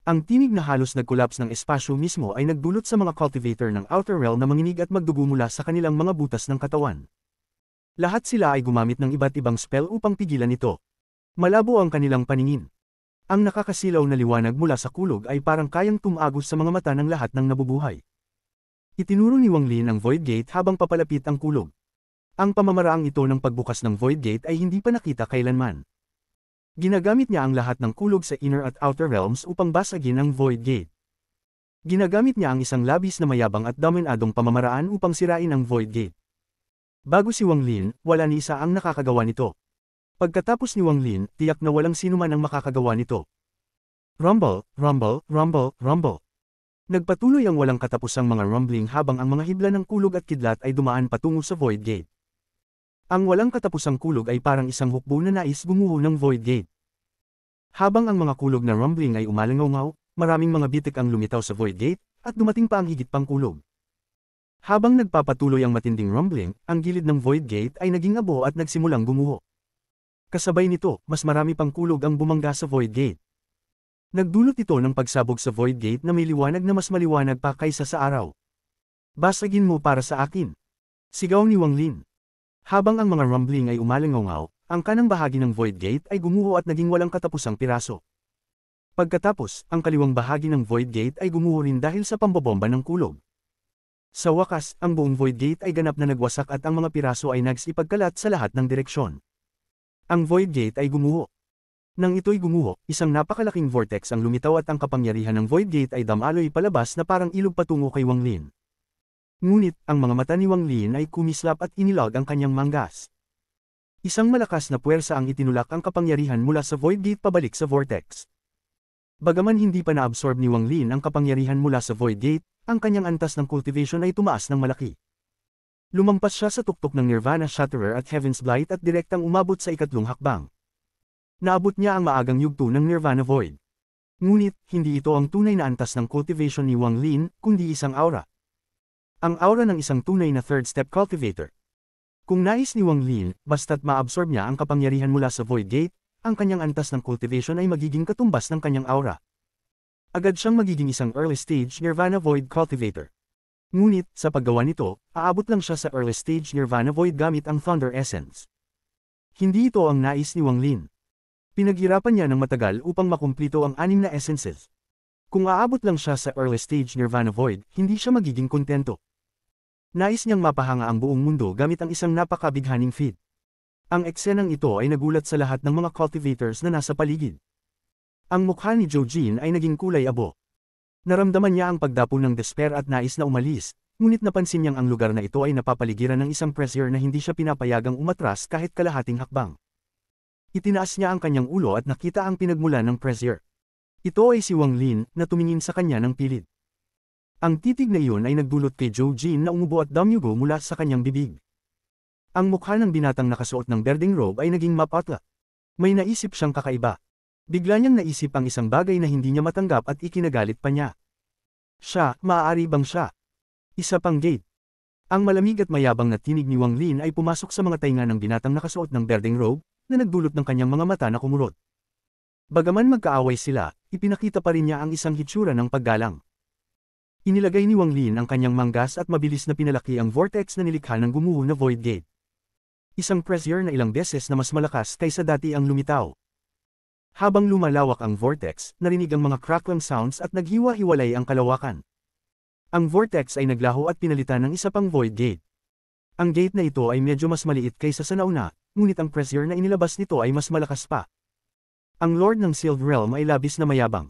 Ang tinig na halos nag-collapse ng espasyo mismo ay nagdulot sa mga cultivator ng Outer Realm na manginig at magdugo mula sa kanilang mga butas ng katawan. Lahat sila ay gumamit ng iba't ibang spell upang pigilan ito. Malabo ang kanilang paningin. Ang nakakasilaw na liwanag mula sa kulog ay parang kayang tumagos sa mga mata ng lahat ng nabubuhay. Itinuro ni Wang Lin ang Void Gate habang papalapit ang kulog. Ang pamamaraang ito ng pagbukas ng Void Gate ay hindi pa nakita kailanman. Ginagamit niya ang lahat ng kulog sa Inner at Outer Realms upang basagin ang Void Gate. Ginagamit niya ang isang labis na mayabang at dominadong pamamaraan upang sirain ang Void Gate. Bago si Wang Lin, wala ni isa ang nakakagawa nito. Pagkatapos ni Wang Lin, tiyak na walang sino man ang makakagawa nito. Rumble, rumble, rumble, rumble. Nagpatuloy ang walang katapusang mga rumbling habang ang mga hibla ng kulog at kidlat ay dumaan patungo sa Void Gate. Ang walang katapusang kulog ay parang isang hukbo na nais gumuho ng Void Gate. Habang ang mga kulog na rumbling ay umalangaw, maraming mga bitik ang lumitaw sa Void Gate, at dumating pa ang higit pang kulog. Habang nagpapatuloy ang matinding rumbling, ang gilid ng Void Gate ay naging abo at nagsimulang gumuho. Kasabay nito, mas marami pang kulog ang bumangga sa Void Gate. Nagdulot ito ng pagsabog sa Void Gate na may liwanag na mas maliwanag pa kaysa sa araw. Basagin mo para sa akin. Sigaw ni Wang Lin. Habang ang mga rumbling ay umalangaw, ang kanang bahagi ng Void Gate ay gumuho at naging walang katapusang piraso. Pagkatapos, ang kaliwang bahagi ng Void Gate ay gumuho rin dahil sa pambobomba ng kulog. Sa wakas, ang buong Void Gate ay ganap na nagwasak at ang mga piraso ay nagsipagkalat sa lahat ng direksyon. Ang Void Gate ay gumuho. Nang ito'y gumuho, isang napakalaking vortex ang lumitaw at ang kapangyarihan ng Void Gate ay damaloy palabas na parang ilog patungo kay Wang Lin. Ngunit, ang mga mata ni Wang Lin ay kumislap at inilog ang kanyang manggas. Isang malakas na puwersa ang itinulak ang kapangyarihan mula sa Void Gate pabalik sa vortex. Bagaman hindi pa na-absorb ni Wang Lin ang kapangyarihan mula sa Void Gate, ang kanyang antas ng cultivation ay tumaas ng malaki. Lumampas siya sa tuktok ng Nirvana Shatterer at Heaven's Blight at direktang umabot sa ikatlong hakbang. Naabot niya ang maagang yugto ng Nirvana Void. Ngunit, hindi ito ang tunay na antas ng cultivation ni Wang Lin, kundi isang aura. Ang aura ng isang tunay na third-step cultivator. Kung nais ni Wang Lin, basta't ma-absorb niya ang kapangyarihan mula sa Void Gate, ang kanyang antas ng cultivation ay magiging katumbas ng kanyang aura. Agad siyang magiging isang early-stage Nirvana Void cultivator. Ngunit, sa paggawa nito, aabot lang siya sa early-stage Nirvana Void gamit ang Thunder Essence. Hindi ito ang nais ni Wang Lin. Pinaghirapan niya ng matagal upang makumplito ang 6 na essences. Kung aabot lang siya sa early stage Nirvana Void, hindi siya magiging kontento. Nais niyang mapahanga ang buong mundo gamit ang isang napakabighaning feat. Ang eksenang ito ay nagulat sa lahat ng mga cultivators na nasa paligid. Ang mukha ni Zhou Jin ay naging kulay abo. Naramdaman niya ang pagdapo ng despair at nais na umalis, ngunit napansin niyang ang lugar na ito ay napapaligiran ng isang pressure na hindi siya pinapayagang umatras kahit kalahating hakbang. Itinaas niya ang kanyang ulo at nakita ang pinagmulan ng pressure. Ito ay si Wang Lin na tumingin sa kanya ng pilit. Ang titig na iyon ay nagdulot kay Zhou Jin na umubo at damyugo mula sa kanyang bibig. Ang mukha ng binatang nakasuot ng berdeng robe ay naging mapatla. May naisip siyang kakaiba. Bigla niyang naisip ang isang bagay na hindi niya matanggap at ikinagalit pa niya. Maaari bang siya? Isa pang gate. Ang malamig at mayabang na tinig ni Wang Lin ay pumasok sa mga tainga ng binatang nakasuot ng berdeng robe, na nagdulot ng kanyang mga mata na kumurot. Bagaman magkaaway sila, ipinakita pa rin niya ang isang hitsura ng paggalang. Inilagay ni Wang Lin ang kanyang manggas at mabilis na pinalaki ang vortex na nilikha ng gumuho na Void Gate. Isang pressure na ilang beses na mas malakas kaysa dati ang lumitaw. Habang lumalawak ang vortex, narinig ang mga crackling sounds at naghiwa-hiwalay ang kalawakan. Ang vortex ay naglaho at pinalitan ng isa pang Void Gate. Ang gate na ito ay medyo mas maliit kaysa sa nauna, ngunit ang pressure na inilabas nito ay mas malakas pa. Ang Lord ng Sealed Realm ay labis na mayabang.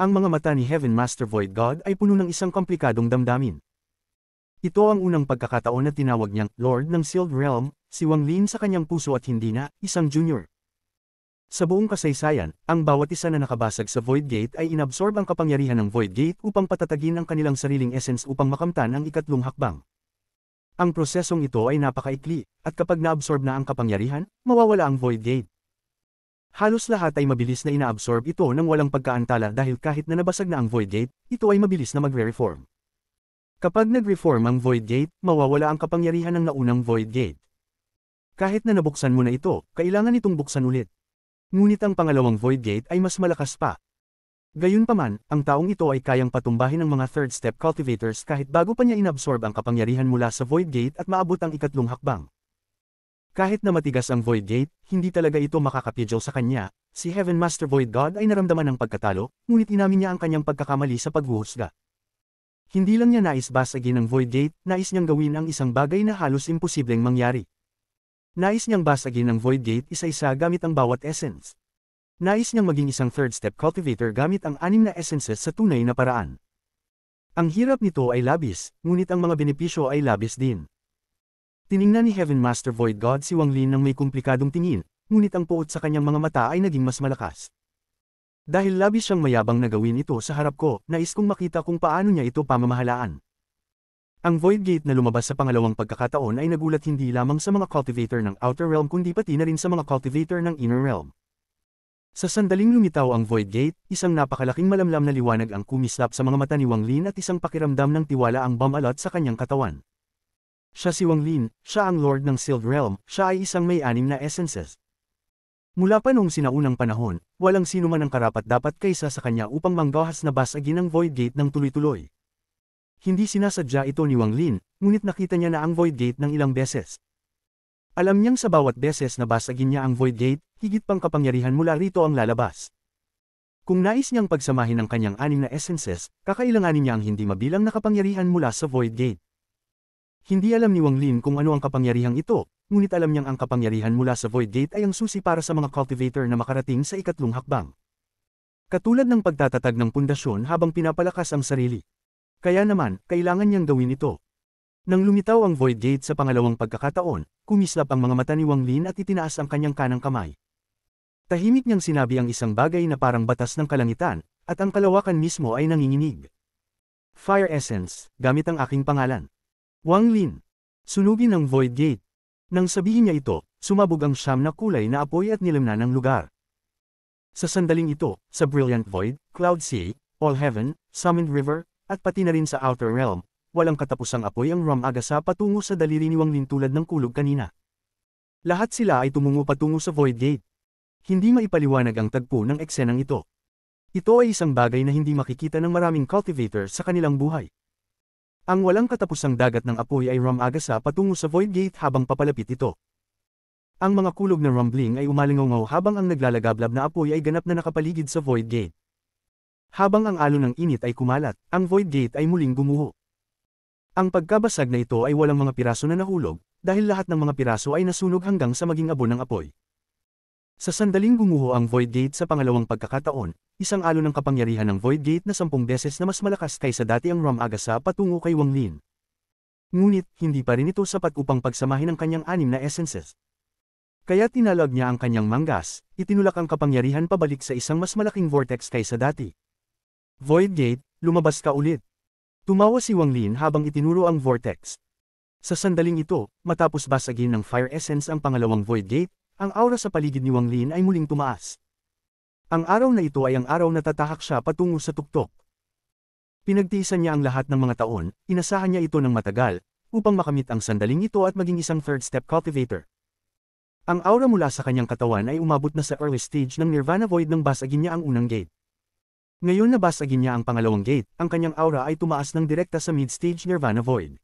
Ang mga mata ni Heaven Master Void God ay puno ng isang komplikadong damdamin. Ito ang unang pagkakataon na tinawag niyang Lord ng Sealed Realm, si Wang Lin sa kanyang puso at hindi na isang junior. Sa buong kasaysayan, ang bawat isa na nakabasag sa Void Gate ay inabsorb ang kapangyarihan ng Void Gate upang patatagin ang kanilang sariling essence upang makamtan ang ikatlong hakbang. Ang prosesong ito ay napakaikli, at kapag naabsorb na ang kapangyarihan, mawawala ang Void Gate. Halos lahat ay mabilis na inaabsorb ito nang walang pagkaantala dahil kahit na nabasag na ang Void Gate, ito ay mabilis na magre-reform. Kapag nag-reform ang Void Gate, mawawala ang kapangyarihan ng naunang Void Gate. Kahit na nabuksan mo na ito, kailangan itong buksan ulit. Ngunit ang pangalawang Void Gate ay mas malakas pa. Gayunpaman, ang taong ito ay kayang patumbahin ng mga third step cultivators kahit bago pa niya inabsorb ang kapangyarihan mula sa Void Gate at maabot ang ikatlong hakbang. Kahit na matigas ang Void Gate, hindi talaga ito makakapigil sa kanya. Si Heaven Master Void God ay naramdaman ng pagkatalo, ngunit inamin niya ang kanyang pagkakamali sa paghuhusga. Hindi lang niya nais basagin ang Void Gate, nais niyang gawin ang isang bagay na halos imposibleng mangyari. Nais niyang basagin ang Void Gate isa-isa gamit ang bawat essence. Nais niyang maging isang third step cultivator gamit ang 6 na essences sa tunay na paraan. Ang hirap nito ay labis, ngunit ang mga benepisyo ay labis din. Tiningnan ni Heaven Master Void God si Wang Lin ng may komplikadong tingin, ngunit ang puot sa kanyang mga mata ay naging mas malakas. Dahil labis siyang mayabang na gawin ito sa harap ko, nais kong makita kung paano niya ito pamamahalaan. Ang Void Gate na lumabas sa pangalawang pagkakataon ay nagulat hindi lamang sa mga cultivator ng Outer Realm kundi pati na rin sa mga cultivator ng Inner Realm. Sa sandaling lumitaw ang Void Gate, isang napakalaking malamlam na liwanag ang kumislap sa mga mata ni Wang Lin at isang pakiramdam ng tiwala ang bumalot sa kanyang katawan. Siya si Wang Lin, siya ang Lord ng Sealed Realm, siya ay isang may-6 na essences. Mula pa noong sinaunang panahon, walang sino man ang karapat-dapat kaysa sa kanya upang manggahas na basagin ang Void Gate ng tuloy-tuloy. Hindi sinasadya ito ni Wang Lin, ngunit nakita niya na ang Void Gate ng ilang beses. Alam niyang sa bawat beses na basagin niya ang Void Gate, higit pang kapangyarihan mula rito ang lalabas. Kung nais niyang pagsamahin ang kanyang 6 na essences, kakailanganin niya ang hindi mabilang na kapangyarihan mula sa Void Gate. Hindi alam ni Wang Lin kung ano ang kapangyarihang ito, ngunit alam niyang ang kapangyarihan mula sa Void Gate ay ang susi para sa mga cultivator na makarating sa ikatlong hakbang. Katulad ng pagtatatag ng pundasyon habang pinapalakas ang sarili. Kaya naman, kailangan niyang gawin ito. Nang lumitaw ang Void Gate sa pangalawang pagkakataon, kumislap ang mga mata ni Wang Lin at itinaas ang kanyang kanang kamay. Tahimik niyang sinabi ang isang bagay na parang batas ng kalangitan, at ang kalawakan mismo ay nanginginig. Fire Essence, gamit ang aking pangalan. Wang Lin. Sunugin ang Void Gate. Nang sabihin niya ito, sumabog ang 9 na kulay na apoy at nilimnan ang lugar. Sa sandaling ito, sa Brilliant Void, Cloud Sea, All Heaven, Summoned River, at pati na rin sa Outer Realm, walang katapusang apoy ang Ram Agasa patungo sa daliri ni Wang Lin tulad ng kulog kanina. Lahat sila ay tumungo patungo sa Void Gate. Hindi maipaliwanag ang tagpo ng eksenang ito. Ito ay isang bagay na hindi makikita ng maraming cultivator sa kanilang buhay. Ang walang katapusang dagat ng apoy ay Ram Agasa patungo sa Void Gate habang papalapit ito. Ang mga kulog na rumbling ay umalingaw habang ang naglalagablab na apoy ay ganap na nakapaligid sa Void Gate. Habang ang alon ng init ay kumalat, ang Void Gate ay muling gumuho. Ang pagkabasag na ito ay walang mga piraso na nahulog, dahil lahat ng mga piraso ay nasunog hanggang sa maging abo ng apoy. Sa sandaling gumuho ang Void Gate sa pangalawang pagkakataon, isang alon ng kapangyarihan ng Void Gate na 10 beses na mas malakas kaysa dati ang Ram Agasa patungo kay Wang Lin. Ngunit, hindi pa rin ito sapat upang pagsamahin ang kanyang 6 na essences. Kaya tinalag niya ang kanyang manggas, itinulak ang kapangyarihan pabalik sa isang mas malaking vortex kaysa dati. Void Gate, lumabas ka ulit. Tumawa si Wang Lin habang itinuro ang vortex. Sa sandaling ito, matapos basagin ng Fire Essence ang pangalawang Void Gate, ang aura sa paligid ni Wang Lin ay muling tumaas. Ang araw na ito ay ang araw na tatahak siya patungo sa tuktok. Pinagtiisan niya ang lahat ng mga taon, inasahan niya ito ng matagal, upang makamit ang sandaling ito at maging isang third step cultivator. Ang aura mula sa kanyang katawan ay umabot na sa early stage ng Nirvana Void nang basagin niya ang unang gate. Ngayon na basagin niya ang pangalawang gate, ang kanyang aura ay tumaas ng direkta sa mid-stage Nirvana Void.